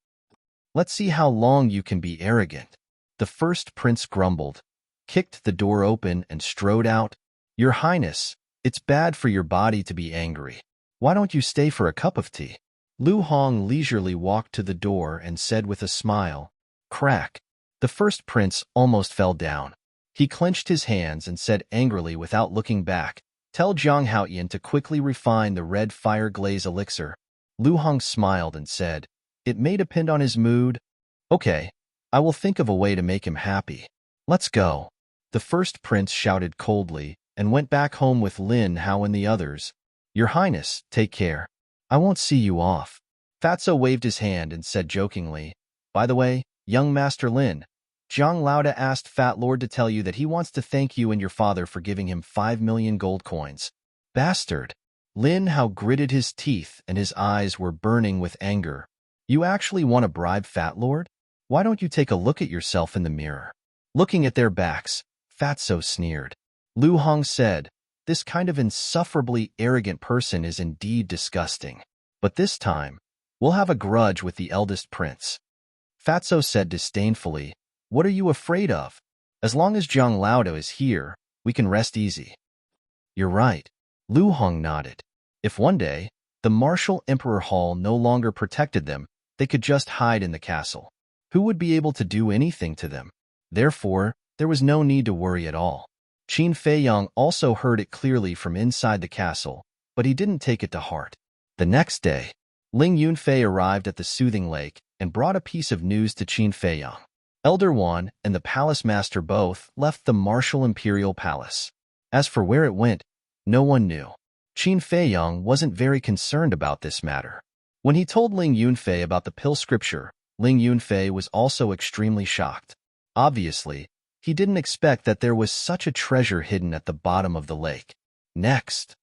Let's see how long you can be arrogant. The first prince grumbled, kicked the door open and strode out. Your Highness, it's bad for your body to be angry. Why don't you stay for a cup of tea? Lu Hong leisurely walked to the door and said with a smile, Crack. The first prince almost fell down. He clenched his hands and said angrily without looking back, "Tell Zhang Haoyan to quickly refine the red fire glaze elixir." Lu Hong smiled and said, "It may depend on his mood." "Okay, I will think of a way to make him happy. Let's go." The first prince shouted coldly and went back home with Lin Hao and the others. "Your Highness, take care. I won't see you off." Fatso waved his hand and said jokingly, "By the way, young Master Lin, Zhang Lauda asked Fat Lord to tell you that he wants to thank you and your father for giving him 5 million gold coins." "Bastard!" Lin Hao gritted his teeth and his eyes were burning with anger. "You actually want to bribe Fat Lord? Why don't you take a look at yourself in the mirror?" Looking at their backs, Fatso sneered. Lu Hong said, "This kind of insufferably arrogant person is indeed disgusting. But this time, we'll have a grudge with the eldest prince." Fatso said disdainfully, "What are you afraid of? As long as Zhang Lauda is here, we can rest easy." "You're right." Lu Hong nodded. If one day, the martial Emperor Hall no longer protected them, they could just hide in the castle. Who would be able to do anything to them? Therefore, there was no need to worry at all. Qin Feiyang also heard it clearly from inside the castle, but he didn't take it to heart. The next day, Ling Yunfei arrived at the soothing lake and brought a piece of news to Qin Feiyang. Elder Wan and the palace master both left the martial imperial palace. As for where it went, no one knew. Qin Feiyang wasn't very concerned about this matter. When he told Ling Yunfei about the pill scripture, Ling Yunfei was also extremely shocked. Obviously, he didn't expect that there was such a treasure hidden at the bottom of the lake. Next,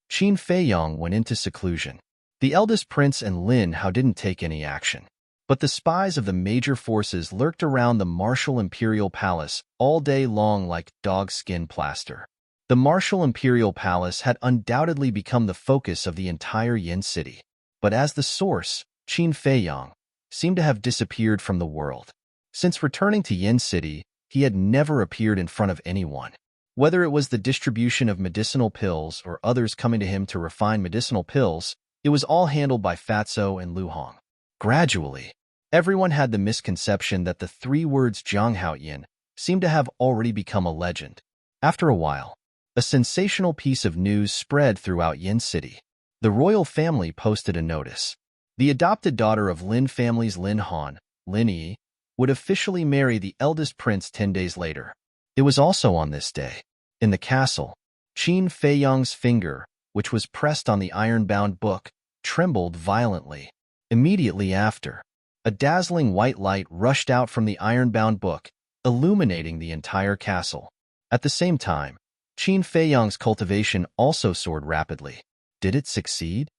Qin Feiyang went into seclusion. The eldest prince and Lin Hao didn't take any action. But the spies of the major forces lurked around the martial imperial palace all day long like dog-skin plaster. The martial imperial palace had undoubtedly become the focus of the entire Yin city. But as the source, Qin Feiyang, seemed to have disappeared from the world. Since returning to Yin City, he had never appeared in front of anyone. Whether it was the distribution of medicinal pills or others coming to him to refine medicinal pills, it was all handled by Fatso and Lu Hong. Gradually, everyone had the misconception that the 3 words Zhang Haoyan seemed to have already become a legend. After a while, a sensational piece of news spread throughout Yin City. The royal family posted a notice. The adopted daughter of Lin family's Lin Han, Lin Yi, would officially marry the eldest prince 10 days later. It was also on this day, in the castle, Qin Feiyang's finger, which was pressed on the iron-bound book, trembled violently. Immediately after, a dazzling white light rushed out from the iron-bound book, illuminating the entire castle. At the same time, Qin Feiyang's cultivation also soared rapidly. Did it succeed?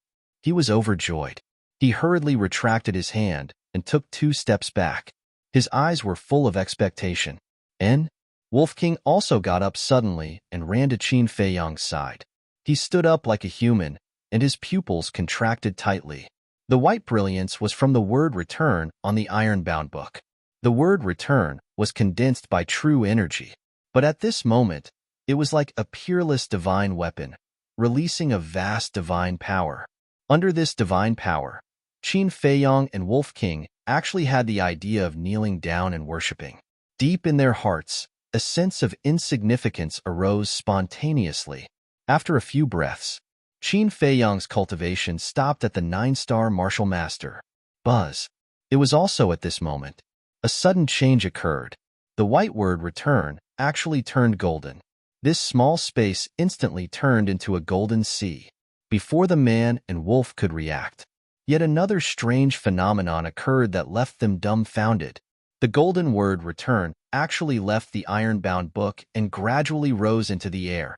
He was overjoyed. He hurriedly retracted his hand and took 2 steps back. His eyes were full of expectation. Wolf King also got up suddenly and ran to Qin Feiyang's side. He stood up like a human, and his pupils contracted tightly. The white brilliance was from the word return on the iron-bound book. The word return was condensed by true energy. But at this moment, it was like a peerless divine weapon, releasing a vast divine power. Under this divine power, Qin Feiyang and Wolf King actually had the idea of kneeling down and worshipping. Deep in their hearts, a sense of insignificance arose spontaneously. After a few breaths, Qin Feiyang's cultivation stopped at the 9-star martial master. Buzz. It was also at this moment. A sudden change occurred. The white word return actually turned golden. This small space instantly turned into a golden sea. Before the man and wolf could react, yet another strange phenomenon occurred that left them dumbfounded. The golden word return actually left the iron-bound book and gradually rose into the air,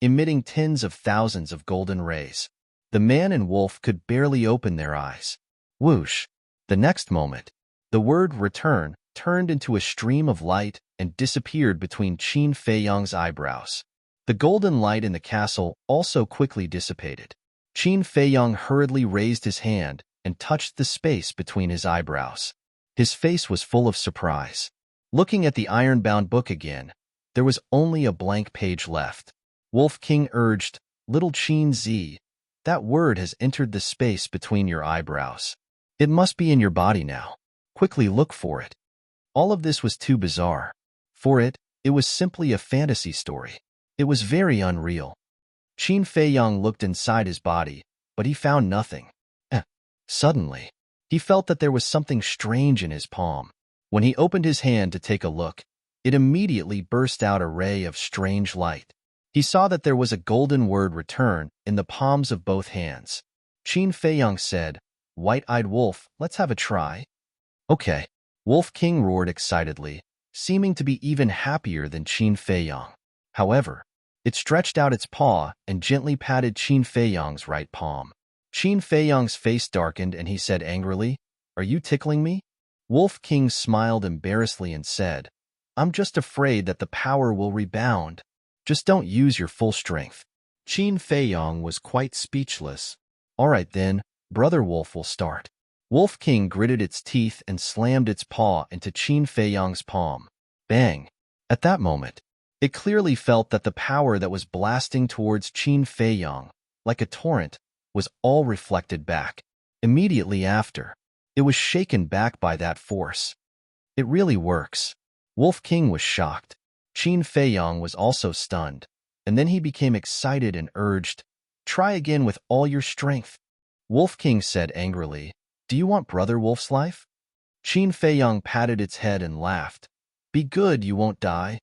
emitting tens of thousands of golden rays. The man and wolf could barely open their eyes. Whoosh! The next moment, the word return turned into a stream of light and disappeared between Qin Feiyang's eyebrows. The golden light in the castle also quickly dissipated. Qin Feiyang hurriedly raised his hand and touched the space between his eyebrows. His face was full of surprise. Looking at the iron-bound book again, there was only a blank page left. Wolf King urged, "Little Qin Zi, that word has entered the space between your eyebrows. It must be in your body now. Quickly look for it." All of this was too bizarre. For it, It was simply a fantasy story. It was very unreal. Qin Feiyang looked inside his body, but he found nothing. Suddenly, he felt that there was something strange in his palm. When he opened his hand to take a look, it immediately burst out a ray of strange light. He saw that there was a golden word return in the palms of both hands. Qin Feiyang said, "White-eyed wolf, let's have a try." Okay. Wolf King roared excitedly, seeming to be even happier than Qin Feiyang. However, it stretched out its paw and gently patted Qin Feiyang's right palm. Qin Feiyang's face darkened and he said angrily, "Are you tickling me?" Wolf King smiled embarrassedly and said, "I'm just afraid that the power will rebound. Just don't use your full strength." Qin Feiyang was quite speechless. "All right then, Brother Wolf will start." Wolf King gritted its teeth and slammed its paw into Qin Feiyang's palm. Bang! At that moment, it clearly felt that the power that was blasting towards Qin Feiyang, like a torrent, was all reflected back. Immediately after, it was shaken back by that force. It really works. Wolf King was shocked. Qin Feiyang was also stunned, and then he became excited and urged, "Try again with all your strength." Wolf King said angrily, "Do you want Brother Wolf's life?" Qin Feiyang patted its head and laughed. "Be good, you won't die."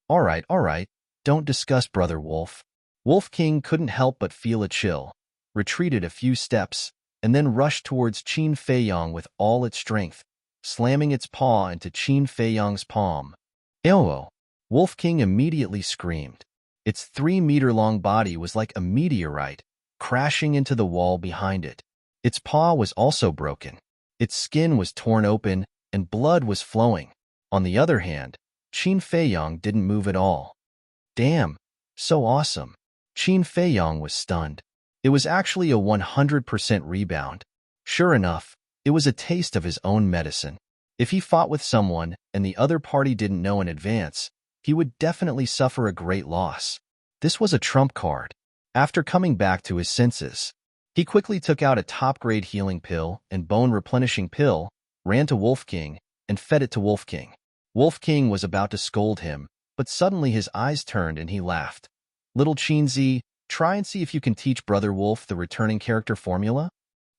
All right, don't discuss Brother Wolf." Wolf King couldn't help but feel a chill, retreated a few steps, and then rushed towards Qin Feiyang with all its strength, slamming its paw into Qin Feiyang's palm. "Ew!" Wolf King immediately screamed. Its 3-meter-long body was like a meteorite, crashing into the wall behind it. Its paw was also broken. Its skin was torn open, and blood was flowing. On the other hand, Qin Feiyang didn't move at all. Damn, so awesome. Qin Feiyang was stunned. It was actually a 100% rebound. Sure enough, it was a taste of his own medicine. If he fought with someone and the other party didn't know in advance, he would definitely suffer a great loss. This was a trump card. After coming back to his senses, he quickly took out a top-grade healing pill and bone-replenishing pill, ran to Wolf King, and fed it to Wolf King. Wolf King was about to scold him, but suddenly his eyes turned and he laughed. "Little Qinzi, try and see if you can teach Brother Wolf the returning character formula."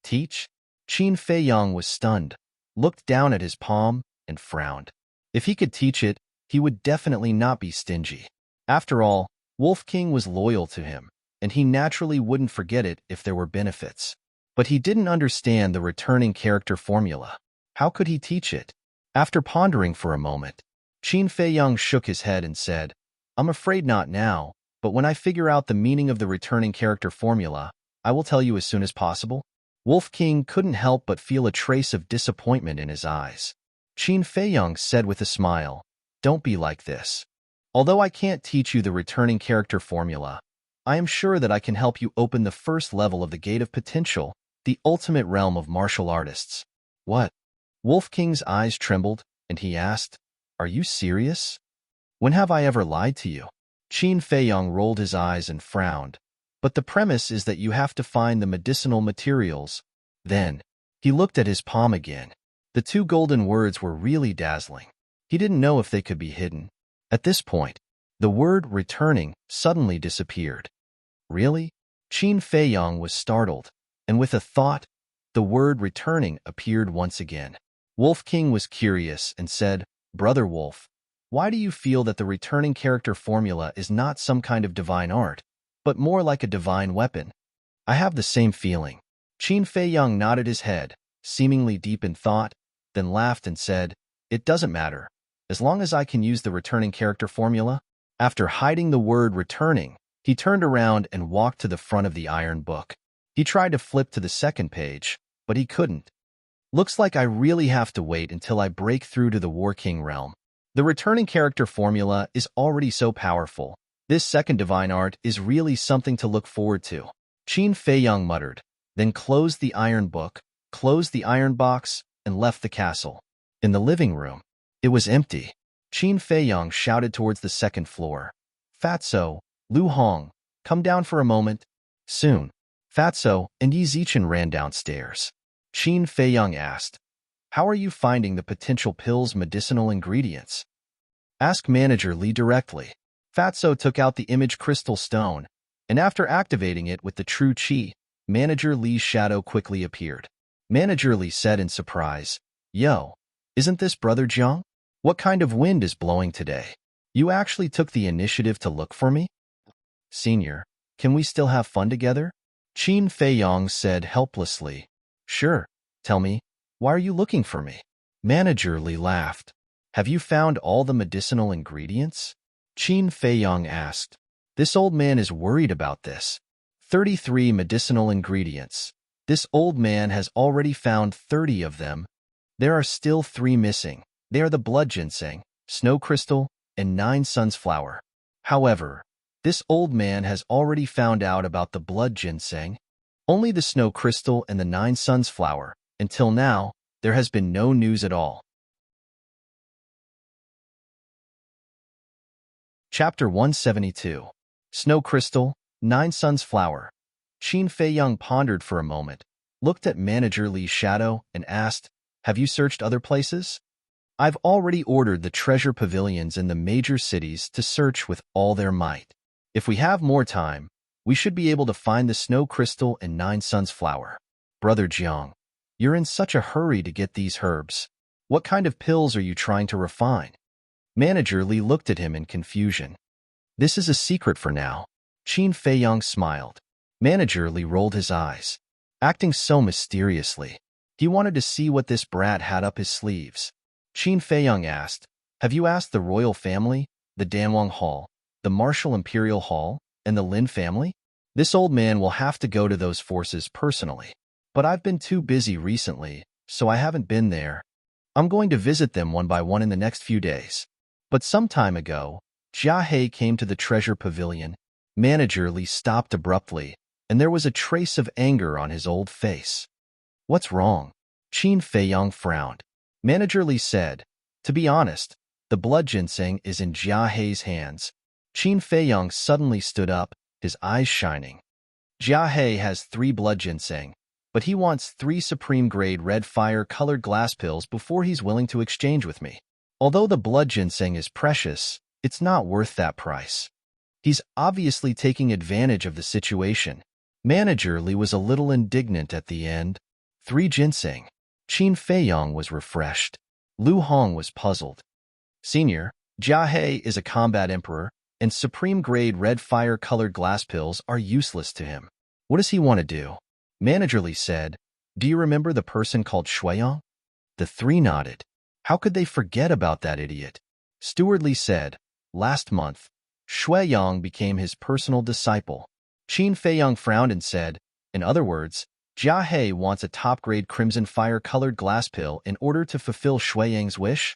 Teach? Qin Feiyang was stunned, looked down at his palm, and frowned. If he could teach it, he would definitely not be stingy. After all, Wolf King was loyal to him, and he naturally wouldn't forget it if there were benefits. But he didn't understand the returning character formula. How could he teach it? After pondering for a moment, Qin Feiyang shook his head and said, "I'm afraid not now, but when I figure out the meaning of the returning character formula, I will tell you as soon as possible." Wolf King couldn't help but feel a trace of disappointment in his eyes. Qin Feiyang said with a smile, "Don't be like this. Although I can't teach you the returning character formula, I am sure that I can help you open the first level of the Gate of Potential, the ultimate realm of martial artists." What? Wolf King's eyes trembled, and he asked, "Are you serious? When have I ever lied to you?" Qin Feiyang rolled his eyes and frowned. "But the premise is that you have to find the medicinal materials." Then, he looked at his palm again. The 2 golden words were really dazzling. He didn't know if they could be hidden. At this point, the word returning suddenly disappeared. Really? Qin Feiyang was startled, and with a thought, the word returning appeared once again. Wolf King was curious and said, "Brother Wolf, why do you feel that the returning character formula is not some kind of divine art, but more like a divine weapon?" "I have the same feeling." Qin Feiyang nodded his head, seemingly deep in thought, then laughed and said, "It doesn't matter, as long as I can use the returning character formula." After hiding the word returning, he turned around and walked to the front of the iron book. He tried to flip to the second page, but he couldn't. "Looks like I really have to wait until I break through to the War King realm. The returning character formula is already so powerful. This second divine art is really something to look forward to." Qin Feiyang muttered, then closed the iron book, closed the iron box, and left the castle. In the living room, it was empty. Qin Feiyang shouted towards the second floor, "Fatso, Lu Hong, come down for a moment." Soon, Fatso and Yi Zichen ran downstairs. Qin Feiyang asked, "How are you finding the potential pill's medicinal ingredients?" Ask Manager Li directly. Fatso took out the image crystal stone, and after activating it with the true chi, Manager Li's shadow quickly appeared. Manager Li said in surprise, "Yo, isn't this Brother Jiang? What kind of wind is blowing today? You actually took the initiative to look for me?" "Senior, can we still have fun together?" Qin Feiyong said helplessly. "Sure. Tell me, why are you looking for me?" Manager Li laughed. "Have you found all the medicinal ingredients?" Qin Feiyong asked. This old man is worried about this. 33 medicinal ingredients. This old man has already found 30 of them. There are still 3 missing. They are the blood ginseng, snow crystal, and 9 suns flower. However, this old man has already found out about the blood ginseng, only the snow crystal and the 9 suns flower. Until now, there has been no news at all. Chapter 172. Snow Crystal, 9 Suns Flower. Qin Feiyong pondered for a moment, looked at Manager Li's shadow, and asked, "Have you searched other places?" "I've already ordered the treasure pavilions in the major cities to search with all their might. If we have more time, we should be able to find the Snow Crystal and 9 Suns Flower." "Brother Jiang, you're in such a hurry to get these herbs. What kind of pills are you trying to refine?" Manager Li looked at him in confusion. "This is a secret for now." Qin Feiyong smiled. Manager Li rolled his eyes, acting so mysteriously. He wanted to see what this brat had up his sleeves. Qin Feiyong asked, "Have you asked the royal family, the Danwang Hall, the Martial Imperial Hall, and the Lin family?" "This old man will have to go to those forces personally. But I've been too busy recently, so I haven't been there. I'm going to visit them one by one in the next few days." But some time ago, Jia He came to the treasure pavilion. Manager Li stopped abruptly, and there was a trace of anger on his old face. "What's wrong?" Qin Feiyong frowned. Manager Li said, "To be honest, the blood ginseng is in Jia He's hands." Qin Feiyong suddenly stood up, his eyes shining. "Jia He has 3 blood ginseng, but he wants 3 supreme-grade red fire-colored glass pills before he's willing to exchange with me. Although the blood ginseng is precious, it's not worth that price." He's obviously taking advantage of the situation. Manager Li was a little indignant at the end. 3 ginseng. Qin Feiyong was refreshed. Lu Hong was puzzled. "Senior, Jia He is a combat emperor, and supreme-grade red fire-colored glass pills are useless to him. What does he want to do?" Manager Li said, "Do you remember the person called Shuiyang?" The 3 nodded. How could they forget about that idiot? Steward Li said, "Last month, Shuiyang became his personal disciple." Qin Feiyong frowned and said, "In other words, Jia He wants a top-grade crimson fire-colored glass pill in order to fulfill Shuiyang's wish?"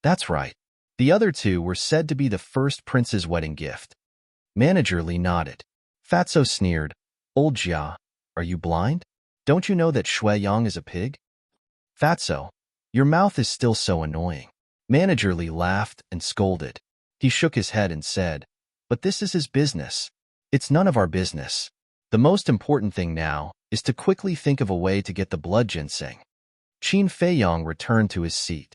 "That's right. The other 2 were said to be the first prince's wedding gift." Manager Li nodded. Fatso sneered, "Old Jia, are you blind? Don't you know that Shuiyang is a pig?" "Fatso, your mouth is still so annoying." Manager Li laughed and scolded. He shook his head and said, "But this is his business. It's none of our business. The most important thing now is to quickly think of a way to get the blood ginseng." Qin Feiyong returned to his seat.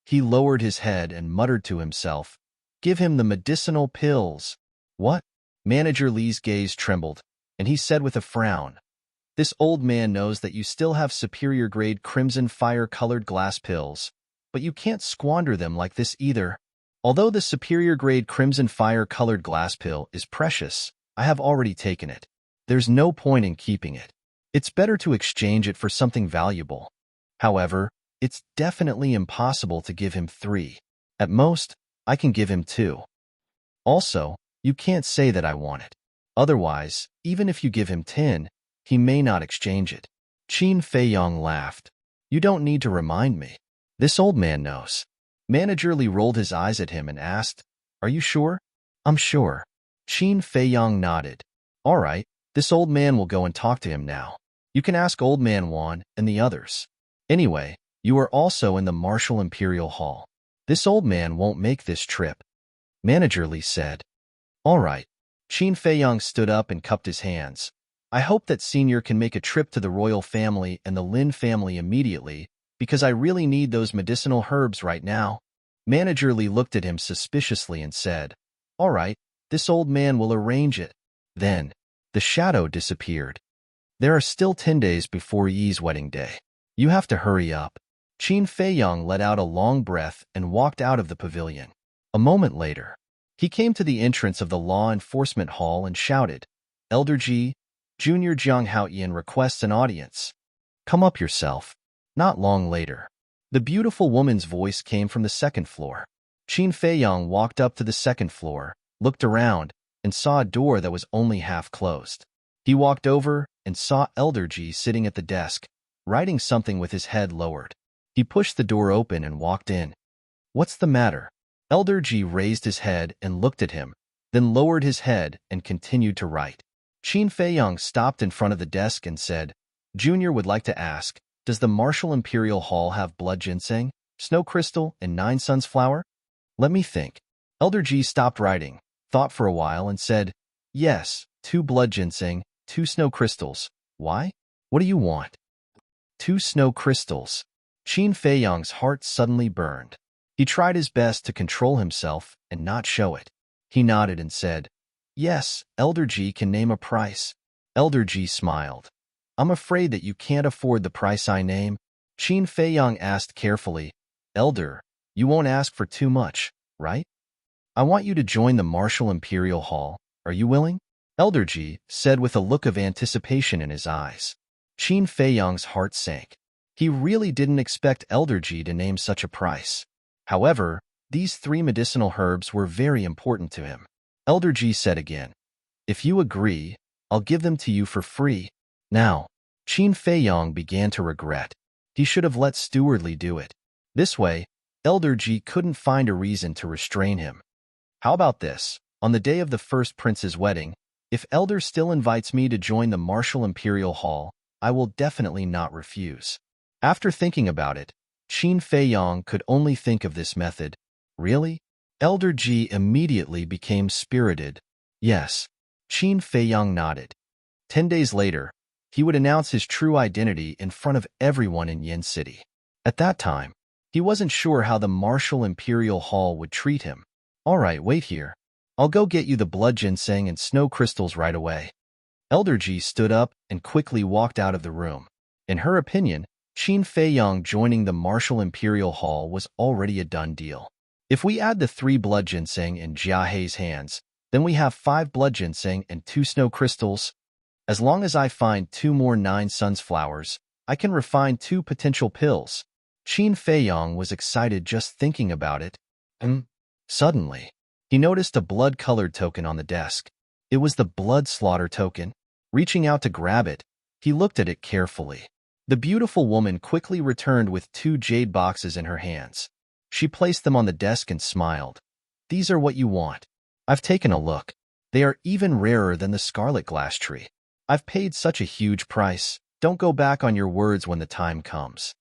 He lowered his head and muttered to himself, "Give him the medicinal pills." "What?" Manager Li's gaze trembled, and he said with a frown, "This old man knows that you still have superior-grade crimson fire-colored glass pills, but you can't squander them like this either. Although the superior-grade crimson fire-colored glass pill is precious, I have already taken it. There's no point in keeping it. It's better to exchange it for something valuable. However, it's definitely impossible to give him 3. At most, I can give him 2. Also, you can't say that I want it. Otherwise, even if you give him 10, he may not exchange it." Qin Feiyong laughed. "You don't need to remind me. This old man knows." Manager Li rolled his eyes at him and asked, "Are you sure?" "I'm sure." Qin Feiyong nodded. "All right, this old man will go and talk to him now. You can ask Old Man Wan and the others. Anyway, you are also in the Martial Imperial Hall. This old man won't make this trip." Manager Li said. "All right." Qin Feiyong stood up and cupped his hands. "I hope that Senior can make a trip to the royal family and the Lin family immediately, because I really need those medicinal herbs right now." Manager Lee looked at him suspiciously and said, "All right, this old man will arrange it." Then, the shadow disappeared. "There are still 10 days before Yi's wedding day. You have to hurry up." Qin Feiyong let out a long breath and walked out of the pavilion. A moment later, he came to the entrance of the law enforcement hall and shouted, "Elder Ji, Junior Jiang Haoyan requests an audience. Come up yourself." Not long later, the beautiful woman's voice came from the second floor. Qin Feiyong walked up to the second floor, looked around, and saw a door that was only half closed. He walked over and saw Elder Ji sitting at the desk, writing something with his head lowered. He pushed the door open and walked in. "What's the matter?" Elder Ji raised his head and looked at him, then lowered his head and continued to write. Qin Feiyong stopped in front of the desk and said, "Junior would like to ask, does the Martial Imperial Hall have blood ginseng, snow crystal, and 9 suns flower?" "Let me think." Elder Ji stopped writing, thought for a while, and said, "Yes, 2 blood ginseng, 2 snow crystals. Why? What do you want?" 2 snow crystals. Qin Feiyong's heart suddenly burned. He tried his best to control himself and not show it. He nodded and said, "Yes, Elder Ji can name a price." Elder Ji smiled. "I'm afraid that you can't afford the price I name." Qin Feiyong asked carefully, "Elder, you won't ask for too much, right? I want you to join the Martial Imperial Hall. Are you willing?" Elder Ji said with a look of anticipation in his eyes. Qin Feiyong's heart sank. He really didn't expect Elder Ji to name such a price. However, these 3 medicinal herbs were very important to him. Elder Ji said again, "If you agree, I'll give them to you for free." Now, Qin Feiyong began to regret. He should have let Steward Li do it. This way, Elder Ji couldn't find a reason to restrain him. "How about this? On the day of the first prince's wedding, if Elder still invites me to join the Martial Imperial Hall, I will definitely not refuse." After thinking about it, Qin Feiyong could only think of this method. Really? Elder Ji immediately became spirited. Yes. Qin Feiyong nodded. 10 days later, he would announce his true identity in front of everyone in Yin City. At that time, he wasn't sure how the Martial Imperial Hall would treat him. "All right, wait here. I'll go get you the blood ginseng and snow crystals right away." Elder Ji stood up and quickly walked out of the room. In her opinion, Qin Feiyong joining the Martial Imperial Hall was already a done deal. If we add the 3 blood ginseng in Jia Hei's hands, then we have 5 blood ginseng and 2 snow crystals. As long as I find 2 more 9 suns flowers, I can refine 2 potential pills. Qin Feiyong was excited just thinking about it. Suddenly, he noticed a blood-colored token on the desk. It was the blood slaughter token. Reaching out to grab it, he looked at it carefully. The beautiful woman quickly returned with 2 jade boxes in her hands. She placed them on the desk and smiled. "These are what you want. I've taken a look. They are even rarer than the scarlet glass tree. I've paid such a huge price. Don't go back on your words when the time comes."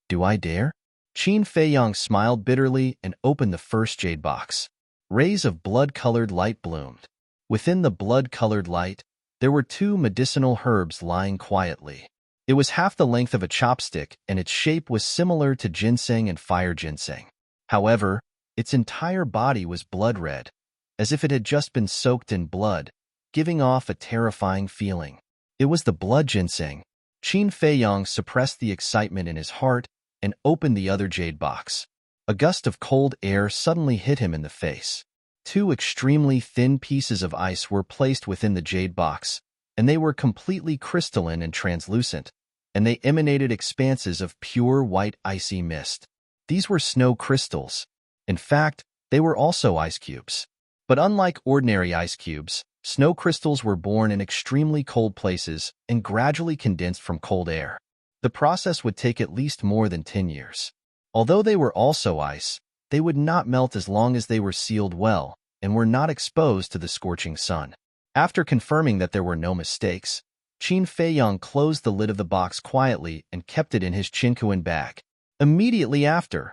"Do I dare?" Qin Feiyong smiled bitterly and opened the first jade box. Rays of blood-colored light bloomed. Within the blood-colored light, there were 2 medicinal herbs lying quietly. It was half the length of a chopstick, and its shape was similar to ginseng and fire ginseng. However, its entire body was blood red, as if it had just been soaked in blood, giving off a terrifying feeling. It was the blood ginseng. Qin Feiyong suppressed the excitement in his heart and opened the other jade box. A gust of cold air suddenly hit him in the face. 2 extremely thin pieces of ice were placed within the jade box, and they were completely crystalline and translucent, and they emanated expanses of pure white icy mist. These were snow crystals. In fact, they were also ice cubes. But unlike ordinary ice cubes, snow crystals were born in extremely cold places and gradually condensed from cold air. The process would take at least more than 10 years. Although they were also ice, they would not melt as long as they were sealed well and were not exposed to the scorching sun. After confirming that there were no mistakes, Qin Feiyong closed the lid of the box quietly and kept it in his chinkuan bag. Immediately after,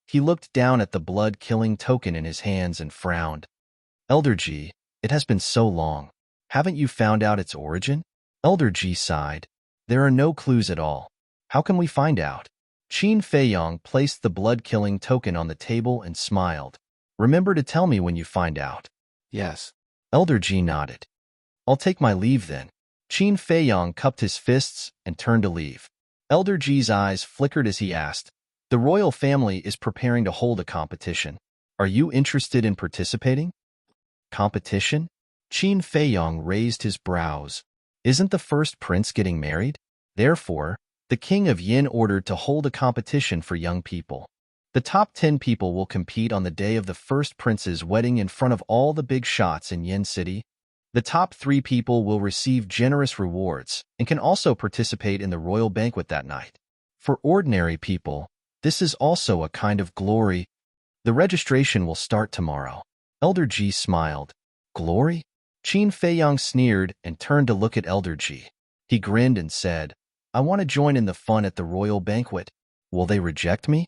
he looked down at the blood-killing token in his hands and frowned. "Elder Ji, it has been so long. Haven't you found out its origin?" Elder Ji sighed. "There are no clues at all. How can we find out?" Qin Feiyong placed the blood-killing token on the table and smiled. Remember to tell me when you find out. Yes. Elder Ji nodded. I'll take my leave then. Qin Feiyong cupped his fists and turned to leave. Elder Ji's eyes flickered as he asked, the royal family is preparing to hold a competition. Are you interested in participating? Competition? Qin Feiyong raised his brows. Isn't the first prince getting married? Therefore, the king of Yin ordered to hold a competition for young people. The top 10 people will compete on the day of the first prince's wedding in front of all the big shots in Yin City. The top 3 people will receive generous rewards and can also participate in the royal banquet that night. For ordinary people, this is also a kind of glory. The registration will start tomorrow. Elder Ji smiled. Glory? Qin Feiyong sneered and turned to look at Elder Ji. He grinned and said, I want to join in the fun at the royal banquet. Will they reject me?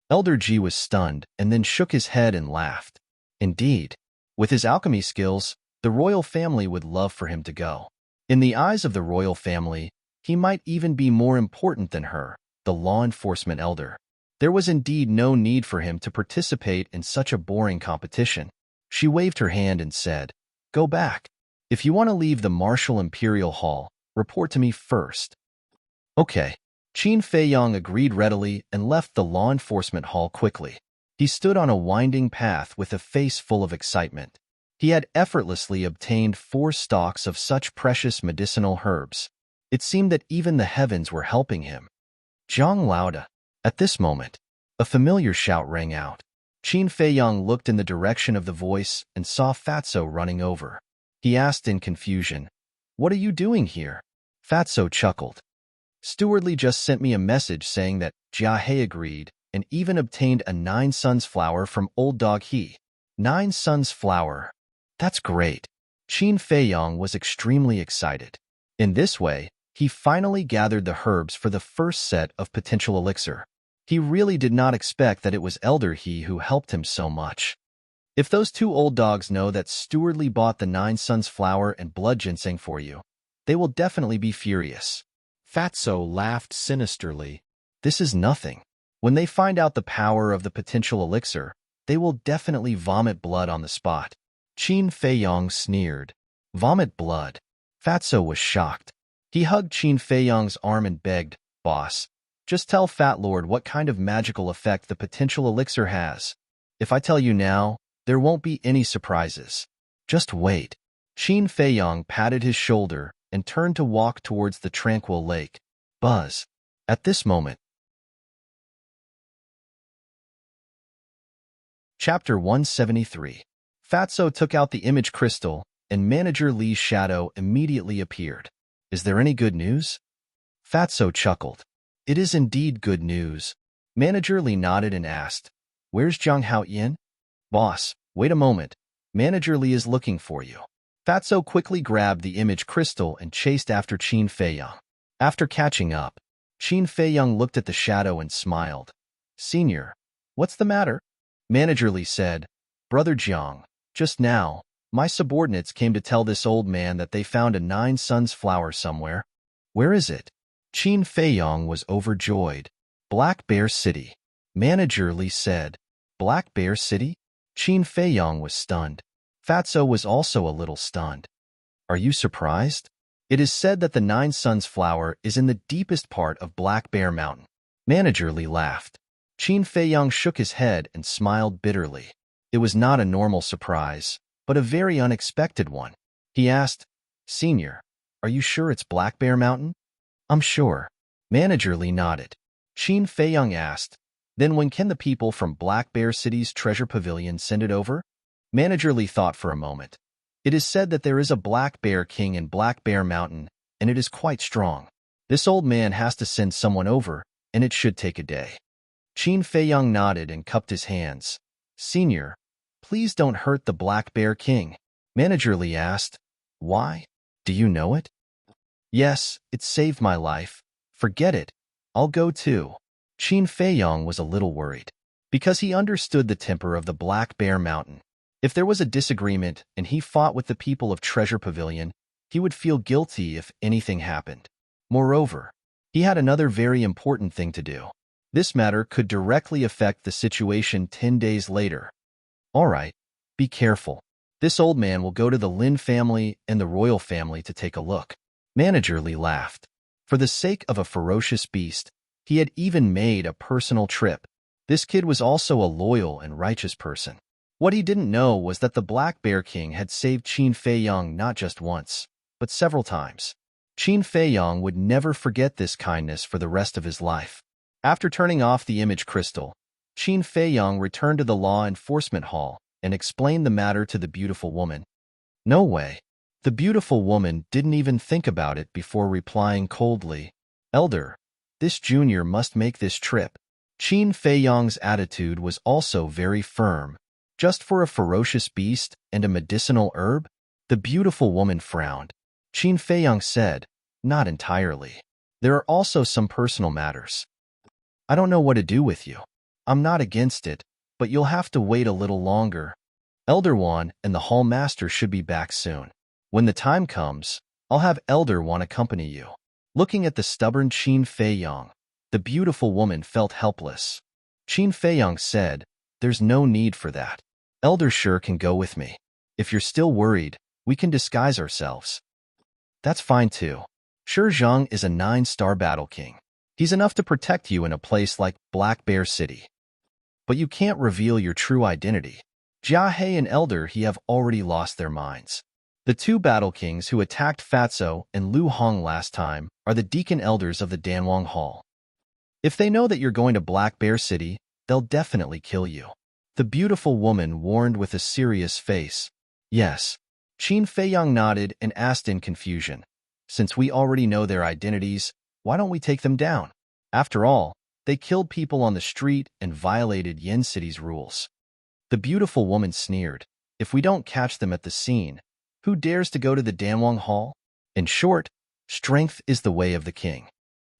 Elder Ji was stunned and then shook his head and laughed. Indeed, with his alchemy skills, the royal family would love for him to go. In the eyes of the royal family, he might even be more important than her, the law enforcement elder. There was indeed no need for him to participate in such a boring competition. She waved her hand and said, Go back. If you want to leave the Martial Imperial Hall, report to me first. Okay. Qin Feiyong agreed readily and left the law enforcement hall quickly. He stood on a winding path with a face full of excitement. He had effortlessly obtained 4 stalks of such precious medicinal herbs. It seemed that even the heavens were helping him. Zhang Lauda. At this moment, a familiar shout rang out. Qin Feiyong looked in the direction of the voice and saw Fatso running over. He asked in confusion, What are you doing here? Fatso chuckled. Stewardly just sent me a message saying that Jia He agreed and even obtained a 9 Suns flower from Old Dog He. 9 Suns flower. That's great. Qin Feiyong was extremely excited. In this way, he finally gathered the herbs for the first set of potential elixir. He really did not expect that it was Elder He who helped him so much. If those 2 old dogs know that Stewardly bought the 9 Suns flower and blood ginseng for you, they will definitely be furious. Fatso laughed sinisterly. This is nothing. When they find out the power of the potential elixir, they will definitely vomit blood on the spot. Qin Feiyong sneered. Vomit blood. Fatso was shocked. He hugged Qin Feiyong's arm and begged, Boss, just tell Fat Lord what kind of magical effect the potential elixir has. If I tell you now, there won't be any surprises. Just wait. Qin Feiyong patted his shoulder and turned to walk towards the tranquil lake. Buzz. At this moment. Chapter 173. Fatso took out the image crystal, and Manager Li's shadow immediately appeared. Is there any good news? Fatso chuckled. It is indeed good news. Manager Li nodded and asked, Where's Zhang Haoyin? Boss, wait a moment. Manager Li is looking for you. Fatso quickly grabbed the image crystal and chased after Qin Feiyong. After catching up, Qin Feiyong looked at the shadow and smiled. Senior, what's the matter? Manager Li said, Brother Jiang, just now, my subordinates came to tell this old man that they found a 9 Suns flower somewhere. Where is it? Qin Feiyong was overjoyed. Black Bear City. Manager Li said, Black Bear City? Qin Feiyong was stunned. Fatso was also a little stunned. Are you surprised? It is said that the 9 Suns flower is in the deepest part of Black Bear Mountain. Manager Li laughed. Qin Feiyong shook his head and smiled bitterly. It was not a normal surprise, but a very unexpected one. He asked, Senior, are you sure it's Black Bear Mountain? I'm sure. Manager Li nodded. Qin Feiyong asked, Then when can the people from Black Bear City's treasure pavilion send it over? Manager Li thought for a moment. It is said that there is a Black Bear King in Black Bear Mountain, and it is quite strong. This old man has to send someone over, and it should take a day. Qin Feiyong nodded and cupped his hands. Senior, please don't hurt the Black Bear King. Manager Li asked, Why? Do you know it? Yes, it saved my life. Forget it. I'll go too. Qin Feiyong was a little worried, because he understood the temper of the Black Bear Mountain. If there was a disagreement and he fought with the people of Treasure Pavilion, he would feel guilty if anything happened. Moreover, He had another very important thing to do. This matter could directly affect the situation 10 days later. All right, be careful. This old man will go to the Lin family and the royal family to take a look. Manager Lee laughed. For the sake of a ferocious beast, he had even made a personal trip. This kid was also a loyal and righteous person. What he didn't know was that the Black Bear King had saved Qin Feiyang not just once, but several times. Qin Feiyang would never forget this kindness for the rest of his life. After turning off the image crystal, Qin Feiyang returned to the law enforcement hall and explained the matter to the beautiful woman. No way. The beautiful woman didn't even think about it before replying coldly, Elder, this junior must make this trip. Qin Feiyang's attitude was also very firm. Just for a ferocious beast and a medicinal herb? The beautiful woman frowned. Qin Feiyang said, not entirely. There are also some personal matters. I don't know what to do with you. I'm not against it, but you'll have to wait a little longer. Elder Wan and the Hall Master should be back soon. When the time comes, I'll have Elder Wan accompany you. Looking at the stubborn Qin Feiyang, the beautiful woman felt helpless. Qin Feiyang said, there's no need for that. Elder sure can go with me. If you're still worried, we can disguise ourselves. That's fine too. Shi Zhang is a 9-star battle king. He's enough to protect you in a place like Black Bear City. But you can't reveal your true identity. Jia He and Elder He have already lost their minds. The two battle kings who attacked Fatso and Lu Hong last time are the deacon elders of the Danwang Hall. If they know that you're going to Black Bear City, they'll definitely kill you. The beautiful woman warned with a serious face. Yes. Qin Feiyang nodded and asked in confusion. Since we already know their identities, why don't we take them down? After all, they killed people on the street and violated Yin City's rules. The beautiful woman sneered. If we don't catch them at the scene, who dares to go to the Danwang Hall? In short, strength is the way of the king.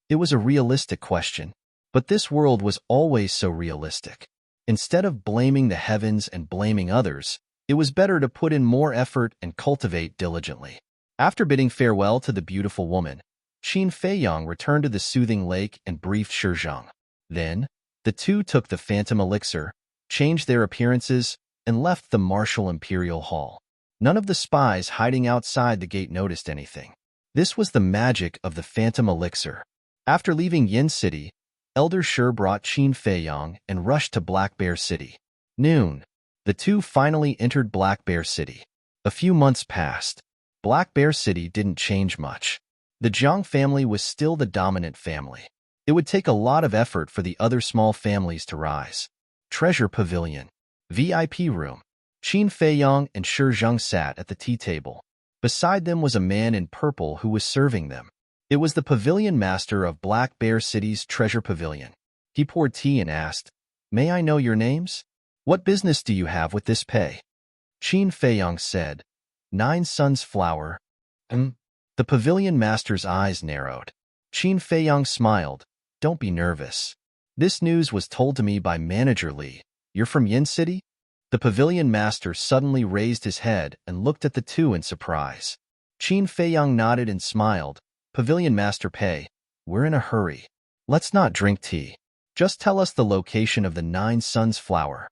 It was a realistic question, but this world was always so realistic. Instead of blaming the heavens and blaming others, it was better to put in more effort and cultivate diligently. After bidding farewell to the beautiful woman, Qin Feiyang returned to the soothing lake and briefed Shi Zhang. Then, the two took the phantom elixir, changed their appearances, and left the martial imperial hall. None of the spies hiding outside the gate noticed anything. This was the magic of the phantom elixir. After leaving Yin City, Elder Shi brought Qin Feiyang and rushed to Black Bear City. Noon. The two finally entered Black Bear City. A few months passed. Black Bear City didn't change much. The Jiang family was still the dominant family. It would take a lot of effort for the other small families to rise. Treasure Pavilion. VIP room. Qin Feiyang and Shi Zhang sat at the tea table. Beside them was a man in purple who was serving them. It was the pavilion master of Black Bear City's Treasure Pavilion. He poured tea and asked, May I know your names? What business do you have with this pay? Qin Feiyang said, 9 Suns Flower. The pavilion master's eyes narrowed. Qin Feiyang smiled. Don't be nervous. This news was told to me by Manager Lee. You're from Yin City? The pavilion master suddenly raised his head and looked at the two in surprise. Qin Feiyang nodded and smiled. Pavilion Master Pei, we're in a hurry. Let's not drink tea. Just tell us the location of the 9 Suns Flower.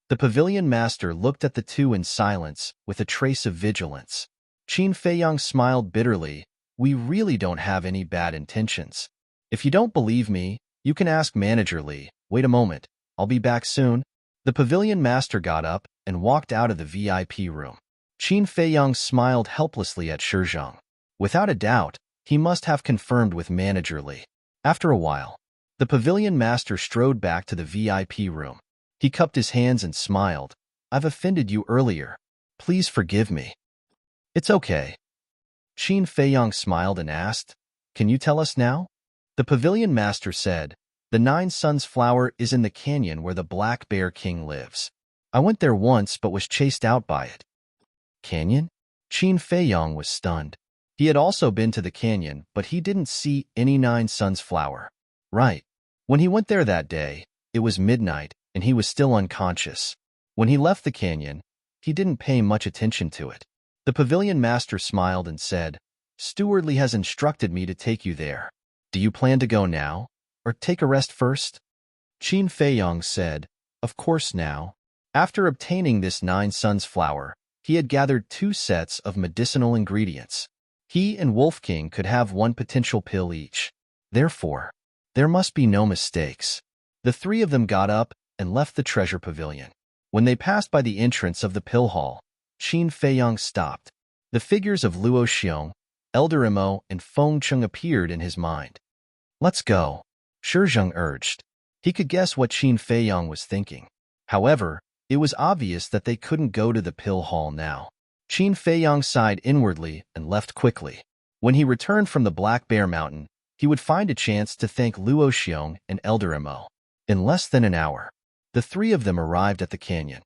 The pavilion master looked at the two in silence with a trace of vigilance. Qin Feiyang smiled bitterly. We really don't have any bad intentions. If you don't believe me, you can ask Manager Lee. Wait a moment, I'll be back soon. The pavilion master got up and walked out of the VIP room. Qin Feiyang smiled helplessly at Shi Zhang. Without a doubt, he must have confirmed with Manager Lee. After a while, the pavilion master strode back to the VIP room. He cupped his hands and smiled. I've offended you earlier. Please forgive me. It's okay. Qin Feiyang smiled and asked, Can you tell us now? The pavilion master said, The 9 Suns Flower is in the canyon where the Black Bear King lives. I went there once but was chased out by it. Canyon? Qin Feiyang was stunned. He had also been to the canyon, but he didn't see any 9 Suns Flower. Right. When he went there that day, it was midnight, and he was still unconscious. When he left the canyon, he didn't pay much attention to it. The pavilion master smiled and said, Steward Lee has instructed me to take you there. Do you plan to go now, or take a rest first? Qin Feiyong said, of course now. After obtaining this 9 suns flower, he had gathered 2 sets of medicinal ingredients. He and Wolf King could have 1 potential pill each. Therefore, there must be no mistakes. The 3 of them got up and left the treasure pavilion. When they passed by the entrance of the pill hall, Qin Feiyong stopped. The figures of Luo Xiong, Elder Imo, and Feng Cheng appeared in his mind. Let's go, Shi Zheng urged. He could guess what Qin Feiyong was thinking. However, it was obvious that they couldn't go to the pill hall now. Qin Feiyong sighed inwardly and left quickly. When he returned from the Black Bear Mountain, he would find a chance to thank Luo Xiong and Elder Imo. In less than an hour, the 3 of them arrived at the canyon.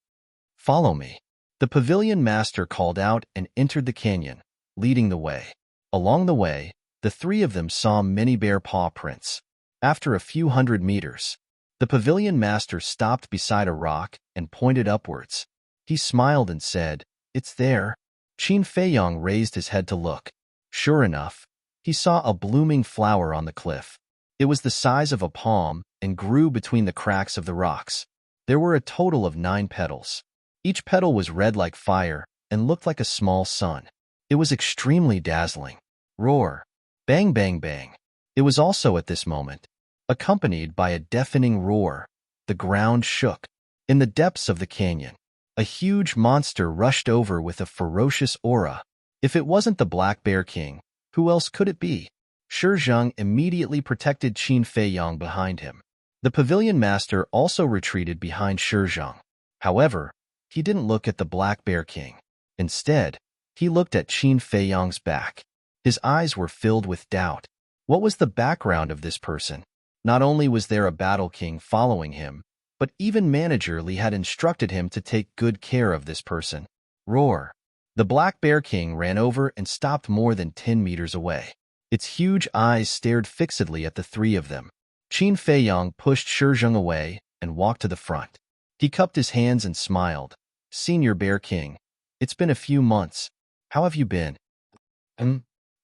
Follow me. The pavilion master called out and entered the canyon, leading the way. Along the way, the 3 of them saw many bear paw prints. After a few hundred meters, the pavilion master stopped beside a rock and pointed upwards. He smiled and said, It's there. Qin Feiyong raised his head to look. Sure enough, he saw a blooming flower on the cliff. It was the size of a palm and grew between the cracks of the rocks. There were a total of 9 petals. Each petal was red like fire and looked like a small sun. It was extremely dazzling. Roar. Bang, bang, bang. It was also at this moment, accompanied by a deafening roar. The ground shook. In the depths of the canyon, a huge monster rushed over with a ferocious aura. If it wasn't the Black Bear King, who else could it be? Shi Zheng immediately protected Qin Feiyong behind him. The pavilion master also retreated behind Shi Zheng. However, he didn't look at the Black Bear King. Instead, he looked at Qin Feiyong's back. His eyes were filled with doubt. What was the background of this person? Not only was there a battle king following him, but even Manager Li had instructed him to take good care of this person. Roar. The Black Bear King ran over and stopped more than 10 meters away. Its huge eyes stared fixedly at the 3 of them. Qin Feiyong pushed Shi Zheng away and walked to the front. He cupped his hands and smiled. Senior Bear King, it's been a few months. How have you been?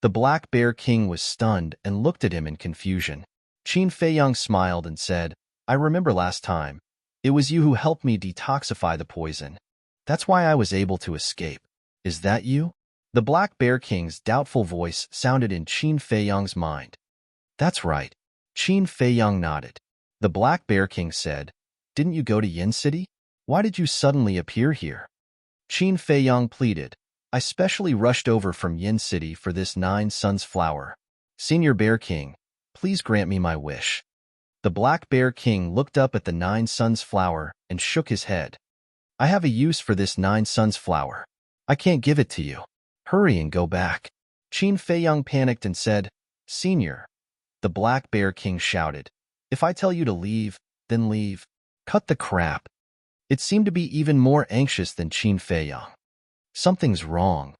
The Black Bear King was stunned and looked at him in confusion. Qin Feiyong smiled and said, I remember last time. It was you who helped me detoxify the poison. That's why I was able to escape. Is that you? The Black Bear King's doubtful voice sounded in Qin Feiyong's mind. That's right. Qin Feiyong nodded. The Black Bear King said, Didn't you go to Yin City? Why did you suddenly appear here? Qin Feiyong pleaded, I specially rushed over from Yin City for this 9 suns flower. Senior Bear King, please grant me my wish. The Black Bear King looked up at the 9 suns flower and shook his head. I have a use for this 9 suns flower. I can't give it to you. Hurry and go back. Qin Feiyong panicked and said, Senior. The Black Bear King shouted, If I tell you to leave, then leave. Cut the crap. It seemed to be even more anxious than Qin Feiyong. Something's wrong.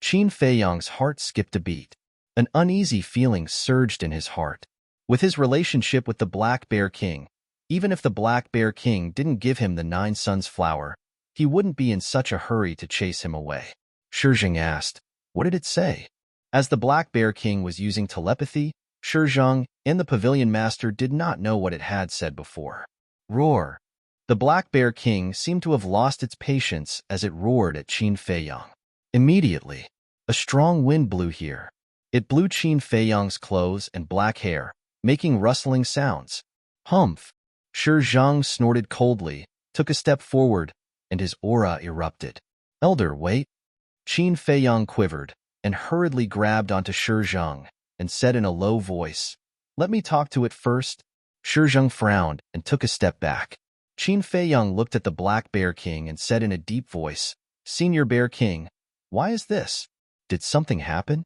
Qin Feiyong's heart skipped a beat. An uneasy feeling surged in his heart. With his relationship with the Black Bear King, even if the Black Bear King didn't give him the 9 suns flower, he wouldn't be in such a hurry to chase him away. Shi Zheng asked, What did it say? As the Black Bear King was using telepathy, Shi Zheng and the pavilion master did not know what it had said before. Roar. The Black Bear King seemed to have lost its patience as it roared at Qin Feiyong. Immediately, a strong wind blew here. It blew Qin Feiyong's clothes and black hair, making rustling sounds. Humph! Shi Zheng snorted coldly, took a step forward, and his aura erupted. Elder, wait. Qin Feiyong quivered and hurriedly grabbed onto Shi Zheng and said in a low voice, Let me talk to it first. Shi Zheng frowned and took a step back. Qin Feiyong looked at the Black Bear King and said in a deep voice, Senior Bear King, why is this? Did something happen?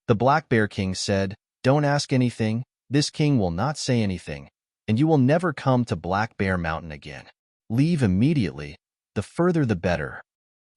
The Black Bear King said, Don't ask anything. This king will not say anything, and you will never come to Black Bear Mountain again. Leave immediately. The further the better.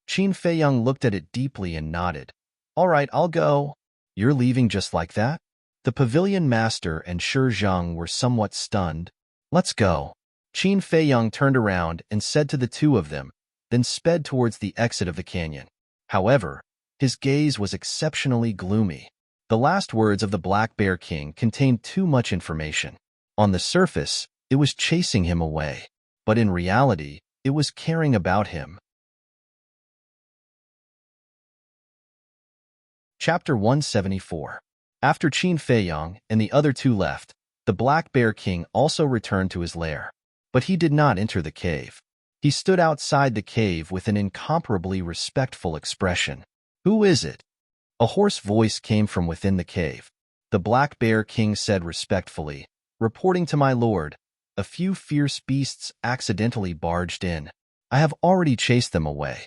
Qin Feiyong looked at it deeply and nodded. All right, I'll go. You're leaving just like that? The pavilion master and Shi Zheng were somewhat stunned. Let's go. Qin Feiyong turned around and said to the 2 of them, then sped towards the exit of the canyon. However, his gaze was exceptionally gloomy. The last words of the Black Bear King contained too much information. On the surface, it was chasing him away, but in reality, it was caring about him. Chapter 174. After Qin Feiyang and the other two left, the Black Bear King also returned to his lair. But he did not enter the cave. He stood outside the cave with an incomparably respectful expression. "Who is it?" A hoarse voice came from within the cave. The Black Bear King said respectfully, "Reporting to my lord, a few fierce beasts accidentally barged in. I have already chased them away.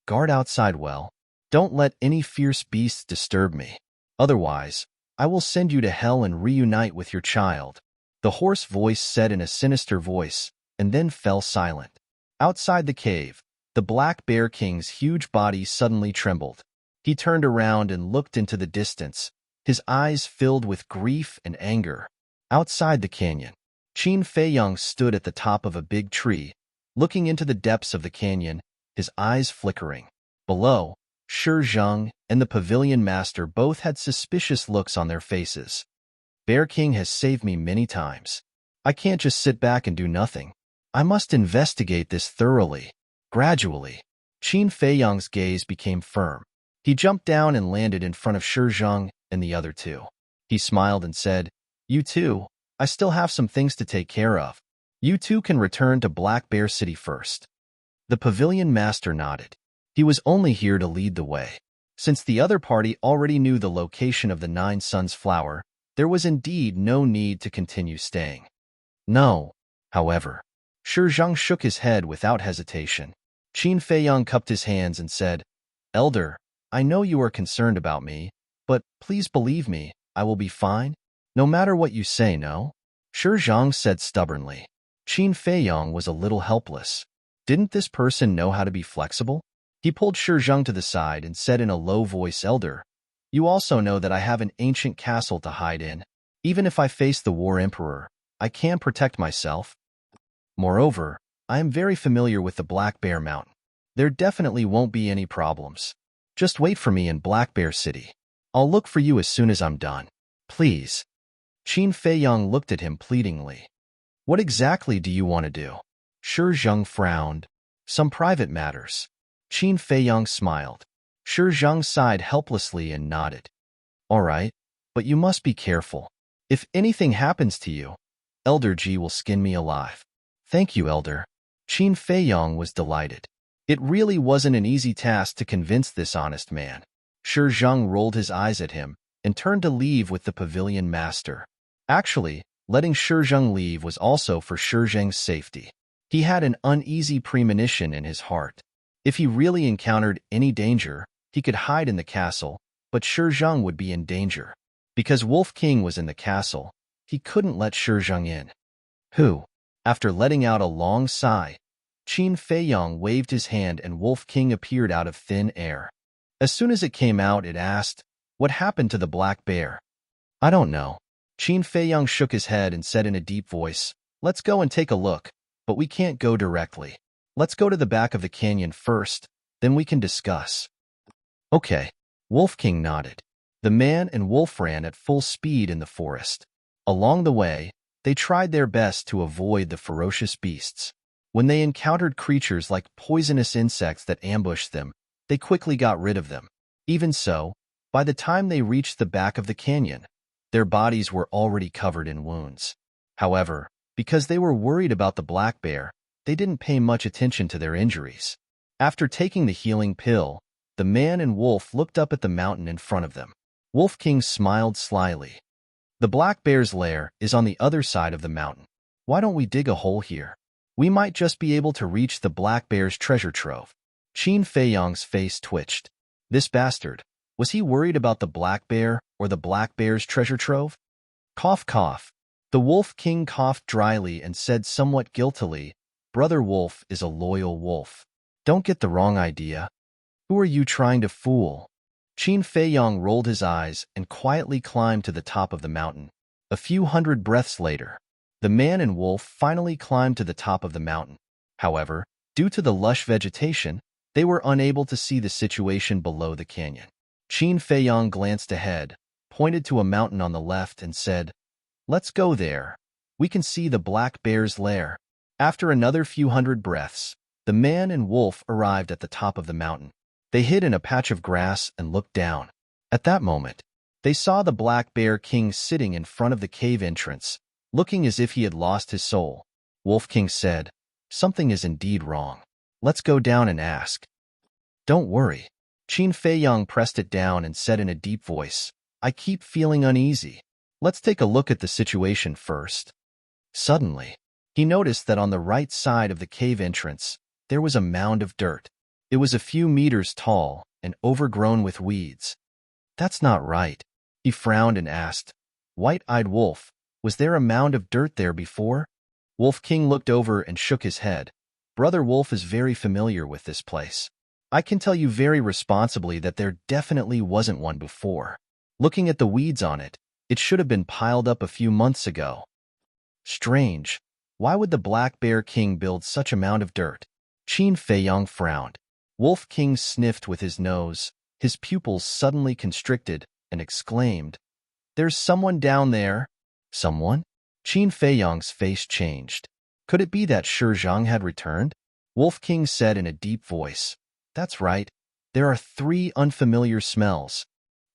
Guard outside well. Don't let any fierce beasts disturb me. Otherwise, I will send you to hell and reunite with your child." The hoarse voice said in a sinister voice, and then fell silent. Outside the cave, the Black Bear King's huge body suddenly trembled. He turned around and looked into the distance, his eyes filled with grief and anger. Outside the canyon, Qin Feiyang stood at the top of a big tree, looking into the depths of the canyon, his eyes flickering. Below, Shi Zheng and the pavilion master both had suspicious looks on their faces. "Bear King has saved me many times. I can't just sit back and do nothing. I must investigate this thoroughly." Gradually, Qin Feiyang's gaze became firm. He jumped down and landed in front of Shi Zheng and the other two. He smiled and said, "You two, I still have some things to take care of. You two can return to Black Bear City first." The pavilion master nodded. He was only here to lead the way. Since the other party already knew the location of the Nine Suns flower, there was indeed no need to continue staying. "No." However, Shi Zheng shook his head without hesitation. Qin Feiyang cupped his hands and said, "Elder, I know you are concerned about me, but please believe me, I will be fine. No matter what you say, no?" Shi Zheng said stubbornly. Qin Feiyang was a little helpless. Didn't this person know how to be flexible? He pulled Shi Zheng to the side and said in a low voice, "Elder, you also know that I have an ancient castle to hide in. Even if I face the War Emperor, I can protect myself. Moreover, I am very familiar with the Black Bear Mountain. There definitely won't be any problems. Just wait for me in Black Bear City. I'll look for you as soon as I'm done. Please." Qin Feiyang looked at him pleadingly. "What exactly do you want to do?" Shi Zheng frowned. "Some private matters." Qin Feiyang smiled. Shi Zheng sighed helplessly and nodded. "All right, but you must be careful. If anything happens to you, Elder Ji will skin me alive." "Thank you, Elder." Qin Feiyang was delighted. It really wasn't an easy task to convince this honest man. Shi Zheng rolled his eyes at him and turned to leave with the pavilion master. Actually, letting Shi Zheng leave was also for Shi Zheng's safety. He had an uneasy premonition in his heart. If he really encountered any danger, he could hide in the castle, but Shi Zheng would be in danger. Because Wolf King was in the castle, he couldn't let Shi Zheng in. "Who?" After letting out a long sigh, Qin Feiyang waved his hand and Wolf King appeared out of thin air. As soon as it came out, it asked, "What happened to the Black Bear?" "I don't know." Qin Feiyang shook his head and said in a deep voice, "Let's go and take a look, but we can't go directly. Let's go to the back of the canyon first, then we can discuss." "Okay." Wolf King nodded. The man and wolf ran at full speed in the forest. Along the way, they tried their best to avoid the ferocious beasts. When they encountered creatures like poisonous insects that ambushed them, they quickly got rid of them. Even so, by the time they reached the back of the canyon, their bodies were already covered in wounds. However, because they were worried about the black bear, they didn't pay much attention to their injuries. After taking the healing pill, the man and wolf looked up at the mountain in front of them. Wolf King smiled slyly. "The black bear's lair is on the other side of the mountain. Why don't we dig a hole here? We might just be able to reach the black bear's treasure trove." Qin Feiyang's face twitched. This bastard, was he worried about the black bear or the black bear's treasure trove? Cough, cough. The Wolf King coughed dryly and said somewhat guiltily, "Brother Wolf is a loyal wolf. Don't get the wrong idea. Who are you trying to fool?" Qin Feiyang rolled his eyes and quietly climbed to the top of the mountain. A few hundred breaths later, the man and wolf finally climbed to the top of the mountain. However, due to the lush vegetation, they were unable to see the situation below the canyon. Qin Feiyang glanced ahead, pointed to a mountain on the left and said, "Let's go there. We can see the black bear's lair." After another few hundred breaths, the man and wolf arrived at the top of the mountain. They hid in a patch of grass and looked down. At that moment, they saw the Black Bear King sitting in front of the cave entrance, looking as if he had lost his soul. Wolf King said, "Something is indeed wrong. Let's go down and ask." "Don't worry." Qin Fei Yang pressed it down and said in a deep voice, "I keep feeling uneasy. Let's take a look at the situation first." Suddenly, he noticed that on the right side of the cave entrance, there was a mound of dirt. It was a few meters tall and overgrown with weeds. "That's not right." He frowned and asked, "White-eyed wolf, was there a mound of dirt there before?" Wolf King looked over and shook his head. "Brother Wolf is very familiar with this place. I can tell you very responsibly that there definitely wasn't one before. Looking at the weeds on it, it should have been piled up a few months ago." "Strange. Why would the Black Bear King build such a mound of dirt?" Qin Fei Yang frowned. Wolf King sniffed with his nose. His pupils suddenly constricted and exclaimed, "There's someone down there." "Someone?" Qin Fei Yang's face changed. Could it be that Shi Zhang had returned? Wolf King said in a deep voice, "That's right. There are 3 unfamiliar smells."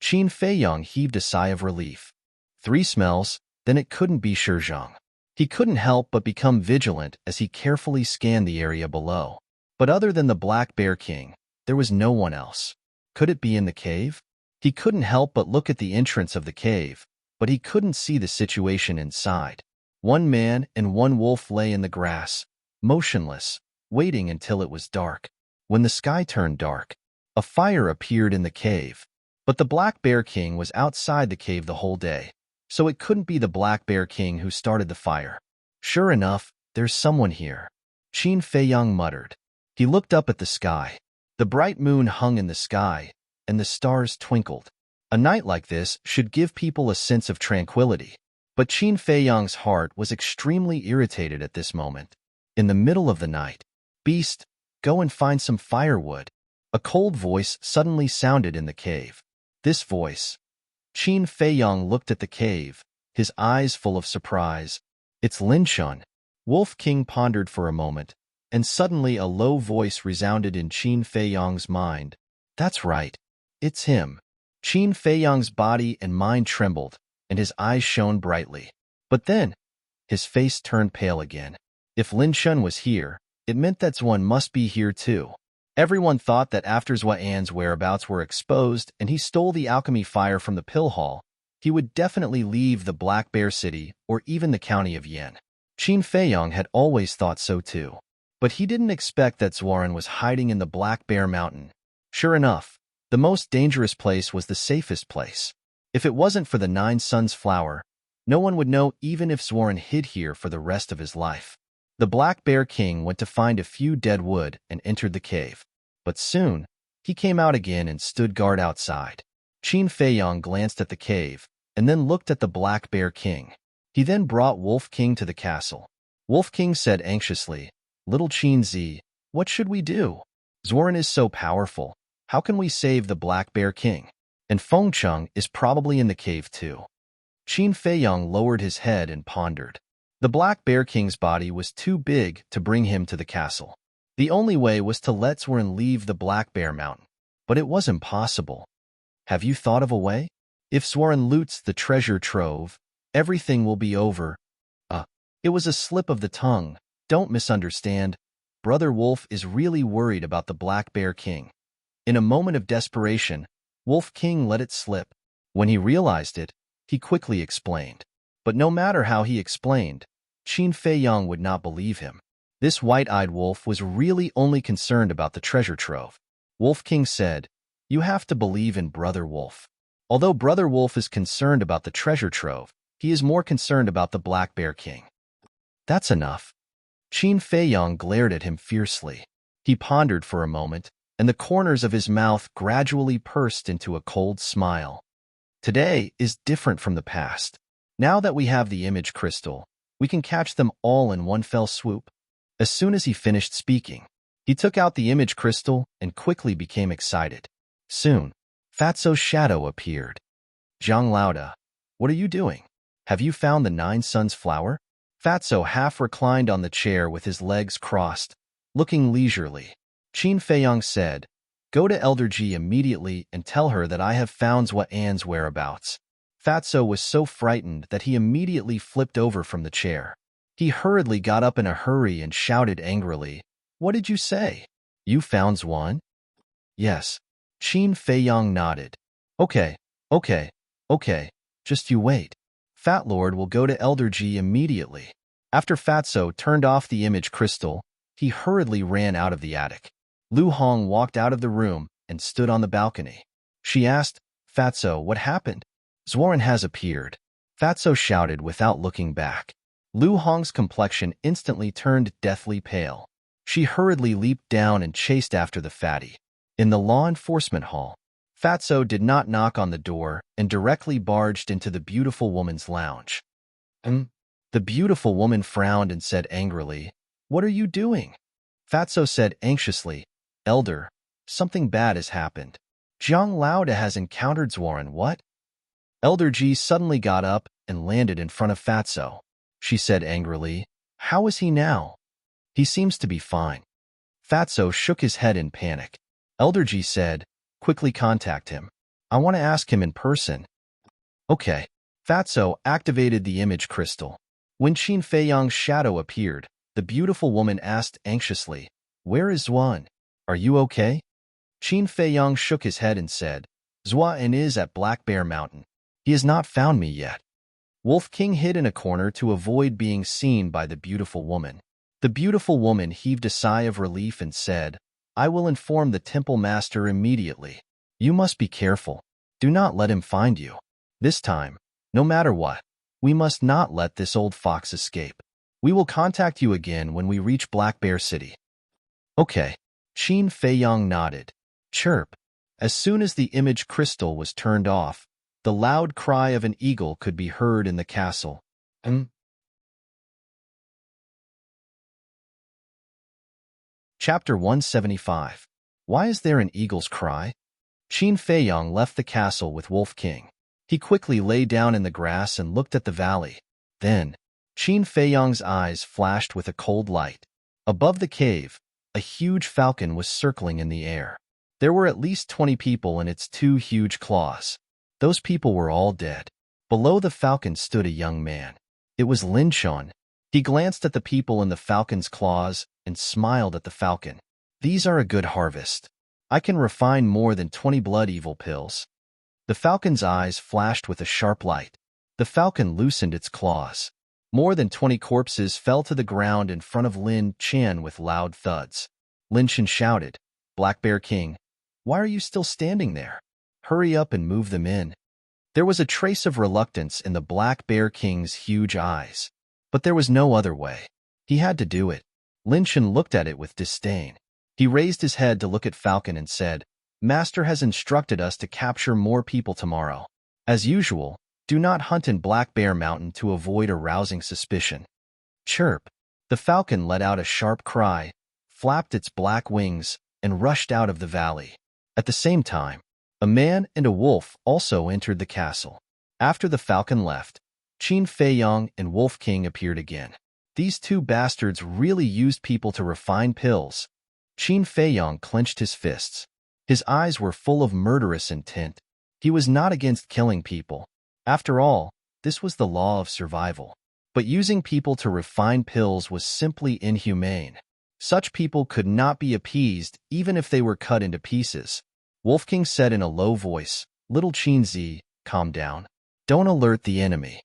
Qin Fei Yang heaved a sigh of relief. 3 smells? Then it couldn't be Shi Zhang. He couldn't help but become vigilant as he carefully scanned the area below. But other than the Black Bear King, there was no one else. Could it be in the cave? He couldn't help but look at the entrance of the cave, but he couldn't see the situation inside. 1 man and 1 wolf lay in the grass, motionless, waiting until it was dark. When the sky turned dark, a fire appeared in the cave. But the Black Bear King was outside the cave the whole day, so it couldn't be the Black Bear King who started the fire. "Sure enough, there's someone here," Qin Fei Yang muttered. He looked up at the sky. The bright moon hung in the sky, and the stars twinkled. A night like this should give people a sense of tranquility. But Qin Fei Yang's heart was extremely irritated at this moment. In the middle of the night, "Beast, go and find some firewood." A cold voice suddenly sounded in the cave. This voice. Qin Fei Yang looked at the cave, his eyes full of surprise. "It's Lin Shun." Wolf King pondered for a moment, and suddenly a low voice resounded in Qin Fei Yang's mind. "That's right. It's him." Qin Fei Yang's body and mind trembled, and his eyes shone brightly. But then, his face turned pale again. If Lin Shun was here, it meant that Zuan must be here too. Everyone thought that after Zuan's whereabouts were exposed and he stole the alchemy fire from the pill hall, he would definitely leave the Black Bear City or even the county of Yan. Qin Fei Yang had always thought so too. But he didn't expect that Zuan was hiding in the Black Bear Mountain. Sure enough, the most dangerous place was the safest place. If it wasn't for the 9 Suns flower, no one would know even if Zuan hid here for the rest of his life. The Black Bear King went to find a few dead wood and entered the cave. But soon, he came out again and stood guard outside. Qin Fei Yang glanced at the cave and then looked at the Black Bear King. He then brought Wolf King to the castle. Wolf King said anxiously, "Little Qin Zi, what should we do? Zuan is so powerful. How can we save the Black Bear King? And Feng Cheng is probably in the cave too." Qin Fei Yang lowered his head and pondered. The Black Bear King's body was too big to bring him to the castle. The only way was to let Zuan leave the Black Bear Mountain. But it was impossible. Have you thought of a way? If Zuan loots the treasure trove, everything will be over. It was a slip of the tongue. Don't misunderstand. Brother Wolf is really worried about the Black Bear King. In a moment of desperation, Wolf King let it slip. When he realized it, he quickly explained. But no matter how he explained, Qin Fei Yang would not believe him. This white-eyed wolf was really only concerned about the treasure trove. Wolf King said, "You have to believe in Brother Wolf. Although Brother Wolf is concerned about the treasure trove, he is more concerned about the Black Bear King." "That's enough." Qin Fei Yang glared at him fiercely. He pondered for a moment, and the corners of his mouth gradually pursed into a cold smile. "Today is different from the past. Now that we have the image crystal, we can catch them all in one fell swoop." As soon as he finished speaking, he took out the image crystal and quickly became excited. Soon, Fatso's shadow appeared. Zhang Laoda, what are you doing? Have you found the Nine Suns flower? Fatso half reclined on the chair with his legs crossed, looking leisurely. Qin Feiyong said, Go to Elder Ji immediately and tell her that I have found Zhua An's whereabouts. Fatso was so frightened that he immediately flipped over from the chair. He hurriedly got up in a hurry and shouted angrily, What did you say? You found Zhuan? Yes. Qin Feiyong nodded. Okay, just you wait. Fat Lord will go to Elder Ji immediately. After Fatso turned off the image crystal, he hurriedly ran out of the attic. Lu Hong walked out of the room and stood on the balcony. She asked, Fatso, what happened? Zhuan has appeared. Fatso shouted without looking back. Lu Hong's complexion instantly turned deathly pale. She hurriedly leaped down and chased after the fatty. In the law enforcement hall, Fatso did not knock on the door and directly barged into the beautiful woman's lounge. The beautiful woman frowned and said angrily, What are you doing? Fatso said anxiously, Elder, something bad has happened. Zhang Laoda has encountered Zhuan. What? Elder Ji suddenly got up and landed in front of Fatso. She said angrily, How is he now? He seems to be fine. Fatso shook his head in panic. Elder Ji said, Quickly contact him. I want to ask him in person. Okay. Fatso activated the image crystal. When Qin Feiyong's shadow appeared, the beautiful woman asked anxiously, Where is Zhuan? Are you okay? Qin Feiyong shook his head and said, Zhuan is at Black Bear Mountain. He has not found me yet. Wolf King hid in a corner to avoid being seen by the beautiful woman. The beautiful woman heaved a sigh of relief and said, I will inform the temple master immediately. You must be careful. Do not let him find you. This time, no matter what, we must not let this old fox escape. We will contact you again when we reach Black Bear City. Okay. Qin Feiyong nodded. Chirp. As soon as the image crystal was turned off, the loud cry of an eagle could be heard in the castle. Chapter 175. Why is there an eagle's cry? Qin Feiyong left the castle with Wolf King. He quickly lay down in the grass and looked at the valley. Then, Qin Feiyong's eyes flashed with a cold light. Above the cave, a huge falcon was circling in the air. There were at least 20 people in its 2 huge claws. Those people were all dead. Below the falcon stood a young man. It was Lin Chun. He glanced at the people in the falcon's claws and smiled at the falcon. These are a good harvest. I can refine more than 20 blood evil pills. The falcon's eyes flashed with a sharp light. The falcon loosened its claws. More than 20 corpses fell to the ground in front of Lin Chan with loud thuds. Lin Chan shouted, Black Bear King, why are you still standing there? Hurry up and move them in. There was a trace of reluctance in the Black Bear King's huge eyes. But there was no other way. He had to do it. Lin Chan looked at it with disdain. He raised his head to look at Falcon and said, Master has instructed us to capture more people tomorrow. As usual, do not hunt in Black Bear Mountain to avoid arousing suspicion. Chirp. The falcon let out a sharp cry, flapped its black wings, and rushed out of the valley. At the same time, a man and a wolf also entered the castle. After the falcon left, Qin Feiyong and Wolf King appeared again. These 2 bastards really used people to refine pills. Qin Feiyong clenched his fists. His eyes were full of murderous intent. He was not against killing people. After all, this was the law of survival. But using people to refine pills was simply inhumane. Such people could not be appeased even if they were cut into pieces. Wolf King said in a low voice, Little Qin Zi, calm down. Don't alert the enemy.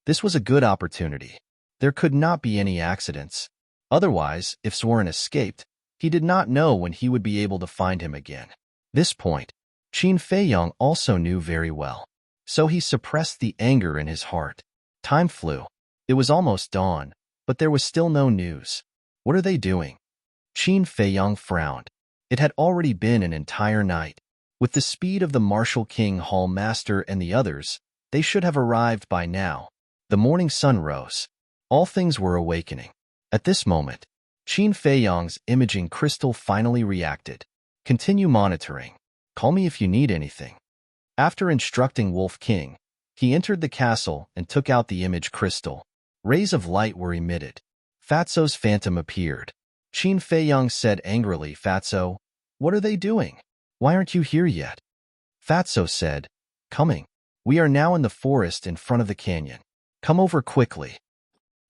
This was a good opportunity. There could not be any accidents. Otherwise, if Zhuan escaped, he did not know when he would be able to find him again. This point, Qin Feiyong also knew very well. So he suppressed the anger in his heart. Time flew. It was almost dawn, but there was still no news. What are they doing? Qin Feiyong frowned. It had already been an entire night. With the speed of the Martial King Hall Master and the others, they should have arrived by now. The morning sun rose. All things were awakening. At this moment, Qin Feiyong's imaging crystal finally reacted. Continue monitoring. Call me if you need anything. After instructing Wolf King, he entered the castle and took out the image crystal. Rays of light were emitted. Fatso's phantom appeared. Qin Feiyang said angrily, "Fatso, what are they doing? Why aren't you here yet?" Fatso said, "Coming. We are now in the forest in front of the canyon. Come over quickly."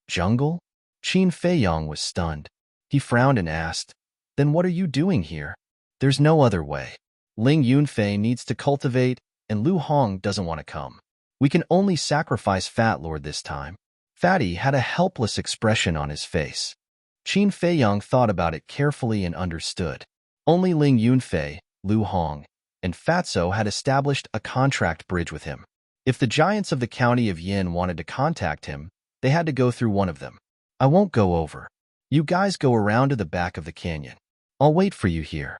Jungle? Qin Feiyang was stunned. He frowned and asked, "Then what are you doing here? There's no other way. Ling Yunfei needs to cultivate, and Lu Hong doesn't want to come. We can only sacrifice Fat Lord this time." Fatty had a helpless expression on his face. Qin Feiyang thought about it carefully and understood. Only Ling Yunfei, Lu Hong, and Fatso had established a contract bridge with him. If the giants of the county of Yin wanted to contact him, they had to go through one of them. "I won't go over. You guys go around to the back of the canyon. I'll wait for you here.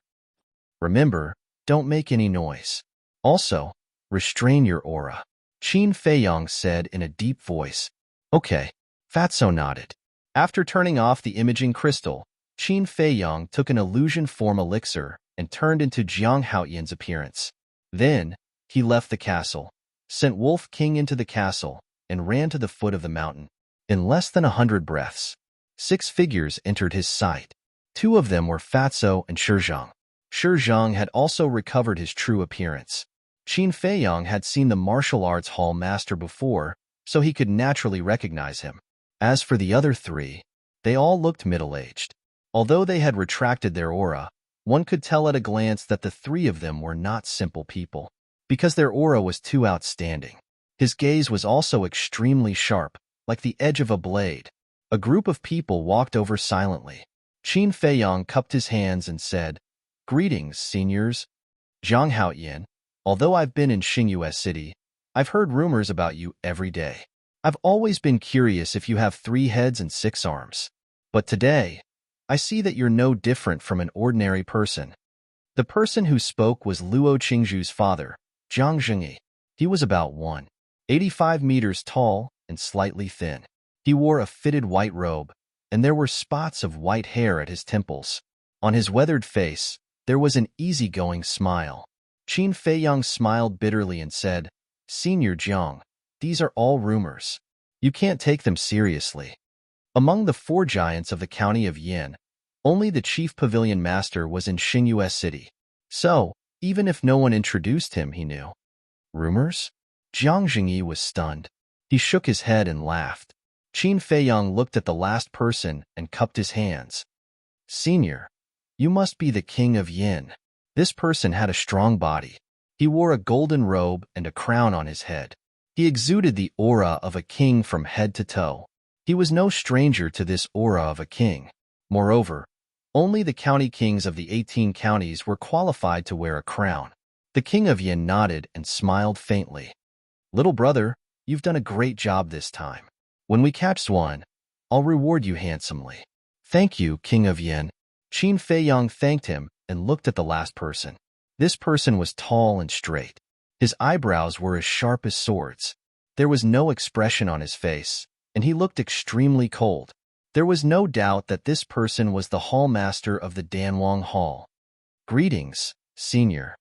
Remember, don't make any noise. Also, restrain your aura," Qin Feiyang said in a deep voice. "Okay." Fatso nodded. After turning off the imaging crystal, Qin Feiyang took an illusion form elixir and turned into Jiang Haoyin's appearance. Then, he left the castle, sent Wolf King into the castle, and ran to the foot of the mountain. In less than 100 breaths, 6 figures entered his sight. 2 of them were Fatso and Shizhang. Shizhang had also recovered his true appearance. Qin Feiyang had seen the martial arts hall master before, so he could naturally recognize him. As for the other 3, they all looked middle-aged. Although they had retracted their aura, one could tell at a glance that the 3 of them were not simple people, because their aura was too outstanding. His gaze was also extremely sharp, like the edge of a blade. A group of people walked over silently. Qin Feiyang cupped his hands and said, "Greetings, seniors. Jiang Haoyin, although I've been in Xingyue City, I've heard rumors about you every day. I've always been curious if you have 3 heads and 6 arms. But today, I see that you're no different from an ordinary person." The person who spoke was Luo Qingzhu's father, Jiang Zhengyi. He was about 185 meters tall and slightly thin. He wore a fitted white robe, and there were spots of white hair at his temples. On his weathered face, there was an easygoing smile. Qin Feiyang smiled bitterly and said, "Senior Jiang, these are all rumors. You can't take them seriously." Among the 4 giants of the county of Yin, only the chief pavilion master was in Xingyue City. So, even if no one introduced him, he knew. Rumors? Jiang Zhengyi was stunned. He shook his head and laughed. Qin Feiyang looked at the last person and cupped his hands. "Senior, you must be the king of Yin." This person had a strong body. He wore a golden robe and a crown on his head. He exuded the aura of a king from head to toe. He was no stranger to this aura of a king. Moreover, only the county kings of the 18 counties were qualified to wear a crown. The king of Yin nodded and smiled faintly. "Little brother, you've done a great job this time. When we catch Swan, I'll reward you handsomely." "Thank you, King of Yin." Qin Feiyang thanked him and looked at the last person. This person was tall and straight. His eyebrows were as sharp as swords. There was no expression on his face, and he looked extremely cold. There was no doubt that this person was the hall master of the Danwang Hall. "Greetings, senior."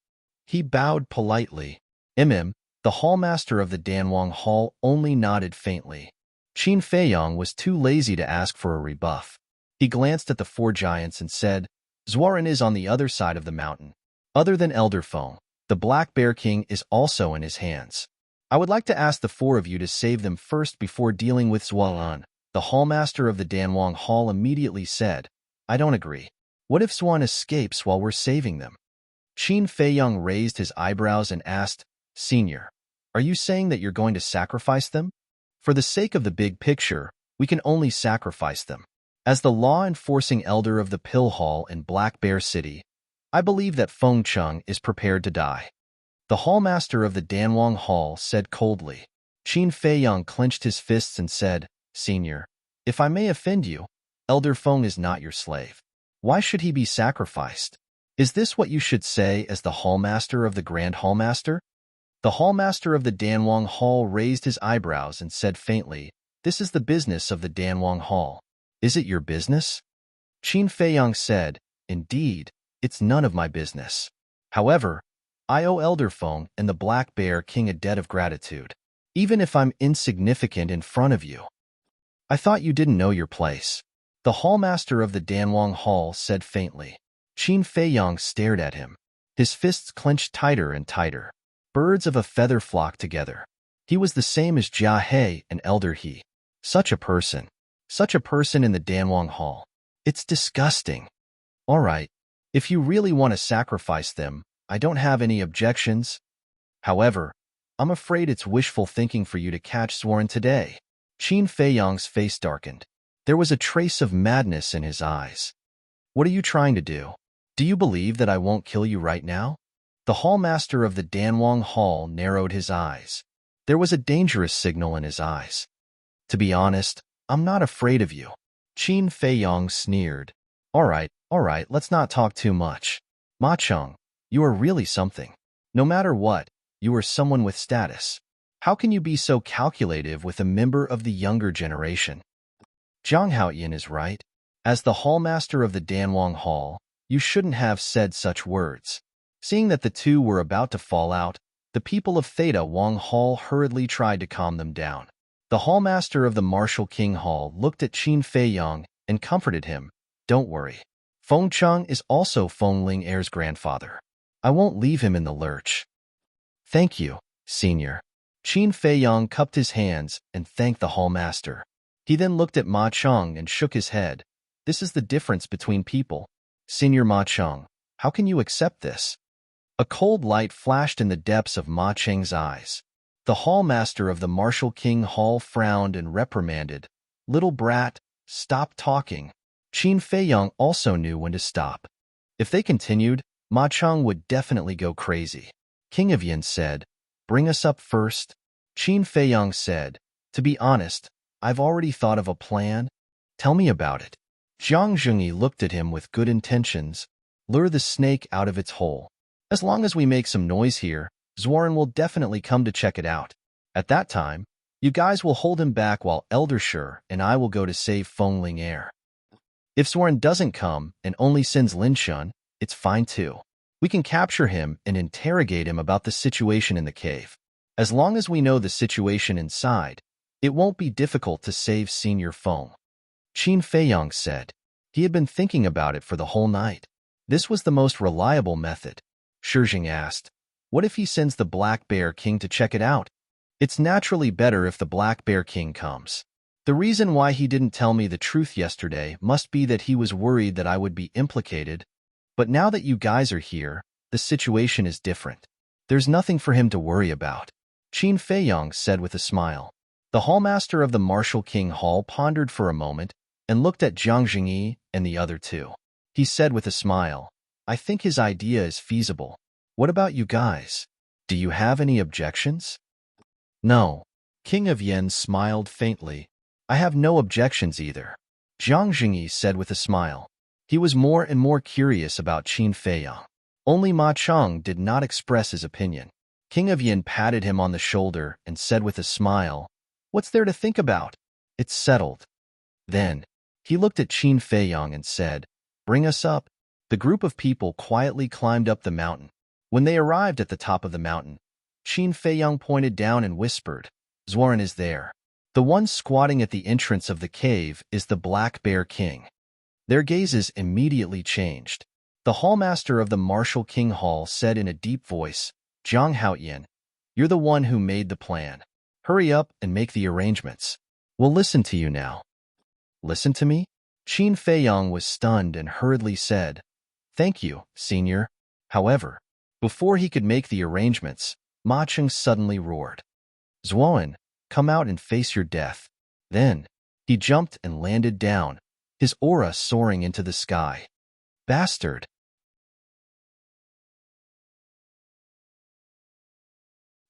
He bowed politely. The hall master of the Danwang Hall only nodded faintly. Qin Feiyang was too lazy to ask for a rebuff. He glanced at the 4 giants and said, "Zhuaran is on the other side of the mountain. Other than Elder Feng, the Black Bear King is also in his hands. I would like to ask the 4 of you to save them first before dealing with Zhuaran." The hallmaster of the Danwang Hall immediately said, "I don't agree. What if Swan escapes while we're saving them?" Qin Feiyang raised his eyebrows and asked, "Senior, are you saying that you're going to sacrifice them? For the sake of the big picture, we can only sacrifice them. As the law-enforcing elder of the Pill Hall in Black Bear City, I believe that Feng Chung is prepared to die." The hallmaster of the Danwang Hall said coldly. Qin Feiyang clenched his fists and said, "Senior, if I may offend you, Elder Feng is not your slave. Why should he be sacrificed? Is this what you should say as the hallmaster of the Grand Hallmaster?" The hallmaster of the Danwang Hall raised his eyebrows and said faintly, "This is the business of the Danwang Hall." "Is it your business?" Qin Feiyang said, "Indeed, it's none of my business. However, I owe Elder Feng and the Black Bear King a debt of gratitude, even if I'm insignificant in front of you. I thought you didn't know your place. The hallmaster of the Danwang Hall said faintly. Qin Feiyang stared at him. His fists clenched tighter and tighter. Birds of a feather flocked together. He was the same as Jia He and Elder He. Such a person. Such a person in the Danwang Hall. It's disgusting. All right. If you really want to sacrifice them, I don't have any objections. However, I'm afraid it's wishful thinking for you to catch Zhuan today. Qin Feiyang's face darkened. There was a trace of madness in his eyes. What are you trying to do? Do you believe that I won't kill you right now? The hallmaster of the Danwang Hall narrowed his eyes. There was a dangerous signal in his eyes. To be honest, I'm not afraid of you. Qin Feiyang sneered. All right, let's not talk too much. Ma Cheng, you are really something. No matter what, you are someone with status. How can you be so calculative with a member of the younger generation? Zhang Haoyin is right. As the hallmaster of the Danwang Hall, you shouldn't have said such words. Seeing that the two were about to fall out, the people of Theta Wang Hall hurriedly tried to calm them down. The hallmaster of the Martial King Hall looked at Qin Feiyang and comforted him. Don't worry. Feng Cheng is also Feng Ling Heir's grandfather. I won't leave him in the lurch. Thank you, Senior. Qin Feiyang cupped his hands and thanked the hallmaster. He then looked at Ma Cheng and shook his head. This is the difference between people. Senior Ma Cheng, how can you accept this? A cold light flashed in the depths of Ma Cheng's eyes. The hallmaster of the Martial King Hall frowned and reprimanded. Little brat, stop talking. Qin Feiyang also knew when to stop. If they continued, Ma Cheng would definitely go crazy. King of Yin said, bring us up first. Qin Feiyang said, to be honest, I've already thought of a plan. Tell me about it. Zhang Zhengyi looked at him with good intentions. Lure the snake out of its hole. As long as we make some noise here, Zhuan will definitely come to check it out. At that time, you guys will hold him back while Elder Shi and I will go to save Feng Ling Heir. If Zhuan doesn't come and only sends Lin Shun, it's fine too. We can capture him and interrogate him about the situation in the cave. As long as we know the situation inside, it won't be difficult to save Senior Feng. Qin Feiyang said. He had been thinking about it for the whole night. This was the most reliable method. Shijing asked, what if he sends the Black Bear King to check it out? It's naturally better if the Black Bear King comes. The reason why he didn't tell me the truth yesterday must be that he was worried that I would be implicated. But now that you guys are here, the situation is different. There's nothing for him to worry about. Qin Feiyang said with a smile. The hallmaster of the Martial King Hall pondered for a moment and looked at Zhang Zhengyi and the other two. He said with a smile, I think his idea is feasible. What about you guys? Do you have any objections? No. King of Yin smiled faintly. I have no objections either. Zhang Zhengyi said with a smile. He was more and more curious about Qin Feiyang. Only Ma Cheng did not express his opinion. King of Yin patted him on the shoulder and said with a smile, what's there to think about? It's settled. Then, he looked at Qin Feiyang and said, bring us up. The group of people quietly climbed up the mountain. When they arrived at the top of the mountain, Qin Feiyang pointed down and whispered, Zhuan is there. The one squatting at the entrance of the cave is the Black Bear King. Their gazes immediately changed. The hallmaster of the Martial King Hall said in a deep voice, Zhang Haoyin, you're the one who made the plan. Hurry up and make the arrangements. We'll listen to you now. Listen to me? Qin Feiyang was stunned and hurriedly said, thank you, Senior. However, before he could make the arrangements, Ma Cheng suddenly roared. Zhuan, come out and face your death. Then, he jumped and landed down, his aura soaring into the sky. Bastard!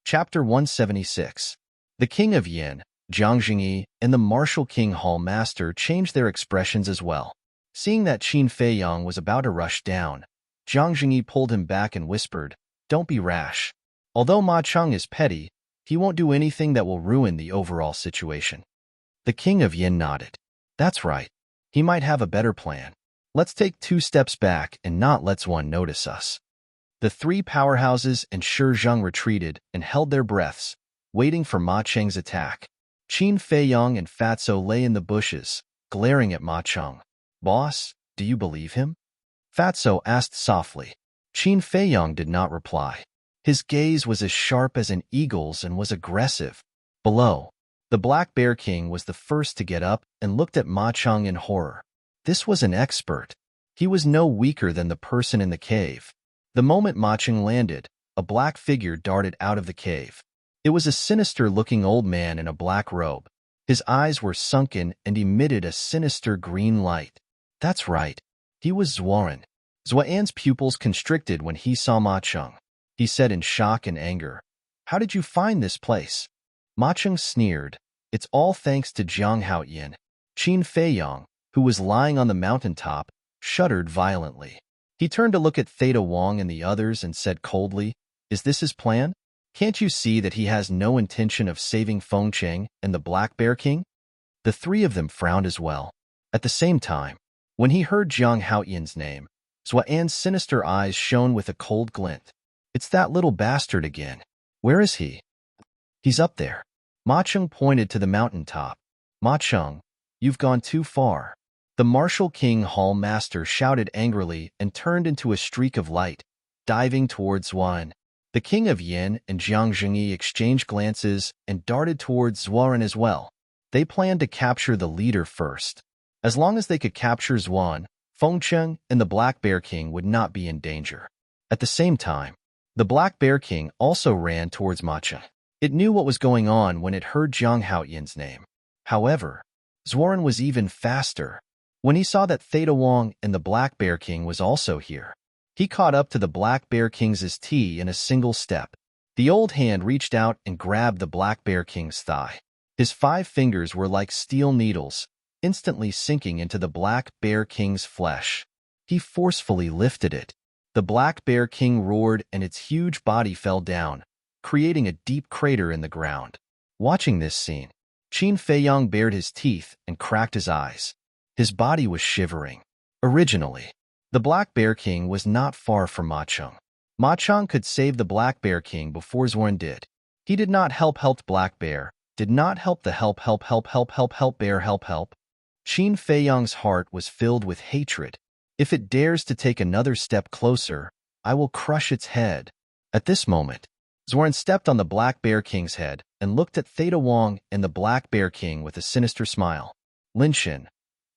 Chapter 176. The King of Yin, Zhang Zhengyi, and the Martial King Hall Master changed their expressions as well. Seeing that Qin Feiyang was about to rush down, Zhang Zhengyi pulled him back and whispered, don't be rash. Although Ma Cheng is petty, he won't do anything that will ruin the overall situation. The King of Yin nodded. That's right. He might have a better plan. Let's take 2 steps back and not let Zhuan notice us. The three powerhouses and Zhang retreated and held their breaths, waiting for Ma Cheng's attack. Qin Feiyong and Fatso lay in the bushes, glaring at Ma Cheng. "Boss, do you believe him?" Fatso asked softly. Qin Feiyong did not reply. His gaze was as sharp as an eagle's and was aggressive. Below, the Black Bear King was the first to get up and looked at Ma Cheng in horror. This was an expert. He was no weaker than the person in the cave. The moment Ma Cheng landed, a black figure darted out of the cave. It was a sinister-looking old man in a black robe. His eyes were sunken and emitted a sinister green light. That's right. He was Zuoren. Zuoren's pupils constricted when he saw Ma Cheng. He said in shock and anger, "How did you find this place?" Ma Cheng sneered, "It's all thanks to Jiang Haoyin." Qin Feiyong, who was lying on the mountaintop, shuddered violently. He turned to look at Theta Wong and the others and said coldly, "Is this his plan? Can't you see that he has no intention of saving Feng Cheng and the Black Bear King?" The three of them frowned as well. At the same time, when he heard Jiang Haoyin's name, Zuoren's sinister eyes shone with a cold glint. "It's that little bastard again. Where is he?" "He's up there." Ma Cheng pointed to the mountaintop. "Ma Cheng, you've gone too far." The Martial King Hall Master shouted angrily and turned into a streak of light, diving towards Zuoren. The King of Yin and Jiang Zhengyi exchanged glances and darted towards Zuoren as well. They planned to capture the leader first. As long as they could capture Zuoren, Feng Cheng and the Black Bear King would not be in danger. At the same time, the Black Bear King also ran towards Ma Cheng. It knew what was going on when it heard Jiang Haoyin's name. However, Zuoren was even faster. When he saw that Theta Wong and the Black Bear King was also here, he caught up to the Black Bear King's tea in a single step. The old hand reached out and grabbed the Black Bear King's thigh. His 5 fingers were like steel needles, instantly sinking into the Black Bear King's flesh. He forcefully lifted it. The Black Bear King roared and its huge body fell down, creating a deep crater in the ground. Watching this scene, Qin Feiyong bared his teeth and cracked his eyes. His body was shivering. Originally, the Black Bear King was not far from Ma Cheng. Ma Cheng could save the Black Bear King before Zuoren did. He did not help Black Bear, did not help the help bear help. Qin Feiyong's heart was filled with hatred. If it dares to take another step closer, I will crush its head. At this moment, Zuoren stepped on the Black Bear King's head and looked at Theta Wong and the Black Bear King with a sinister smile. "Lin Xin,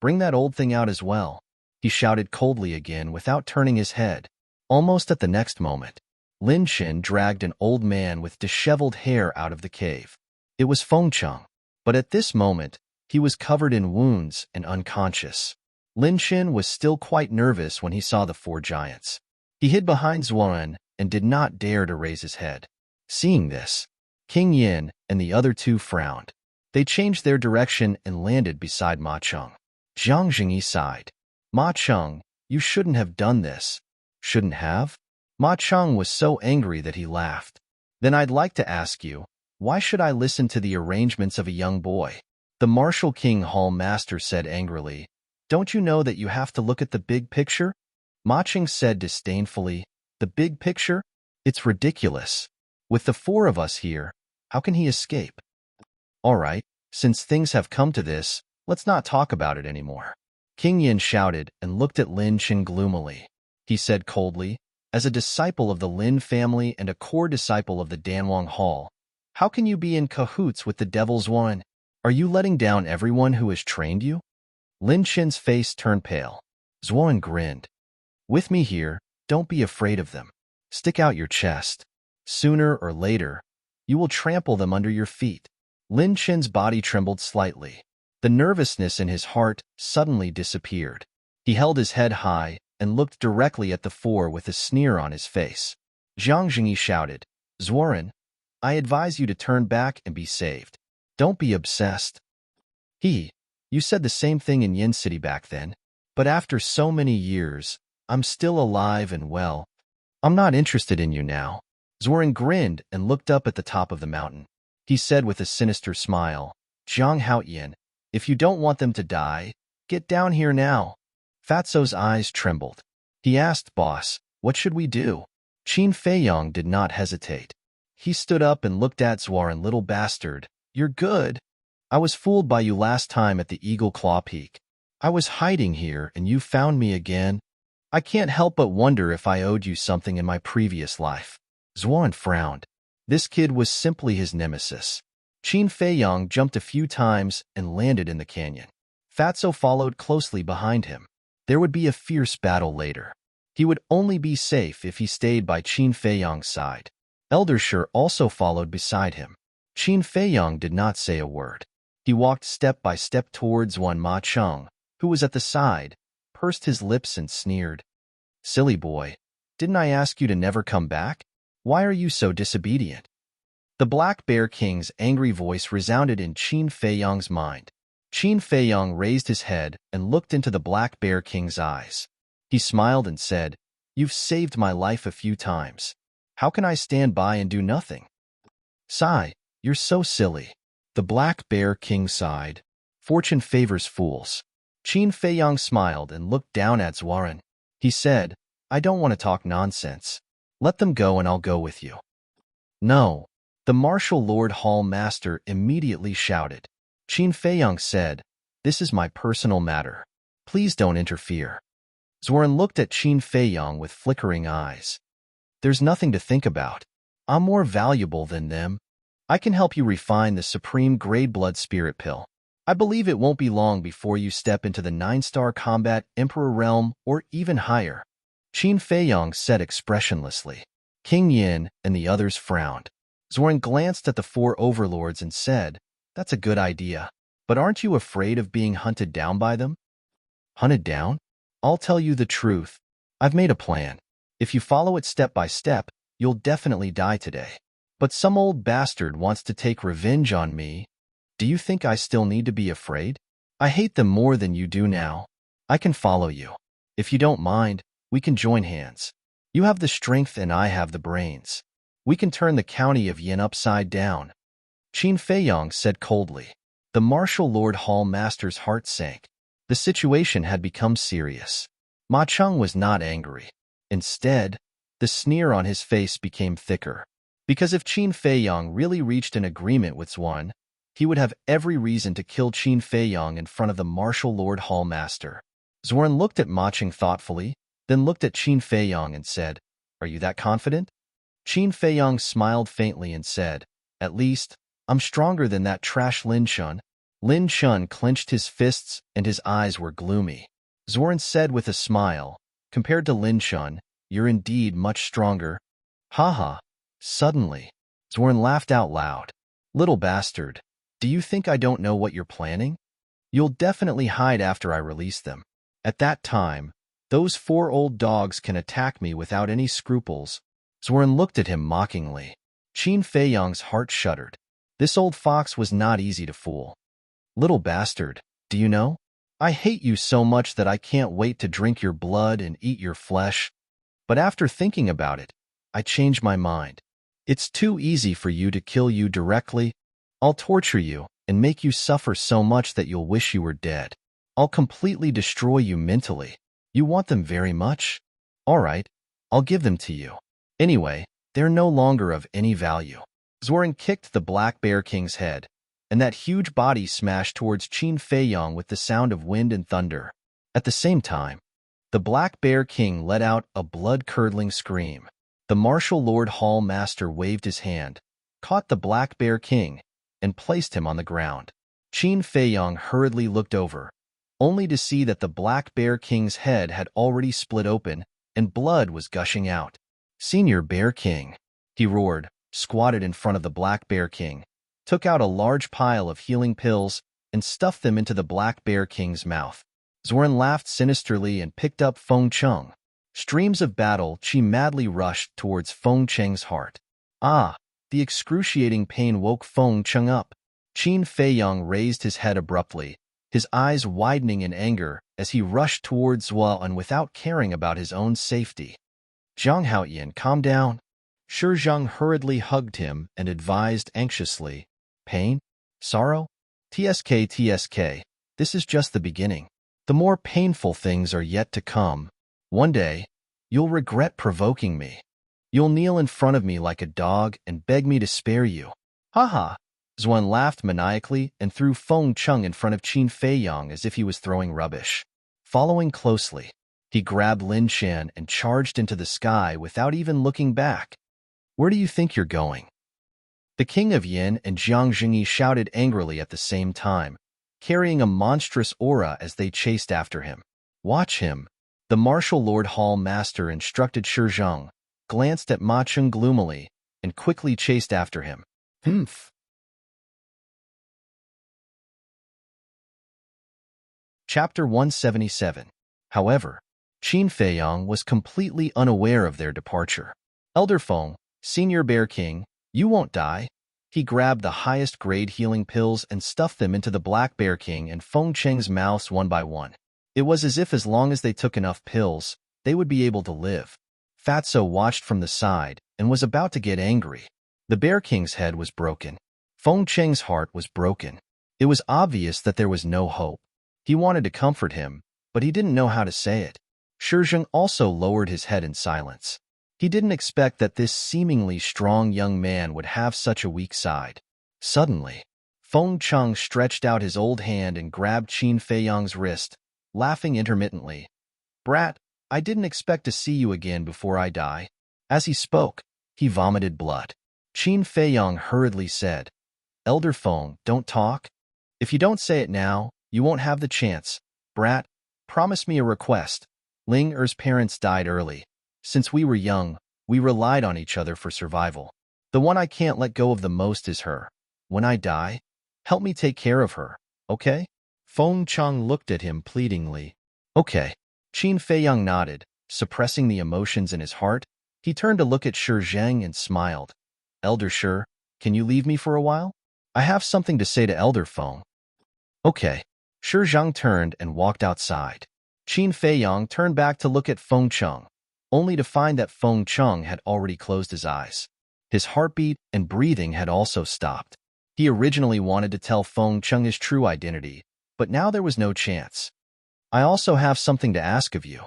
bring that old thing out as well," he shouted coldly again without turning his head. Almost at the next moment, Lin Xin dragged an old man with disheveled hair out of the cave. It was Feng Cheng, but at this moment, he was covered in wounds and unconscious. Lin Xin was still quite nervous when he saw the 4 giants. He hid behind Zuoren and did not dare to raise his head. Seeing this, King Yin and the other 2 frowned. They changed their direction and landed beside Ma Cheng. Jiang Zhengyi sighed. "Ma Cheng, you shouldn't have done this." "Shouldn't have?" Ma Cheng was so angry that he laughed. "Then I'd like to ask you, why should I listen to the arrangements of a young boy?" The Martial King Hall Master said angrily, "Don't you know that you have to look at the big picture?" Ma Cheng said disdainfully, "The big picture? It's ridiculous. With the 4 of us here, how can he escape?" "All right, since things have come to this, let's not talk about it anymore." King Yin shouted and looked at Lin Xin gloomily. He said coldly, "As a disciple of the Lin family and a core disciple of the Danwang Hall, how can you be in cahoots with the Devil's One? Are you letting down everyone who has trained you?" Lin Xin's face turned pale. Zuoren grinned. "With me here, don't be afraid of them. Stick out your chest. Sooner or later, you will trample them under your feet." Lin Xin's body trembled slightly. The nervousness in his heart suddenly disappeared. He held his head high and looked directly at the 4 with a sneer on his face. Jiang Zhengyi shouted, "Zuoren, I advise you to turn back and be saved. Don't be obsessed." You said the same thing in Yin City back then. But after so many years, I'm still alive and well. I'm not interested in you now." Zuoren grinned and looked up at the top of the mountain. He said with a sinister smile, "Jiang Haoyin, if you don't want them to die, get down here now." Fatso's eyes trembled. He asked, "Boss, what should we do?" Qin Feiyong did not hesitate. He stood up and looked at Zuaran. Little bastard, you're good. I was fooled by you last time at the Eagle Claw Peak. I was hiding here and you found me again. I can't help but wonder if I owed you something in my previous life. Zuaran frowned. This kid was simply his nemesis. Qin Feiyong jumped a few times and landed in the canyon. Fatso followed closely behind him. There would be a fierce battle later. He would only be safe if he stayed by Qin Feiyong's side. Eldersher also followed beside him. Qin Feiyong did not say a word. He walked step by step towards Ma Cheng, who was at the side, pursed his lips and sneered. Silly boy, didn't I ask you to never come back? Why are you so disobedient? The Black Bear King's angry voice resounded in Qin Feiyong's mind. Qin Feiyong raised his head and looked into the Black Bear King's eyes. He smiled and said, "You've saved my life a few times. How can I stand by and do nothing?" "Sigh, you're so silly." The Black Bear King sighed. "Fortune favors fools." Qin Feiyong smiled and looked down at Zuaran. He said, "I don't want to talk nonsense. Let them go and I'll go with you." "No." The Martial Lord Hall Master immediately shouted. Qin Feiyong said, "This is my personal matter. Please don't interfere." Zuaran looked at Qin Feiyong with flickering eyes. "There's nothing to think about. I'm more valuable than them. I can help you refine the supreme grade blood spirit pill. I believe it won't be long before you step into the 9-star combat Emperor realm or even higher." Qin Feiyong said expressionlessly. King Yin and the others frowned. Zuaran glanced at the 4 overlords and said, "That's a good idea. But aren't you afraid of being hunted down by them?" "Hunted down? I'll tell you the truth. I've made a plan. If you follow it step by step, you'll definitely die today. But some old bastard wants to take revenge on me. Do you think I still need to be afraid? I hate them more than you do now. I can follow you. If you don't mind, we can join hands. You have the strength and I have the brains. We can turn the county of Yin upside down." Qin Feiyong said coldly. The Martial Lord Hall Master's heart sank. The situation had become serious. Ma Cheng was not angry. Instead, the sneer on his face became thicker. Because if Qin Feiyong really reached an agreement with Zuan, he would have every reason to kill Qin Feiyong in front of the Martial Lord Hall Master. Zuan looked at Ma Cheng thoughtfully, then looked at Qin Feiyong and said, "Are you that confident?" Qin Feiyong smiled faintly and said, "At least, I'm stronger than that trash Lin Shun." Lin Shun clenched his fists and his eyes were gloomy. Zuan said with a smile, "Compared to Lin Shun, you're indeed much stronger." "Ha." Suddenly, Zuan laughed out loud. "Little bastard, do you think I don't know what you're planning? You'll definitely hide after I release them. At that time, those 4 old dogs can attack me without any scruples." Zuan looked at him mockingly. Qin Feiyong's heart shuddered. This old fox was not easy to fool. "Little bastard, do you know? I hate you so much that I can't wait to drink your blood and eat your flesh. But after thinking about it, I changed my mind. It's too easy for you to kill you directly. I'll torture you and make you suffer so much that you'll wish you were dead. I'll completely destroy you mentally. You want them very much? All right, I'll give them to you. Anyway, they're no longer of any value." Zuaran kicked the Black Bear King's head, and that huge body smashed towards Qin Feiyong with the sound of wind and thunder. At the same time, the Black Bear King let out a blood-curdling scream. The Martial Lord Hall Master waved his hand, caught the Black Bear King, and placed him on the ground. Qin Feiyong hurriedly looked over, only to see that the Black Bear King's head had already split open and blood was gushing out. "Senior Bear King," he roared, squatted in front of the Black Bear King, took out a large pile of healing pills, and stuffed them into the Black Bear King's mouth. Zuaran laughed sinisterly and picked up Feng Cheng. Streams of battle, she madly rushed towards Feng Cheng's heart. Ah! The excruciating pain woke Feng Cheng up. Qin Feiyong raised his head abruptly, his eyes widening in anger as he rushed towards Zuan without caring about his own safety. "Zhang Haoyan, calm down." Shi Zhang hurriedly hugged him and advised anxiously, "Pain? Sorrow? TSK, this is just the beginning. The more painful things are yet to come. One day, you'll regret provoking me." You'll kneel in front of me like a dog and beg me to spare you. Ha ha. Xuan laughed maniacally and threw Feng Cheng in front of Qin Feiyang as if he was throwing rubbish. Following closely, he grabbed Lin Shan and charged into the sky without even looking back. Where do you think you're going? The king of Yin and Jiang Jingyi shouted angrily at the same time, carrying a monstrous aura as they chased after him. Watch him. The martial lord hall master instructed Shi Zheng, glanced at Ma Cheng gloomily, and quickly chased after him. Humph. Chapter 177. However, Qin Feiyang was completely unaware of their departure. Elder Feng, Senior Bear King, you won't die. He grabbed the highest grade healing pills and stuffed them into the Black Bear King and Feng Cheng's mouths one by one. It was as if as long as they took enough pills, they would be able to live. Fatso watched from the side and was about to get angry. The Bear King's head was broken. Feng Cheng's heart was broken. It was obvious that there was no hope. He wanted to comfort him, but he didn't know how to say it. Shi Zheng also lowered his head in silence. He didn't expect that this seemingly strong young man would have such a weak side. Suddenly, Feng Cheng stretched out his old hand and grabbed Qin Feiyang's wrist, laughing intermittently. Brat, I didn't expect to see you again before I die. As he spoke, he vomited blood. Qin Feiyang hurriedly said, Elder Feng, don't talk. If you don't say it now, you won't have the chance. Brat, promise me a request. Ling Er's parents died early. Since we were young, we relied on each other for survival. The one I can't let go of the most is her. When I die, help me take care of her, okay? Feng Cheng looked at him pleadingly. Okay. Qin Feiyang nodded, suppressing the emotions in his heart. He turned to look at Shi Zheng and smiled. Elder Shi, can you leave me for a while? I have something to say to Elder Feng. Okay. Shi Zheng turned and walked outside. Qin Feiyang turned back to look at Feng Cheng, only to find that Feng Cheng had already closed his eyes. His heartbeat and breathing had also stopped. He originally wanted to tell Feng Cheng his true identity, but now there was no chance. I also have something to ask of you.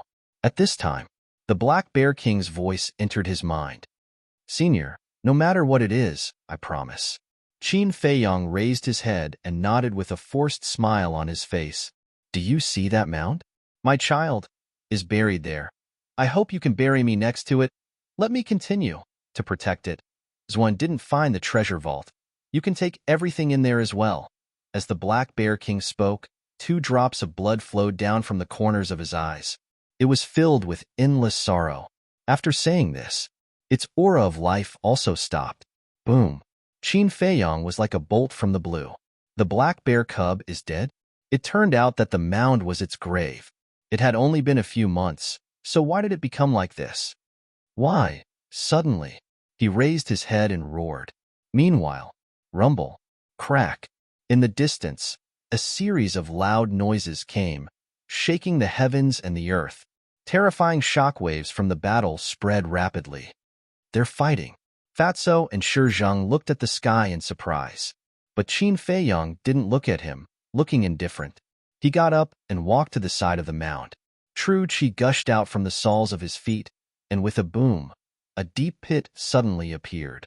At this time, the Black Bear King's voice entered his mind. Senior, no matter what it is, I promise. Qin Feiyang raised his head and nodded with a forced smile on his face. Do you see that mound? My child is buried there. I hope you can bury me next to it. Let me continue to protect it. Xuan didn't find the treasure vault. You can take everything in there as well. As the Black Bear King spoke, 2 drops of blood flowed down from the corners of his eyes. It was filled with endless sorrow. After saying this, its aura of life also stopped. Boom. Qin Feiyang was like a bolt from the blue. The black bear cub is dead? It turned out that the mound was its grave. It had only been a few months, so why did it become like this? Why? Suddenly, he raised his head and roared. Meanwhile, rumble, crack. In the distance, a series of loud noises came, shaking the heavens and the earth. Terrifying shockwaves from the battle spread rapidly. They're fighting. Fatso and Shi Zheng looked at the sky in surprise. But Qin Feiyang didn't look at him, looking indifferent. He got up and walked to the side of the mound. True chi gushed out from the soles of his feet, and with a boom, a deep pit suddenly appeared.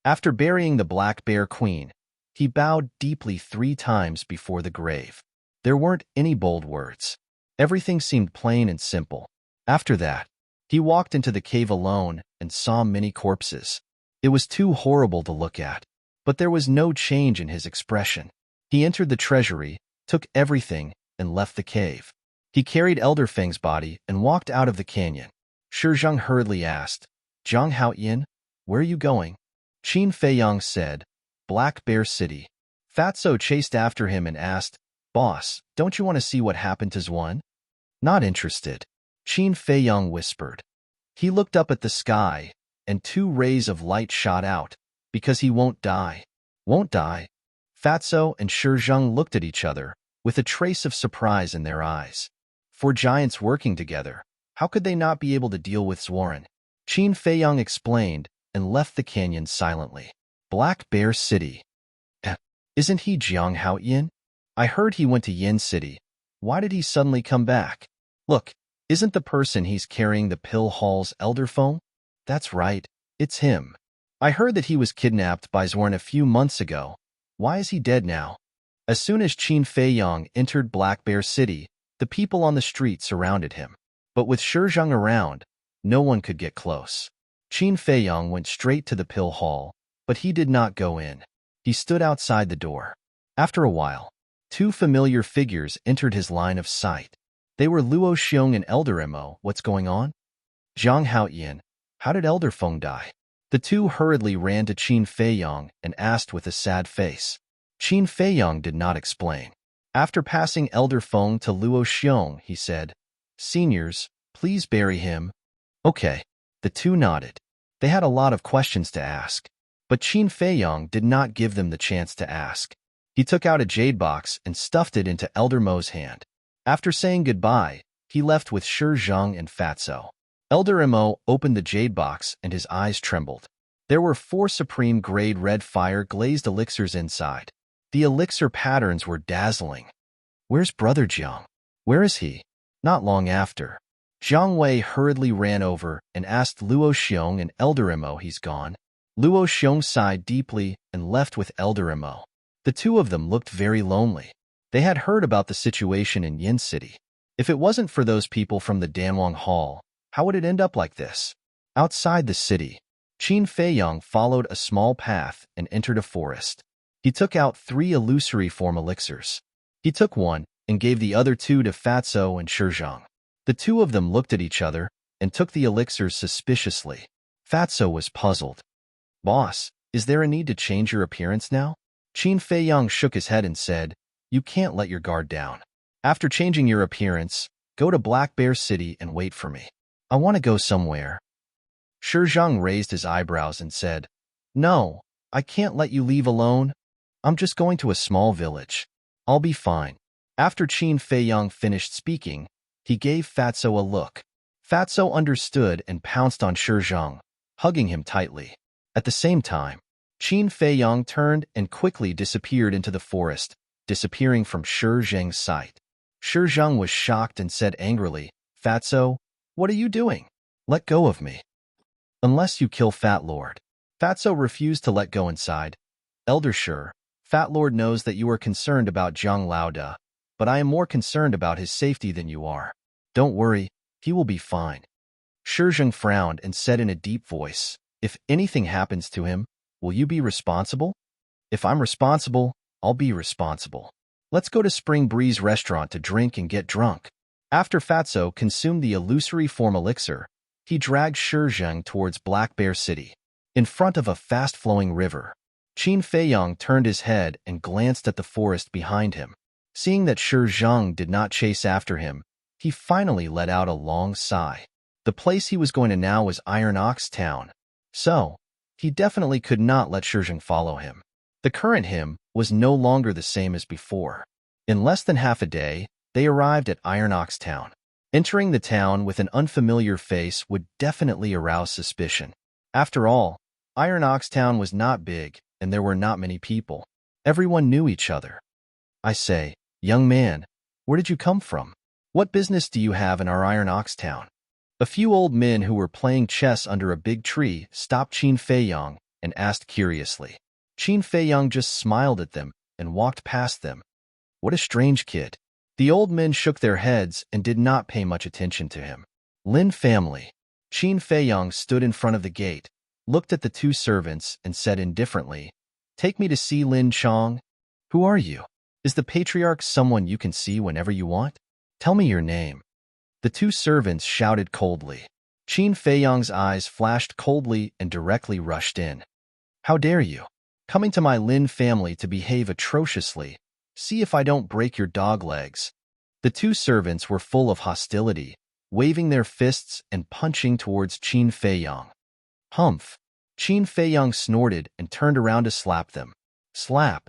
After burying the Black Bear Queen, he bowed deeply 3 times before the grave. There weren't any bold words. Everything seemed plain and simple. After that, he walked into the cave alone and saw many corpses. It was too horrible to look at, but there was no change in his expression. He entered the treasury, took everything, and left the cave. He carried Elder Feng's body and walked out of the canyon. Shi Zheng hurriedly asked, Zhang Haoyin, where are you going? Qin Feiyang said, Black Bear City. Fatso chased after him and asked, Boss, don't you want to see what happened to Xuan? Not interested. Qin Feiyang whispered. He looked up at the sky, and 2 rays of light shot out, because he won't die. Won't die? Fatso and Shi Zheng looked at each other, with a trace of surprise in their eyes. 4 giants working together, how could they not be able to deal with Xuan? Qin Feiyang explained, and left the canyon silently. Black Bear City. Isn't he Jiang Haoyin? I heard he went to Yin City. Why did he suddenly come back? Look, isn't the person he's carrying the pill hall's Elder Feng? That's right, it's him. I heard that he was kidnapped by Zorn a few months ago. Why is he dead now? As soon as Qin Feiyang entered Black Bear City, the people on the street surrounded him. But with Shizheng around, no one could get close. Qin Feiyang went straight to the pill hall, but he did not go in. He stood outside the door. After a while, two familiar figures entered his line of sight. They were Luo Xiong and Elder Mo. What's going on? Zhang Haoyan, how did Elder Feng die? The two hurriedly ran to Qin Feiyang and asked with a sad face. Qin Feiyang did not explain. After passing Elder Feng to Luo Xiong, he said, "Seniors, please bury him." Okay. The two nodded. They had a lot of questions to ask, but Qin Feiyang did not give them the chance to ask. He took out a jade box and stuffed it into Elder Mo's hand. After saying goodbye, he left with Shizheng and Fatso. Elder Mo opened the jade box and his eyes trembled. There were 4 supreme-grade red fire-glazed elixirs inside. The elixir patterns were dazzling. Where's Brother Jiang? Where is he? Not long after, Jiang Wei hurriedly ran over and asked Luo Xiong and Elder Mo he's gone. Luo Xiong sighed deeply and left with Elder Mo. The two of them looked very lonely. They had heard about the situation in Yin City. If it wasn't for those people from the Danwang Hall, how would it end up like this? Outside the city, Qin Feiyang followed a small path and entered a forest. He took out 3 illusory form elixirs. He took one and gave the other 2 to Fatso and Shizheng. The two of them looked at each other and took the elixirs suspiciously. Fatso was puzzled. Boss, is there a need to change your appearance now? Qin Feiyang shook his head and said, you can't let your guard down. After changing your appearance, go to Black Bear City and wait for me. I want to go somewhere. Shizheng raised his eyebrows and said, no, I can't let you leave alone. I'm just going to a small village. I'll be fine. After Qin Feiyang finished speaking, he gave Fatso a look. Fatso understood and pounced on Shizheng, hugging him tightly. At the same time, Qin Feiyang turned and quickly disappeared into the forest, disappearing from Shizheng's sight. Shizheng was shocked and said angrily, Fatso, what are you doing? Let go of me. Unless you kill Fat Lord. Fatso refused to let go inside. Elder Shur, Fat Lord knows that you are concerned about Zhang Laoda, but I am more concerned about his safety than you are. Don't worry, he will be fine. Shizheng frowned and said in a deep voice, if anything happens to him, will you be responsible? If I'm responsible, I'll be responsible. Let's go to Spring Breeze restaurant to drink and get drunk. After Fatso consumed the illusory form elixir, he dragged Shizheng towards Black Bear City. In front of a fast-flowing river, Qin Feiyang turned his head and glanced at the forest behind him. Seeing that Shizheng did not chase after him, he finally let out a long sigh. The place he was going to now was Iron Ox Town. So, he definitely could not let Shizheng follow him. The current him was no longer the same as before. In less than half a day, they arrived at Iron Ox Town. Entering the town with an unfamiliar face would definitely arouse suspicion. After all, Iron Ox Town was not big, and there were not many people. Everyone knew each other. I say, young man, where did you come from? What business do you have in our Iron Ox Town? A few old men who were playing chess under a big tree stopped Qin Feiyang and asked curiously. Qin Feiyang just smiled at them and walked past them. What a strange kid. The old men shook their heads and did not pay much attention to him. Lin family. Qin Feiyang stood in front of the gate, looked at the 2 servants and said indifferently, take me to see Lin Chong. Who are you? Is the patriarch someone you can see whenever you want? Tell me your name. The 2 servants shouted coldly. Qin Feiyang's eyes flashed coldly and directly rushed in. How dare you? Coming to my Lin family to behave atrociously. See if I don't break your dog legs. The 2 servants were full of hostility, waving their fists and punching towards Qin Feiyang. Humph! Qin Feiyang snorted and turned around to slap them. Slap!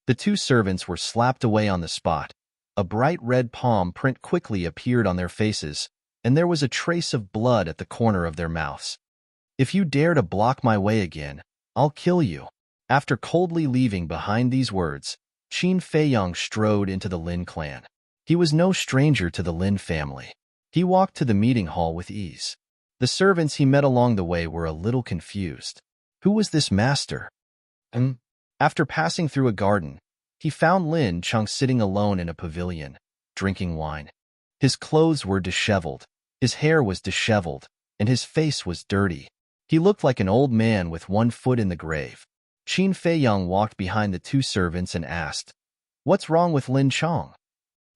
The 2 servants were slapped away on the spot. A bright red palm print quickly appeared on their faces, and there was a trace of blood at the corner of their mouths. If you dare to block my way again, I'll kill you. After coldly leaving behind these words, Qin Feiyang strode into the Lin clan. He was no stranger to the Lin family. He walked to the meeting hall with ease. The servants he met along the way were a little confused. Who was this master? After passing through a garden, he found Lin Chang sitting alone in a pavilion, drinking wine. His clothes were disheveled, his hair was disheveled, and his face was dirty. He looked like an old man with one foot in the grave. Qin Feiyang walked behind the two servants and asked, "What's wrong with Lin Chang?"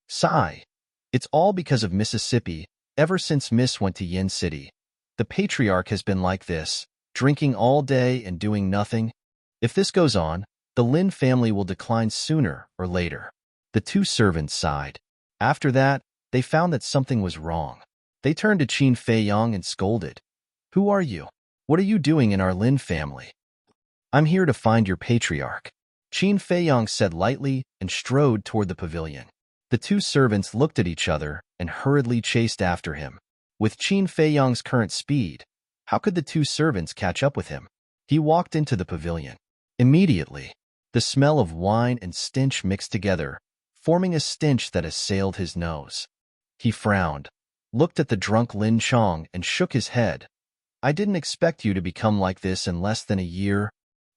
Sigh. "It's all because of Mississippi. Ever since Miss went to Yin City, the patriarch has been like this, drinking all day and doing nothing. If this goes on, the Lin family will decline sooner or later." The two servants sighed. After that, they found that something was wrong. They turned to Qin Feiyang and scolded, "Who are you? What are you doing in our Lin family?" "I'm here to find your patriarch," Qin Feiyang said lightly and strode toward the pavilion. The two servants looked at each other and hurriedly chased after him. With Qin Feiyang's current speed, how could the two servants catch up with him? He walked into the pavilion. Immediately, the smell of wine and stench mixed together, forming a stench that assailed his nose. He frowned, looked at the drunk Lin Chang, and shook his head. "I didn't expect you to become like this in less than a year.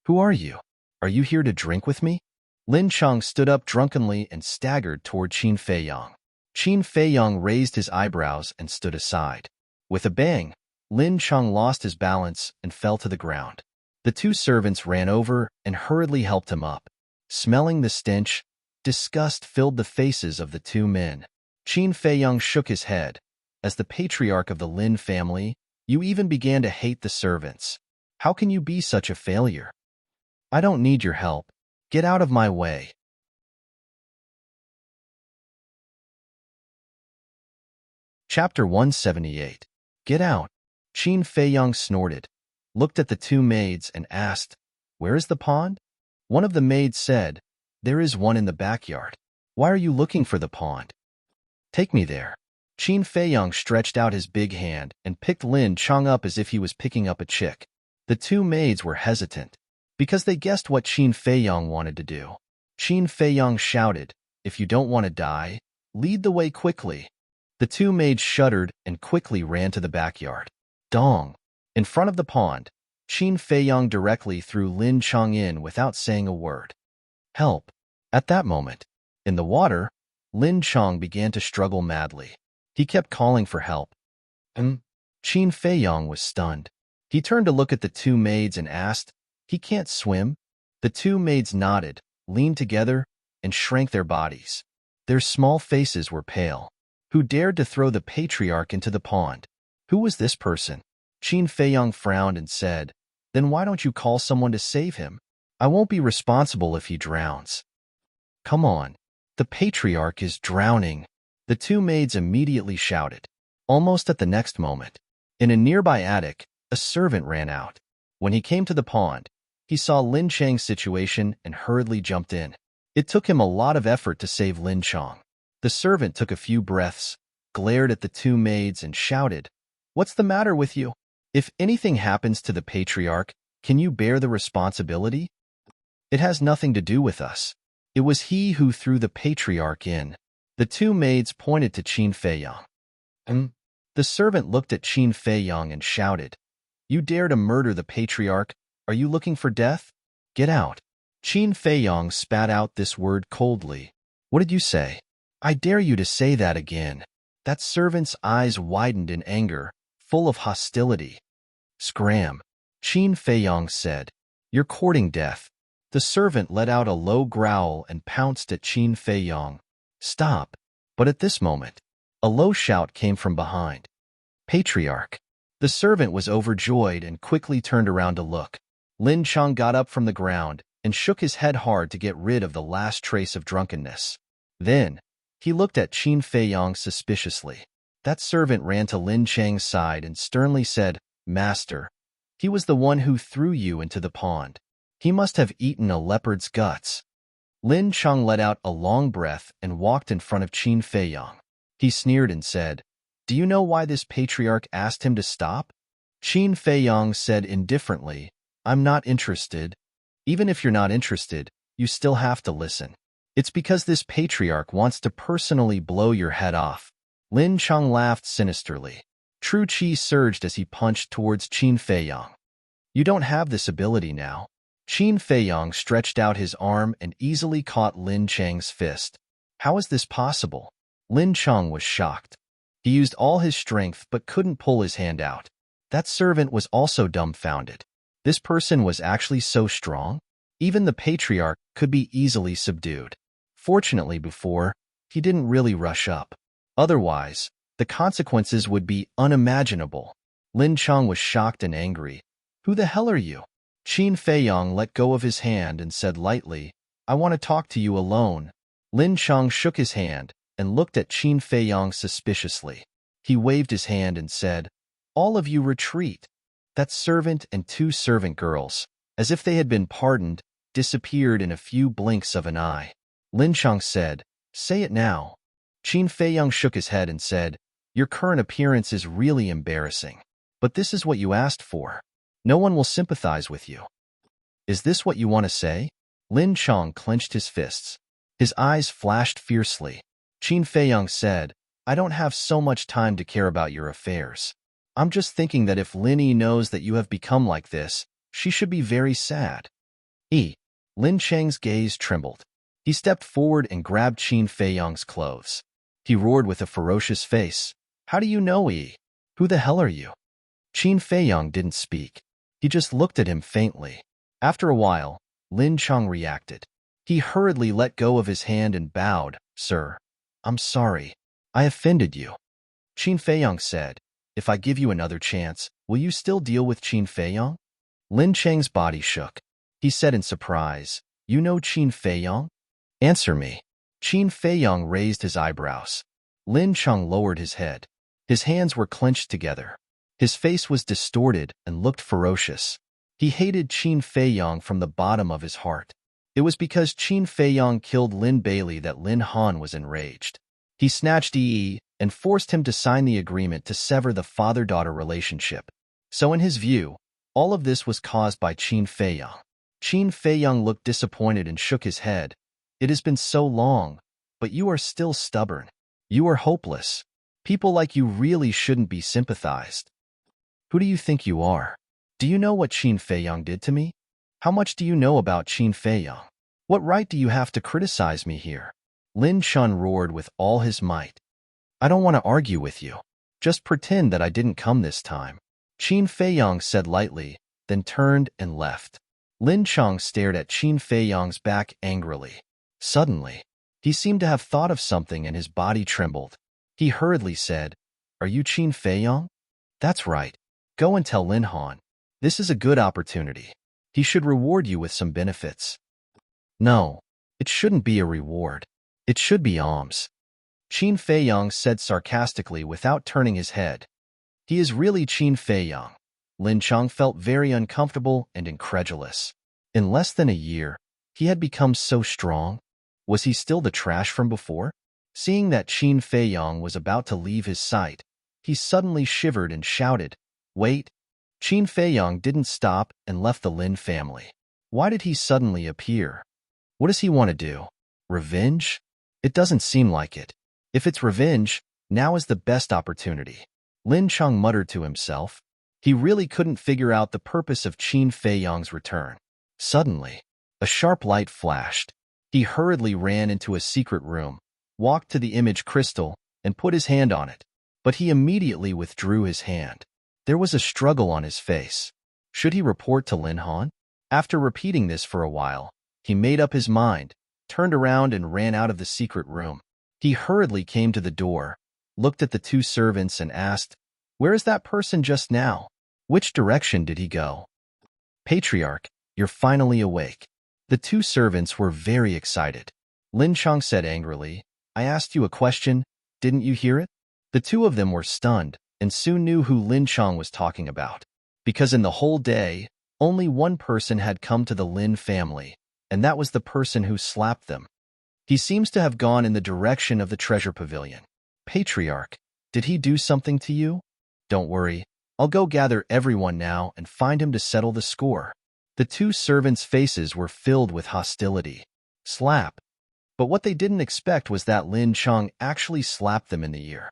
Who are you? Are you here to drink with me?" Lin Chang stood up drunkenly and staggered toward Qin Feiyang. Qin Feiyang raised his eyebrows and stood aside. With a bang, Lin Chang lost his balance and fell to the ground. The two servants ran over and hurriedly helped him up. Smelling the stench, disgust filled the faces of the two men. Qin Feiyang shook his head. "As the patriarch of the Lin family, you even began to hate the servants. How can you be such a failure? I don't need your help. Get out of my way." Chapter 178. Get out. Qin Feiyang snorted, looked at the two maids, and asked, "Where is the pond?" One of the maids said, "There is one in the backyard." "Why are you looking for the pond?" "Take me there." Qin Feiyang stretched out his big hand and picked Lin Chang up as if he was picking up a chick. The two maids were hesitant, because they guessed what Qin Feiyang wanted to do. Qin Feiyang shouted, "If you don't want to die, lead the way quickly." The two maids shuddered and quickly ran to the backyard. Dong! In front of the pond, Qin Feiyang directly threw Lin Chang in without saying a word. "Help!" At that moment, in the water, Lin Chang began to struggle madly. He kept calling for help. Qin Feiyang was stunned. He turned to look at the two maids and asked, "He can't swim?" The two maids nodded, leaned together, and shrank their bodies. Their small faces were pale. Who dared to throw the patriarch into the pond? Who was this person? Qin Feiyang frowned and said, "Then why don't you call someone to save him? I won't be responsible if he drowns." "Come on. The patriarch is drowning," the two maids immediately shouted. Almost at the next moment, in a nearby attic, a servant ran out. When he came to the pond, he saw Lin Chang's situation and hurriedly jumped in. It took him a lot of effort to save Lin Chang. The servant took a few breaths, glared at the two maids, and shouted, "What's the matter with you? If anything happens to the patriarch, can you bear the responsibility?" "It has nothing to do with us. It was he who threw the patriarch in." The two maids pointed to Qin Feiyang. The servant looked at Qin Feiyang and shouted, "You dare to murder the patriarch? Are you looking for death? Get out." Qin Feiyang spat out this word coldly. "What did you say? I dare you to say that again." That servant's eyes widened in anger, full of hostility. "Scram," Qin Feiyang said. "You're courting death." The servant let out a low growl and pounced at Qin Feiyang. "Stop." But at this moment, a low shout came from behind. "Patriarch." The servant was overjoyed and quickly turned around to look. Lin Chang got up from the ground and shook his head hard to get rid of the last trace of drunkenness. Then, he looked at Qin Feiyang suspiciously. That servant ran to Lin Chang's side and sternly said, "Master, he was the one who threw you into the pond. He must have eaten a leopard's guts." Lin Chang let out a long breath and walked in front of Qin Feiyang. He sneered and said, "Do you know why this patriarch asked him to stop?" Qin Feiyang said indifferently, "I'm not interested." "Even if you're not interested, you still have to listen. It's because this patriarch wants to personally blow your head off." Lin Chang laughed sinisterly. True chi surged as he punched towards Qin Feiyang. You don't have this ability now. Qin Feiyang stretched out his arm and easily caught Lin Chang's fist. How is this possible? Lin Chang was shocked. He used all his strength but couldn't pull his hand out. That servant was also dumbfounded. This person was actually so strong? Even the patriarch could be easily subdued. Fortunately before, he didn't really rush up. Otherwise, the consequences would be unimaginable. Lin Chang was shocked and angry. Who the hell are you? Qin Feiyang let go of his hand and said lightly, I want to talk to you alone. Lin Chang shook his hand and looked at Qin Feiyang suspiciously. He waved his hand and said, All of you retreat. That servant and two servant girls, as if they had been pardoned, disappeared in a few blinks of an eye. Lin Chang said, Say it now. Qin Feiyang shook his head and said, Your current appearance is really embarrassing. But this is what you asked for. No one will sympathize with you. Is this what you want to say? Lin Chang clenched his fists. His eyes flashed fiercely. Qin Feiyang said, I don't have so much time to care about your affairs. I'm just thinking that if Lin Yi knows that you have become like this, she should be very sad. Lin Chang's gaze trembled. He stepped forward and grabbed Qin Feiyang's clothes. He roared with a ferocious face. How do you know, Yi? Who the hell are you? Qin Feiyang didn't speak. He just looked at him faintly. After a while, Lin Chang reacted. He hurriedly let go of his hand and bowed. Sir, I'm sorry. I offended you. Qin Feiyang said, If I give you another chance, will you still deal with Qin Feiyang? Lin Chang's body shook. He said in surprise, You know Qin Feiyang? Answer me. Qin Feiyang raised his eyebrows. Lin Chang lowered his head. His hands were clenched together. His face was distorted and looked ferocious. He hated Qin Feiyang from the bottom of his heart. It was because Qin Feiyang killed Lin Bailey that Lin Han was enraged. He snatched Yi and forced him to sign the agreement to sever the father-daughter relationship. So in his view, all of this was caused by Qin Feiyang. Qin Feiyang looked disappointed and shook his head. It has been so long, but you are still stubborn. You are hopeless. People like you really shouldn't be sympathized. Who do you think you are? Do you know what Qin Feiyang did to me? How much do you know about Qin Feiyang? What right do you have to criticize me here? Lin Chun roared with all his might. I don't want to argue with you. Just pretend that I didn't come this time. Qin Feiyang said lightly, then turned and left. Lin Chang stared at Qin Feiyang's back angrily. Suddenly, he seemed to have thought of something and his body trembled. He hurriedly said, Are you Qin Feiyang? That's right. Go and tell Lin Han. This is a good opportunity. He should reward you with some benefits. No, it shouldn't be a reward. It should be alms. Qin Feiyang said sarcastically without turning his head. He is really Qin Feiyang. Lin Chang felt very uncomfortable and incredulous. In less than a year, he had become so strong. Was he still the trash from before? Seeing that Qin Feiyang was about to leave his sight, he suddenly shivered and shouted, Wait! Qin Feiyang didn't stop and left the Lin family. Why did he suddenly appear? What does he want to do? Revenge? It doesn't seem like it. If it's revenge, now is the best opportunity. Lin Chang muttered to himself. He really couldn't figure out the purpose of Qin Feiyang's return. Suddenly, a sharp light flashed. He hurriedly ran into a secret room, walked to the image crystal, and put his hand on it. But he immediately withdrew his hand. There was a struggle on his face. Should he report to Lin Han? After repeating this for a while, he made up his mind, turned around and ran out of the secret room. He hurriedly came to the door, looked at the two servants and asked, Where is that person just now? Which direction did he go? Patriarch, you're finally awake. The two servants were very excited. Lin Chang said angrily, I asked you a question, didn't you hear it? The two of them were stunned and soon knew who Lin Chang was talking about. Because in the whole day, only one person had come to the Lin family, and that was the person who slapped them. He seems to have gone in the direction of the treasure pavilion. Patriarch, did he do something to you? Don't worry, I'll go gather everyone now and find him to settle the score. The two servants' faces were filled with hostility. Slap. But what they didn't expect was that Lin Chang actually slapped them in the ear.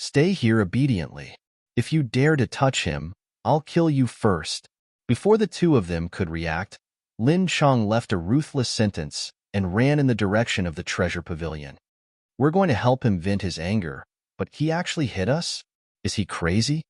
Stay here obediently. If you dare to touch him, I'll kill you first." Before the two of them could react, Lin Chong left a ruthless sentence and ran in the direction of the treasure pavilion. "We're going to help him vent his anger, but he actually hit us? Is he crazy?"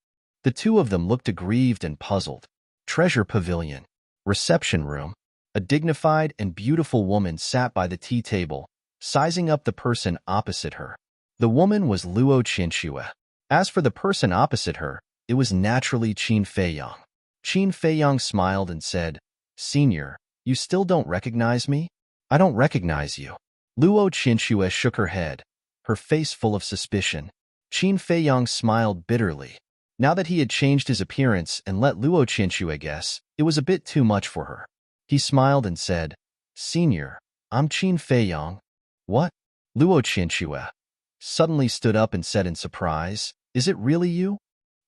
The two of them looked aggrieved and puzzled. Treasure pavilion. Reception room. A dignified and beautiful woman sat by the tea table, sizing up the person opposite her. The woman was Luo Qinxue. As for the person opposite her, it was naturally Qin Feiyang. Qin Feiyang smiled and said, "Senior, you still don't recognize me?" "I don't recognize you." Luo Qinxue shook her head, her face full of suspicion. Qin Feiyang smiled bitterly. Now that he had changed his appearance and let Luo Qinxue guess, it was a bit too much for her. He smiled and said, "Senior, I'm Qin Feiyang." "What?" Luo Qinxue suddenly stood up and said in surprise, "Is it really you?"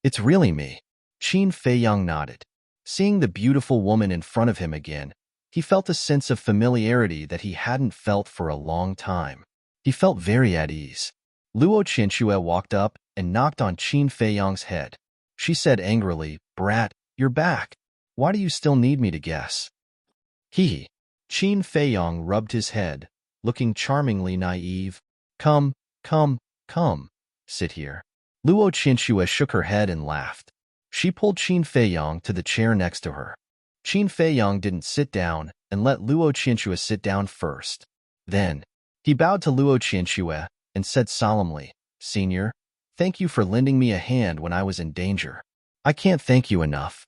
"It's really me." Qin Feiyang nodded. Seeing the beautiful woman in front of him again, he felt a sense of familiarity that he hadn't felt for a long time. He felt very at ease. Luo Qinxue walked up and knocked on Qin Feiyang's head. She said angrily, "Brat, you're back. Why do you still need me to guess?" He. Qin Feiyang rubbed his head, looking charmingly naive. Come, sit here." Luo Qinxue shook her head and laughed. She pulled Qin Feiyang to the chair next to her. Qin Feiyang didn't sit down and let Luo Qinxue sit down first. Then, he bowed to Luo Qinxue and said solemnly, "Senior, thank you for lending me a hand when I was in danger." "I can't thank you enough."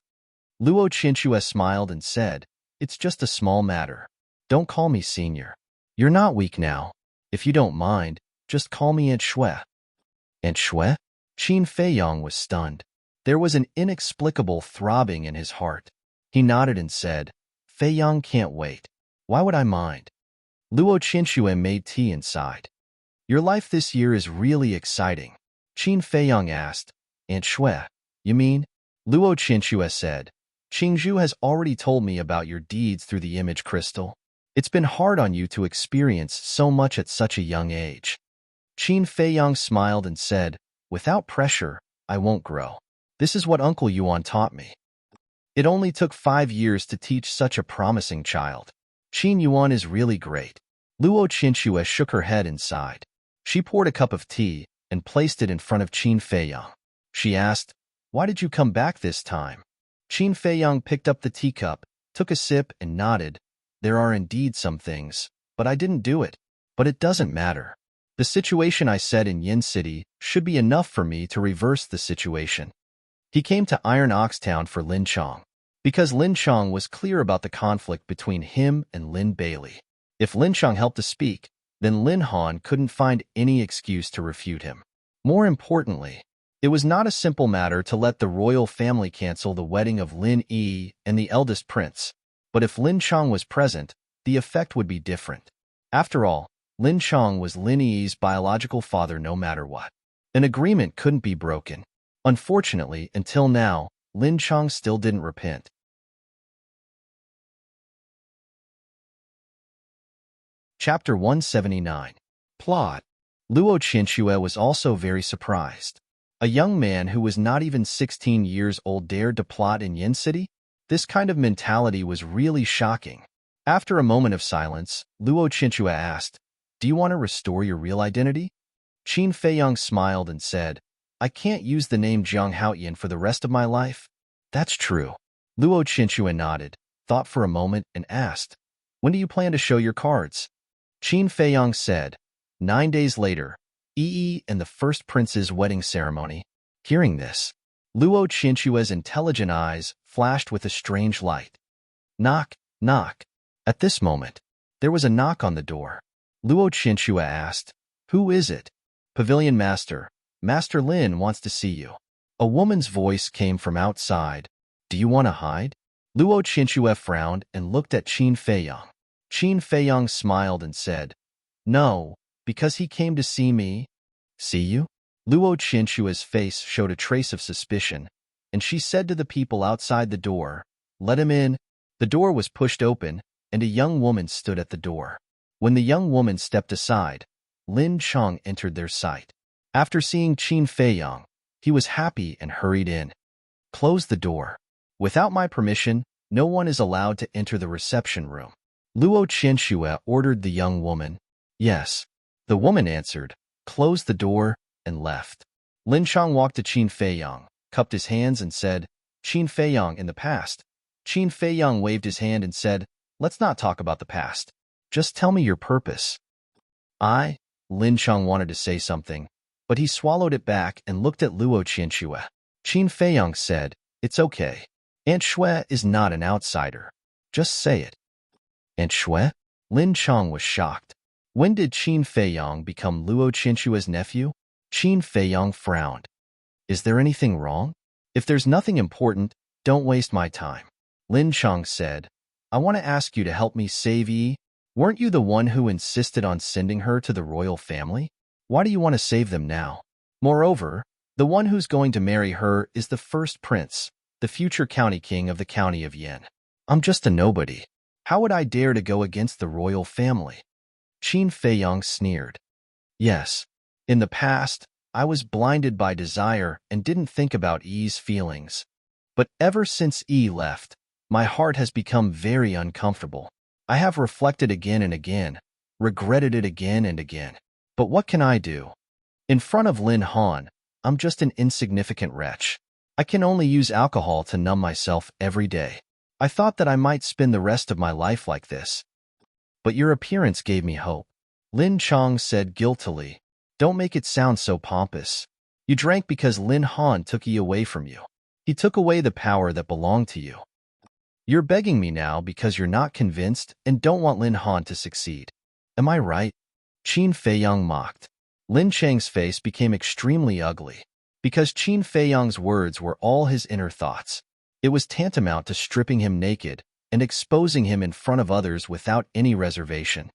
Luo Qinxue smiled and said, "It's just a small matter. Don't call me senior. You're not weak now. If you don't mind, just call me Aunt Shui." "Aunt Shui?" Qin Feiyang was stunned. There was an inexplicable throbbing in his heart. He nodded and said, "Feiyang can't wait. Why would I mind?" Luo Qinxue made tea inside. "Your life this year is really exciting." Qin Feiyang asked, "Aunt Shui, you mean?" Luo Qinxue said, "Qingzhu has already told me about your deeds through the image crystal. It's been hard on you to experience so much at such a young age." Qin Feiyang smiled and said, "Without pressure, I won't grow. This is what Uncle Yuan taught me." It only took 5 years to teach such a promising child. Qin Yuan is really great. Luo Qinxue shook her head and sighed. She poured a cup of tea and placed it in front of Qin Feiyang. She asked, "Why did you come back this time?" Qin Feiyang picked up the teacup, took a sip, and nodded. "There are indeed some things, but I didn't do it. But it doesn't matter. The situation I set in Yin City should be enough for me to reverse the situation." He came to Iron Ox Town for Lin Chong, because Lin Chong was clear about the conflict between him and Lin Bailey. If Lin Chong helped to speak, then Lin Han couldn't find any excuse to refute him. More importantly, it was not a simple matter to let the royal family cancel the wedding of Lin Yi and the eldest prince, but if Lin Chong was present, the effect would be different. After all, Lin Chong was Lin Yi's biological father no matter what. An agreement couldn't be broken. Unfortunately, until now, Lin Chong still didn't repent. Chapter 179. Plot. Luo Qinxue was also very surprised. A young man who was not even 16 years old dared to plot in Yin City? This kind of mentality was really shocking. After a moment of silence, Luo Qinxue asked, "Do you want to restore your real identity?" Qin Feiyang smiled and said, "I can't use the name Jiang Haoyan for the rest of my life." "That's true." Luo Qinxue nodded, thought for a moment, and asked, "When do you plan to show your cards?" Qin Feiyang said, 9 days later, Yi and the first prince's wedding ceremony." Hearing this, Luo Qinxue's intelligent eyes flashed with a strange light. Knock, knock. At this moment, there was a knock on the door. Luo Qinxue asked, "Who is it?" "Pavilion Master. Master Lin wants to see you." A woman's voice came from outside. "Do you want to hide?" Luo Qinxue frowned and looked at Qin Feiyang. Qin Feiyang smiled and said, "No, because he came to see me." "See you?" Luo Qinxue's face showed a trace of suspicion, and she said to the people outside the door, "Let him in." The door was pushed open, and a young woman stood at the door. When the young woman stepped aside, Lin Chong entered their sight. After seeing Qin Feiyang, He was happy and hurried in. Close the door. Without my permission, no one is allowed to enter the reception room. Luo Qianxue ordered the young woman. Yes. The woman answered, closed the door, and left. Lin Chang walked to Qin Feiyang, cupped his hands and said, Qin Feiyang in the past. Qin Feiyang waved his hand and said, let's not talk about the past. Just tell me your purpose. Lin Chang wanted to say something, but he swallowed it back and looked at Luo Qianxue. Qin Feiyang said, it's okay. Aunt Shui is not an outsider. Just say it. Aunt Shui? Lin Chang was shocked. When did Qin Feiyang become Luo Qianxue's nephew? Qin Feiyang frowned. Is there anything wrong? If there's nothing important, don't waste my time. Lin Chang said, I want to ask you to help me save Yi. Weren't you the one who insisted on sending her to the royal family? Why do you want to save them now? Moreover, the one who's going to marry her is the first prince, the future county king of the county of Yin. I'm just a nobody. How would I dare to go against the royal family? Qin Feiyang sneered. Yes, in the past, I was blinded by desire and didn't think about Yi's feelings. But ever since Yi left, my heart has become very uncomfortable. I have reflected again and again, regretted it again and again. But what can I do? In front of Lin Han, I'm just an insignificant wretch. I can only use alcohol to numb myself every day. I thought that I might spend the rest of my life like this. But your appearance gave me hope. Lin Chang said guiltily, don't make it sound so pompous. You drank because Lin Han took Yi away from you. He took away the power that belonged to you. You're begging me now because you're not convinced and don't want Lin Han to succeed. Am I right? Qin Feiyang mocked. Lin Chang's face became extremely ugly. Because Qin Feiyang's words were all his inner thoughts. It was tantamount to stripping him naked and exposing him in front of others without any reservation.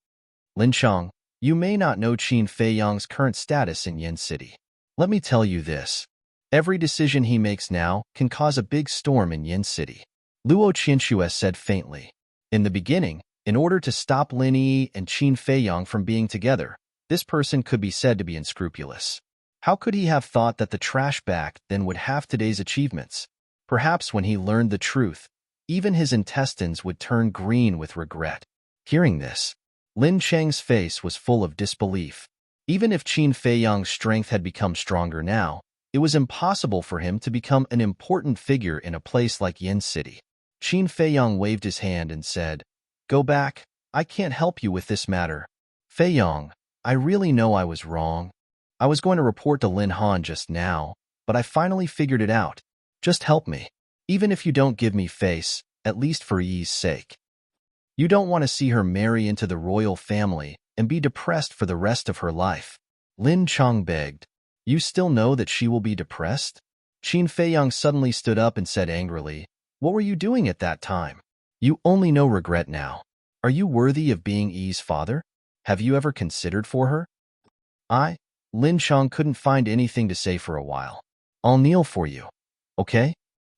Lin Chang, you may not know Qin Feiyang's current status in Yin City. Let me tell you this. Every decision he makes now can cause a big storm in Yin City. Luo Qianxue said faintly. In the beginning, in order to stop Lin Yi and Qin Feiyang from being together, this person could be said to be unscrupulous. How could he have thought that the trash bag then would have today's achievements? Perhaps when he learned the truth, even his intestines would turn green with regret. Hearing this, Lin Chang's face was full of disbelief. Even if Qin Feiyang's strength had become stronger now, it was impossible for him to become an important figure in a place like Yin City. Qin Feiyang waved his hand and said, Go back, I can't help you with this matter. Feiyang, I really know I was wrong. I was going to report to Lin Han just now, but I finally figured it out. Just help me. Even if you don't give me face, at least for Yi's sake. You don't want to see her marry into the royal family and be depressed for the rest of her life. Lin Chang begged. You still know that she will be depressed? Qin Feiyang suddenly stood up and said angrily, What were you doing at that time? You only know regret now. Are you worthy of being Yi's father? Have you ever considered for her? Lin Chang couldn't find anything to say for a while. I'll kneel for you. Okay?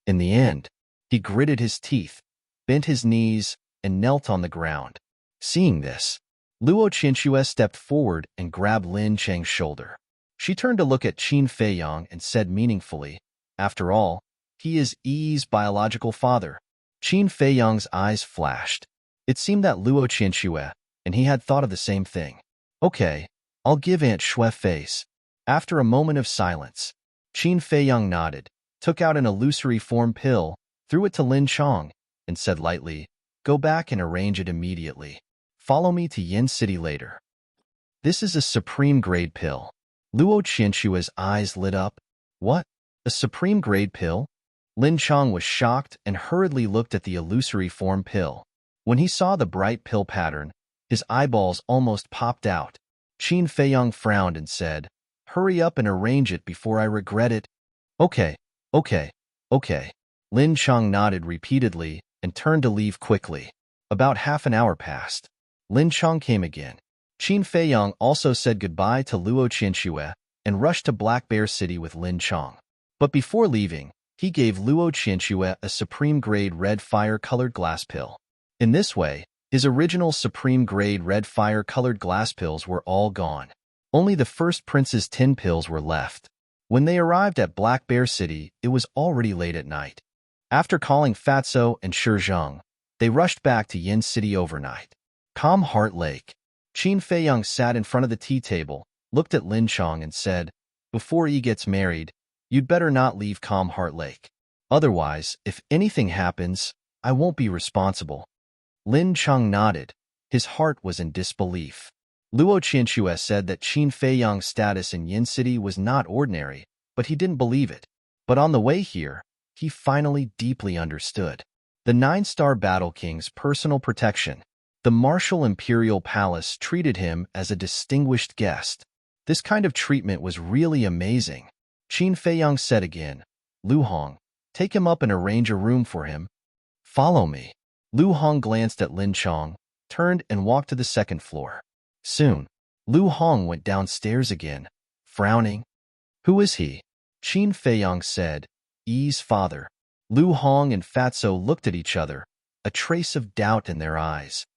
In the end, he gritted his teeth, bent his knees, and knelt on the ground. Seeing this, Luo Qianxue stepped forward and grabbed Lin Chang's shoulder. She turned to look at Qin Feiyang and said meaningfully, After all, he is Yi's biological father. Qin Feiyang's eyes flashed. It seemed that Luo Qianxue and he had thought of the same thing. Okay, I'll give Aunt Shui face. After a moment of silence, Qin Feiyang nodded, took out an illusory form pill, threw it to Lin Chang, and said lightly, Go back and arrange it immediately. Follow me to Yin City later. This is a supreme grade pill. Luo Qianxue's eyes lit up. What? A supreme grade pill? Lin Chang was shocked and hurriedly looked at the illusory form pill. When he saw the bright pill pattern, his eyeballs almost popped out. Qin Feiyang frowned and said, Hurry up and arrange it before I regret it. Okay. Lin Chang nodded repeatedly and turned to leave quickly. About half an hour passed. Lin Chang came again. Qin Feiyang also said goodbye to Luo Qianxue and rushed to Black Bear City with Lin Chang. But before leaving, he gave Luo Qianxue a supreme-grade red fire-colored glass pill. In this way, his original supreme-grade red fire-colored glass pills were all gone. Only the first prince's tin pills were left. When they arrived at Black Bear City, it was already late at night. After calling Fatso and Shizhong, they rushed back to Yin City overnight. Calm Heart Lake. Qin Feiyang sat in front of the tea table, looked at Lin Chong and said, "Before Yi gets married, you'd better not leave Calm Heart Lake. Otherwise, if anything happens, I won't be responsible." Lin Chong nodded. His heart was in disbelief. Luo Qianxue said that Qin Feiyang's status in Yin City was not ordinary, but he didn't believe it. But on the way here, he finally deeply understood. The 9-star Battle King's personal protection. The martial imperial palace treated him as a distinguished guest. This kind of treatment was really amazing. Qin Feiyang said again, "Lu Hong, take him up and arrange a room for him." "Follow me." Lu Hong glanced at Lin Chong, turned and walked to the second floor. Soon, Lu Hong went downstairs again, frowning. "Who is he?" Qin Feiyang said, "Yi's father." Lu Hong and Fatso looked at each other, a trace of doubt in their eyes.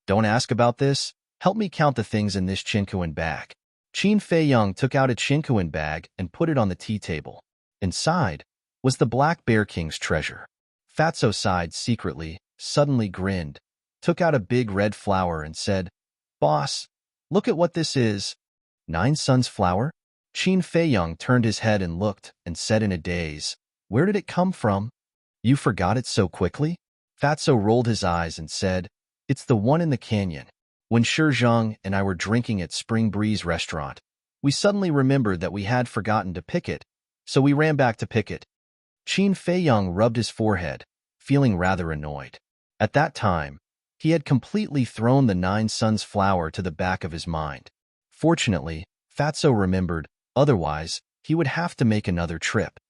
"Don't ask about this. Help me count the things in this Chinquan bag." Qin Feiyang took out a Chinquan bag and put it on the tea table. Inside was the Black Bear King's treasure. Fatso sighed secretly, suddenly grinned, took out a big red flower and said, "Boss, look at what this is." 9 Suns flower? Qin Feiyang turned his head and looked and said in a daze, "Where did it come from? You forgot it so quickly?" Fatso rolled his eyes and said, "It's the one in the canyon. When Shizhong and I were drinking at Spring Breeze restaurant, we suddenly remembered that we had forgotten to pick it, so we ran back to pick it." Qin Feiyang rubbed his forehead, feeling rather annoyed. At that time, he had completely thrown the 9 Suns flower to the back of his mind. Fortunately, Fatso remembered, otherwise, he would have to make another trip.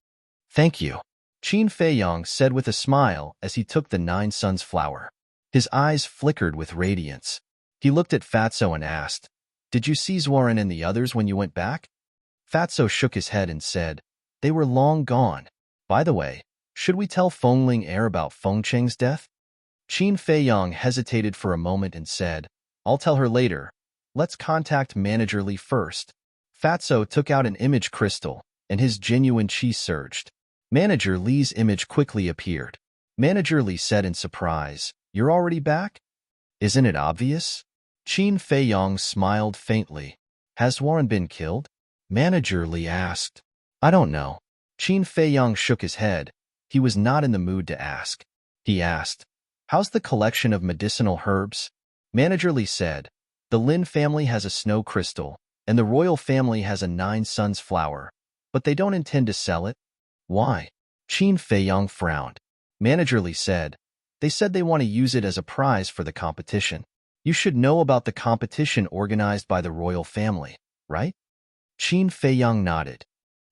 "Thank you," Qin Feiyang said with a smile as he took the 9 Suns flower. His eyes flickered with radiance. He looked at Fatso and asked, "Did you see Zhuoren and the others when you went back?" Fatso shook his head and said, "They were long gone. By the way, should we tell Fengling heir about Fengcheng's death?" Qin Feiyang hesitated for a moment and said, "I'll tell her later. Let's contact Manager Li first." Fatso took out an image crystal, and his genuine chi surged. Manager Li's image quickly appeared. Manager Li said in surprise, "You're already back? Isn't it obvious?" Qin Feiyang smiled faintly. "Has Warren been killed?" Manager Li asked. "I don't know." Qin Feiyang shook his head. He was not in the mood to ask. He asked, "How's the collection of medicinal herbs?" Manager Li said, "The Lin family has a snow crystal, and the royal family has a 9 Suns flower, but they don't intend to sell it." "Why?" Qin Feiyang frowned. Manager Li said, "They said they want to use it as a prize for the competition. You should know about the competition organized by the royal family, right?" Qin Feiyang nodded.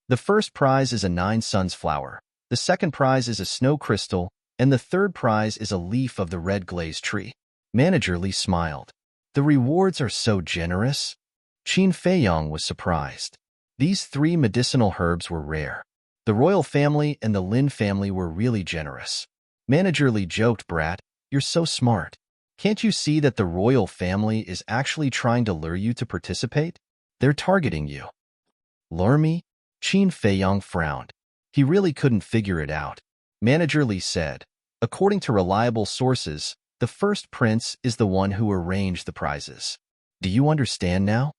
"The first prize is a 9 Suns flower, the second prize is a snow crystal, and the third prize is a leaf of the red glaze tree." Manager Li smiled. "The rewards are so generous." Qin Feiyang was surprised. These 3 medicinal herbs were rare. The royal family and the Lin family were really generous. Manager Li joked, "Brat, you're so smart. Can't you see that the royal family is actually trying to lure you to participate? They're targeting you." "Lure me?" Qin Feiyang frowned. He really couldn't figure it out. Manager Li said, "According to reliable sources, the first prince is the one who arranged the prizes. Do you understand now?"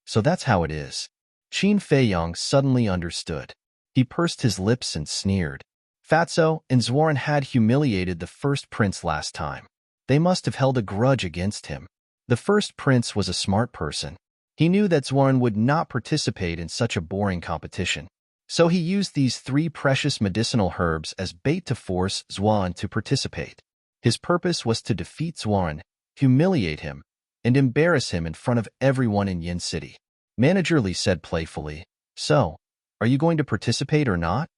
"So that's how it is." Qin Feiyang suddenly understood. He pursed his lips and sneered. Fatso and Zhuoren had humiliated the first prince last time. They must have held a grudge against him. The first prince was a smart person. He knew that Zhuoren would not participate in such a boring competition. So he used these 3 precious medicinal herbs as bait to force Zhuoren to participate. His purpose was to defeat Zhuoren, humiliate him, and embarrass him in front of everyone in Yin City. Manager Li said playfully, "So, are you going to participate or not?"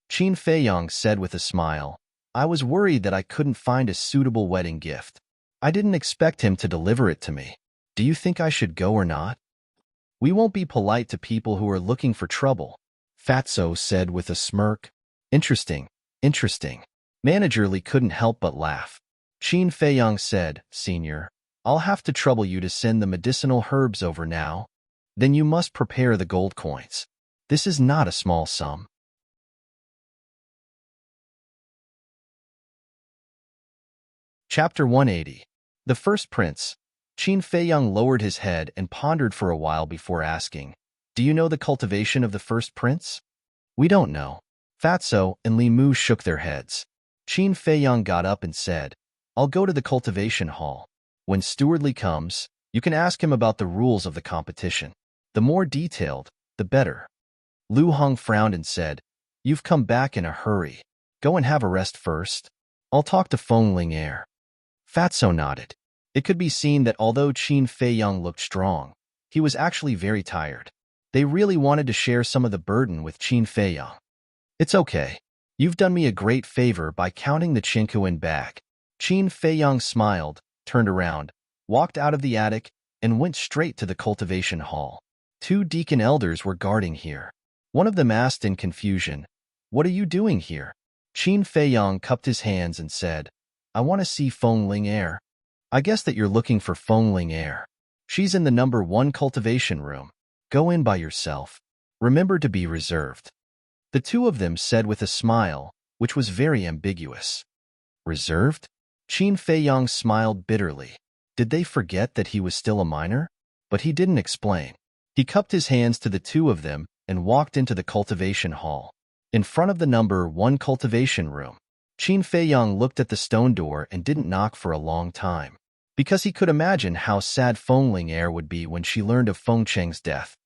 Qin Feiyang said with a smile, "I was worried that I couldn't find a suitable wedding gift. I didn't expect him to deliver it to me. Do you think I should go or not?" "We won't be polite to people who are looking for trouble," Fatso said with a smirk. "Interesting, interesting." Manager Li couldn't help but laugh. Qin Feiyang said, "Senior, I'll have to trouble you to send the medicinal herbs over now. Then you must prepare the gold coins. This is not a small sum. Chapter 180. The First Prince. Qin Feiyang lowered his head and pondered for a while before asking, "Do you know the cultivation of the first prince?" "We don't know." Fatso and Li Mu shook their heads. Qin Feiyang got up and said, "I'll go to the cultivation hall. When Steward Li comes, you can ask him about the rules of the competition. The more detailed, the better." Lu Hong frowned and said, "You've come back in a hurry. Go and have a rest first. I'll talk to Feng Ling Air." Fatso nodded. It could be seen that although Qin Feiyang looked strong, he was actually very tired. They really wanted to share some of the burden with Qin Feiyang. "It's okay. You've done me a great favor by counting the Qinkuan bag." Qin Feiyang smiled, turned around, walked out of the attic, and went straight to the cultivation hall. 2 deacon elders were guarding here. One of them asked in confusion, "What are you doing here?" Qin Feiyang cupped his hands and said, "I want to see Feng Ling Air." "I guess that you're looking for Feng Ling Air. She's in the number 1 cultivation room. Go in by yourself. Remember to be reserved." The 2 of them said with a smile, which was very ambiguous. "Reserved?" Qin Feiyang smiled bitterly. Did they forget that he was still a minor? But he didn't explain. He cupped his hands to the 2 of them and walked into the cultivation hall. In front of the number 1 cultivation room, Qin Feiyang looked at the stone door and didn't knock for a long time, because he could imagine how sad Feng Ling Air would be when she learned of Feng Cheng's death.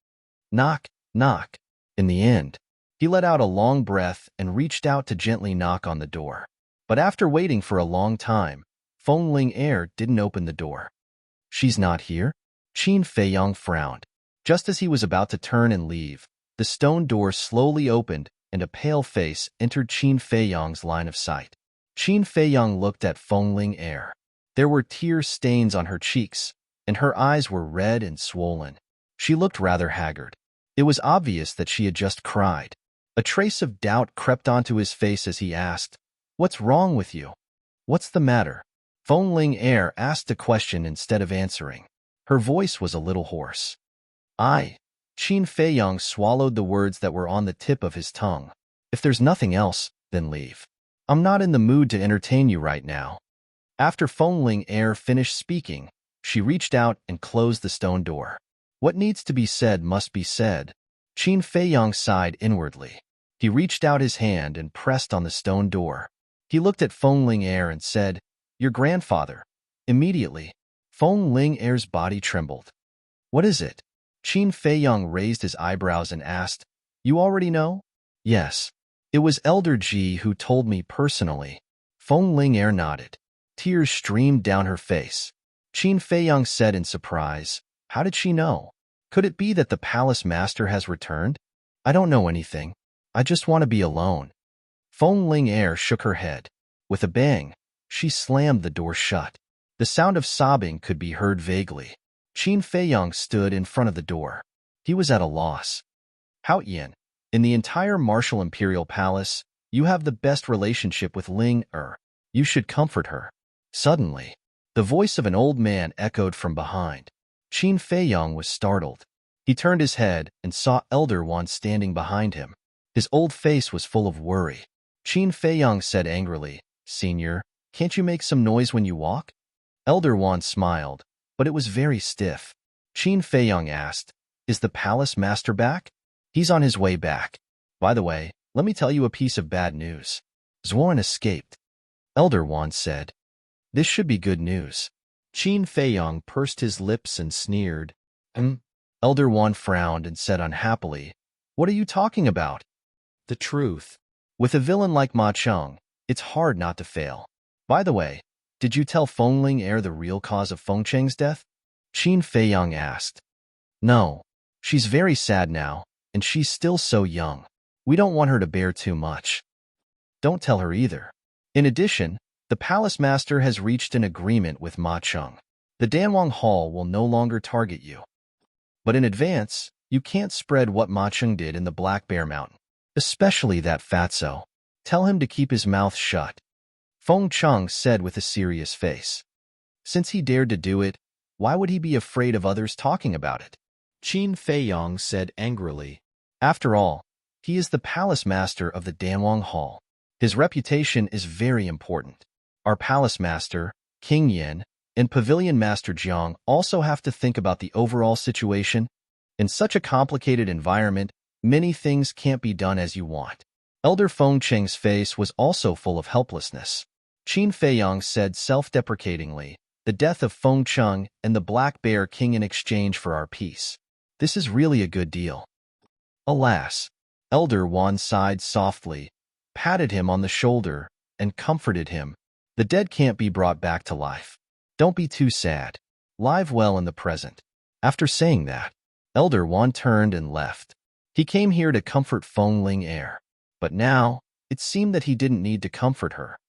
Knock, knock. In the end, he let out a long breath and reached out to gently knock on the door. But after waiting for a long time, Feng Ling Air didn't open the door. "She's not here?" Qin Feiyang frowned. Just as he was about to turn and leave, the stone door slowly opened and a pale face entered Qin Feiyang's line of sight. Qin Feiyang looked at Feng Ling Air. There were tear stains on her cheeks, and her eyes were red and swollen. She looked rather haggard. It was obvious that she had just cried. A trace of doubt crept onto his face as he asked, "What's wrong with you? What's the matter?" Feng Ling Air asked a question instead of answering. Her voice was a little hoarse. Qin Feiyang swallowed the words that were on the tip of his tongue. "If there's nothing else, then leave. I'm not in the mood to entertain you right now." After Feng Ling Air finished speaking, she reached out and closed the stone door. What needs to be said must be said. Qin Feiyang sighed inwardly. He reached out his hand and pressed on the stone door. He looked at Feng Ling Air and said, "Your grandfather." Immediately, Feng Ling Air's body trembled. "What is it?" Qin Feiyang raised his eyebrows and asked, "You already know?" "Yes. It was Elder Ji who told me personally." Feng Ling Air nodded. Tears streamed down her face. Qin Feiyang said in surprise, "How did she know? Could it be that the palace master has returned?" "I don't know anything. I just want to be alone." Feng Ling Air shook her head. With a bang, she slammed the door shut. The sound of sobbing could be heard vaguely. Qin Feiyang stood in front of the door. He was at a loss. "Hao Yin, in the entire martial imperial palace, you have the best relationship with Ling Er. You should comfort her." Suddenly, the voice of an old man echoed from behind. Qin Feiyang was startled. He turned his head and saw Elder Wan standing behind him. His old face was full of worry. Qin Feiyang said angrily, "Senior, can't you make some noise when you walk?" Elder Wan smiled, but it was very stiff. Qin Feiyang asked, "Is the palace master back?" "He's on his way back. By the way, let me tell you a piece of bad news. Zhuan escaped." Elder Wan said, "This should be good news." Qin Feiyang pursed his lips and sneered. Elder Wan frowned and said unhappily, "What are you talking about?" "The truth. With a villain like Ma Cheng, it's hard not to fail. By the way, did you tell Feng Ling Air the real cause of Feng Cheng's death?" Qin Feiyang asked. "No. She's very sad now, and she's still so young. We don't want her to bear too much." "Don't tell her either. In addition, the palace master has reached an agreement with Ma Cheng. The Danwang Hall will no longer target you. But in advance, you can't spread what Ma Cheng did in the Black Bear Mountain. Especially that fatso. Tell him to keep his mouth shut." Feng Cheng said with a serious face. Since he dared to do it, why would he be afraid of others talking about it? Qin Feiyang said angrily. After all, he is the palace master of the Danwang Hall. His reputation is very important. Our palace master, King Yin, and pavilion master Jiang also have to think about the overall situation. In such a complicated environment, many things can't be done as you want. Elder Feng Cheng's face was also full of helplessness. Qin Feiyang said self-deprecatingly, "The death of Feng Cheng and the Black Bear King in exchange for our peace. This is really a good deal." Alas, Elder Wan sighed softly, patted him on the shoulder, and comforted him. "The dead can't be brought back to life. Don't be too sad. Live well in the present." After saying that, Elder Wan turned and left. He came here to comfort Feng Ling Air. But now, it seemed that he didn't need to comfort her.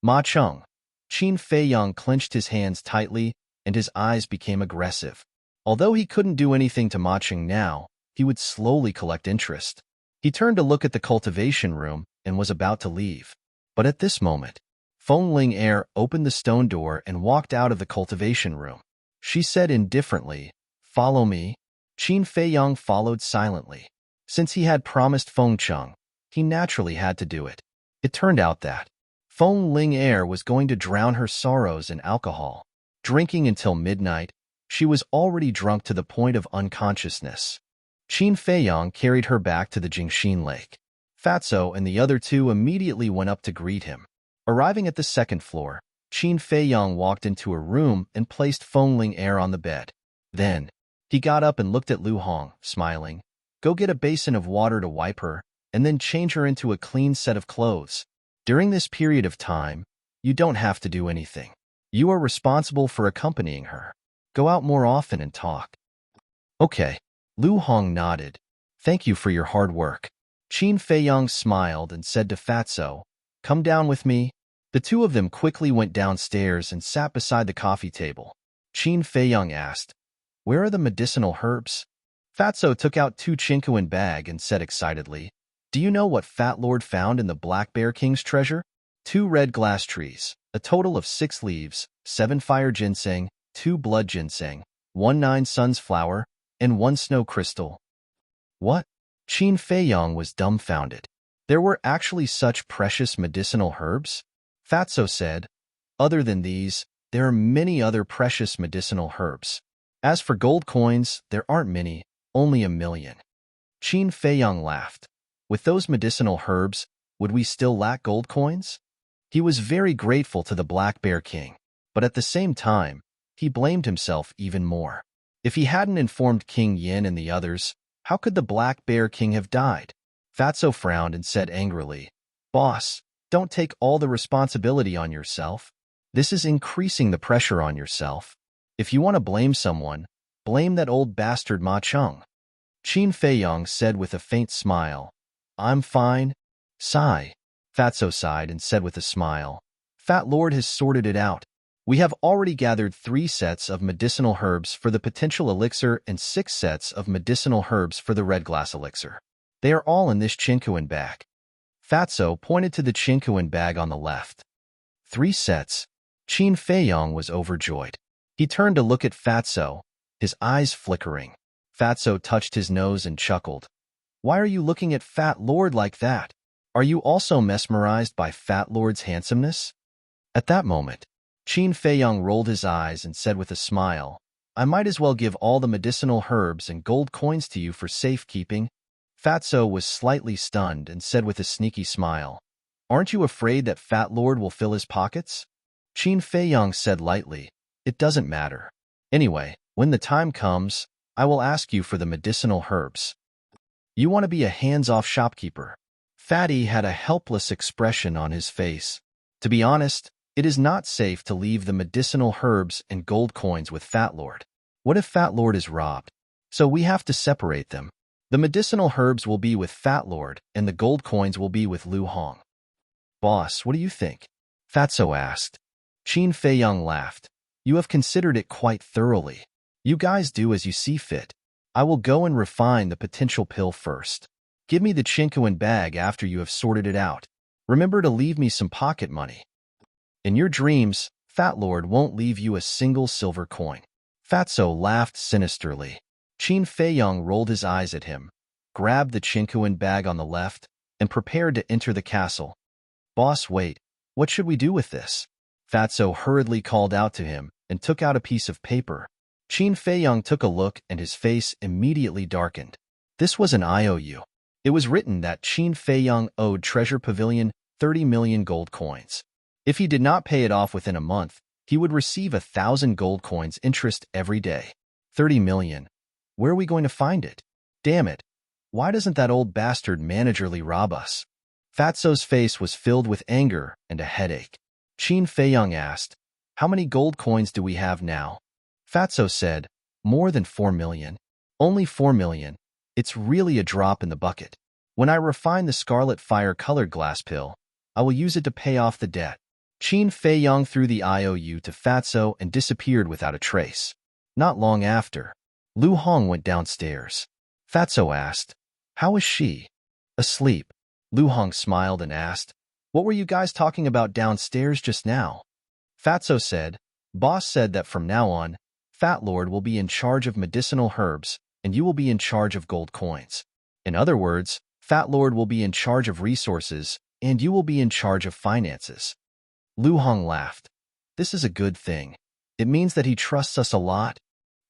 Ma Cheng. Qin Feiyang clenched his hands tightly, and his eyes became aggressive. Although he couldn't do anything to Ma Cheng now, he would slowly collect interest. He turned to look at the cultivation room and was about to leave. But at this moment, Feng Ling Air opened the stone door and walked out of the cultivation room. She said indifferently, "Follow me." Qin Feiyang followed silently. Since he had promised Feng Cheng, he naturally had to do it. It turned out that Feng Ling Air was going to drown her sorrows in alcohol. Drinking until midnight, she was already drunk to the point of unconsciousness. Qin Feiyang carried her back to the Jingxin Lake. Fatso and the other two immediately went up to greet him. Arriving at the second floor, Qin Feiyang walked into a room and placed Feng Ling Air on the bed. Then, he got up and looked at Lu Hong, smiling. "Go get a basin of water to wipe her, and then change her into a clean set of clothes. During this period of time, you don't have to do anything. You are responsible for accompanying her. Go out more often and talk." "Okay." Lu Hong nodded. "Thank you for your hard work." Qin Feiyang smiled and said to Fatso, "Come down with me." The two of them quickly went downstairs and sat beside the coffee table. Qin Feiyang asked, "Where are the medicinal herbs?" Fatso took out 2 Chinquin bag and said excitedly, "Do you know what Fat Lord found in the Black Bear King's treasure? 2 red glass trees, a total of 6 leaves, 7 fire ginseng, 2 blood ginseng, 1 9 suns flower, and 1 snow crystal." What? Qin Feiyang was dumbfounded. There were actually such precious medicinal herbs? Fatso said, "Other than these, there are many other precious medicinal herbs. As for gold coins, there aren't many, only 1,000,000. Qin Feiyang laughed. "With those medicinal herbs, would we still lack gold coins?" He was very grateful to the Black Bear King, but at the same time, he blamed himself even more. If he hadn't informed King Yin and the others, how could the Black Bear King have died? Fatso frowned and said angrily, "Boss, don't take all the responsibility on yourself. This is increasing the pressure on yourself. If you want to blame someone, blame that old bastard Ma Cheng." Qin Feiyang said with a faint smile, "I'm fine." Sigh. Fatso sighed and said with a smile, "Fat Lord has sorted it out. We have already gathered 3 sets of medicinal herbs for the potential elixir and 6 sets of medicinal herbs for the red glass elixir. They are all in this Chinquin bag." Fatso pointed to the Chinquin bag on the left. 3 sets. Qin Feiyang was overjoyed. He turned to look at Fatso, his eyes flickering. Fatso touched his nose and chuckled. "Why are you looking at Fat Lord like that? Are you also mesmerized by Fat Lord's handsomeness?" At that moment, Qin Feiyang rolled his eyes and said with a smile, "I might as well give all the medicinal herbs and gold coins to you for safekeeping." Fatso was slightly stunned and said with a sneaky smile, "Aren't you afraid that Fat Lord will fill his pockets?" Qin Feiyang said lightly, "It doesn't matter. Anyway, when the time comes, I will ask you for the medicinal herbs. You want to be a hands-off shopkeeper." Fatty had a helpless expression on his face. To be honest, it is not safe to leave the medicinal herbs and gold coins with Fat Lord. What if Fat Lord is robbed? So we have to separate them. The medicinal herbs will be with Fat Lord, and the gold coins will be with Lu Hong. "Boss, what do you think?" Fatso asked. Qin Feiyang laughed. "You have considered it quite thoroughly. You guys do as you see fit. I will go and refine the potential pill first. Give me the Chinquin bag after you have sorted it out. Remember to leave me some pocket money. In your dreams, Fat Lord won't leave you a single silver coin." Fatso laughed sinisterly. Qin Feiyang rolled his eyes at him. grabbed the chinkuan bag on the left and prepared to enter the castle. "Boss, wait. What should we do with this?" Fatso hurriedly called out to him and took out a piece of paper. Qin Feiyong took a look and his face immediately darkened. This was an IOU. It was written that Qin Feiyong owed Treasure Pavilion 30 million gold coins. If he did not pay it off within a month, he would receive 1,000 gold coins interest every day. 30 million. Where are we going to find it? Damn it. Why doesn't that old bastard managerly rob us? Fatso's face was filled with anger and a headache. Qin Feiyong asked, "How many gold coins do we have now?" Fatso said, "More than 4 million. Only 4 million. It's really a drop in the bucket. When I refine the scarlet fire-colored glass pill, I will use it to pay off the debt." Qin Feiyong threw the IOU to Fatso and disappeared without a trace. Not long after, Lu Hong went downstairs. Fatso asked, "How is she?" "Asleep." Lu Hong smiled and asked, "What were you guys talking about downstairs just now?" Fatso said, "Boss said that from now on, Fat Lord will be in charge of medicinal herbs, and you will be in charge of gold coins. In other words, Fat Lord will be in charge of resources, and you will be in charge of finances." Lu Hong laughed. "This is a good thing. It means that he trusts us a lot.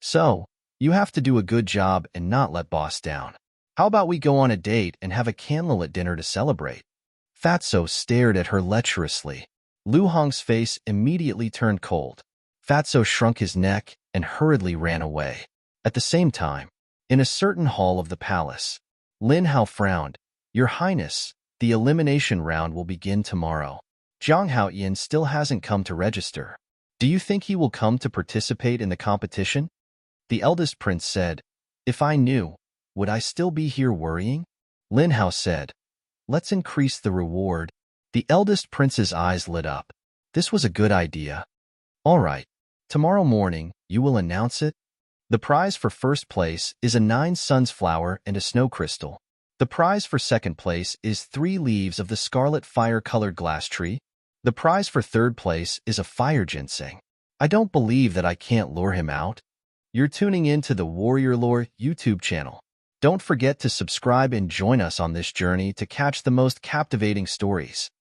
So, you have to do a good job and not let boss down. How about we go on a date and have a candlelit dinner to celebrate?" Fatso stared at her lecherously. Lu Hong's face immediately turned cold. Fatso shrunk his neck and hurriedly ran away. At the same time, in a certain hall of the palace, Lin Hao frowned. "Your Highness, the elimination round will begin tomorrow. Zhang Haoyin still hasn't come to register. Do you think he will come to participate in the competition?" The eldest prince said, "If I knew, would I still be here worrying?" Lin Hao said, "Let's increase the reward." The eldest prince's eyes lit up. This was a good idea. "All right. Tomorrow morning, you will announce it? The prize for first place is a 9 suns flower and a snow crystal. The prize for second place is 3 leaves of the scarlet fire-colored glass tree. The prize for third place is a fire ginseng. I don't believe that I can't lure him out." You're tuning in to the Warrior Lore YouTube channel. Don't forget to subscribe and join us on this journey to catch the most captivating stories.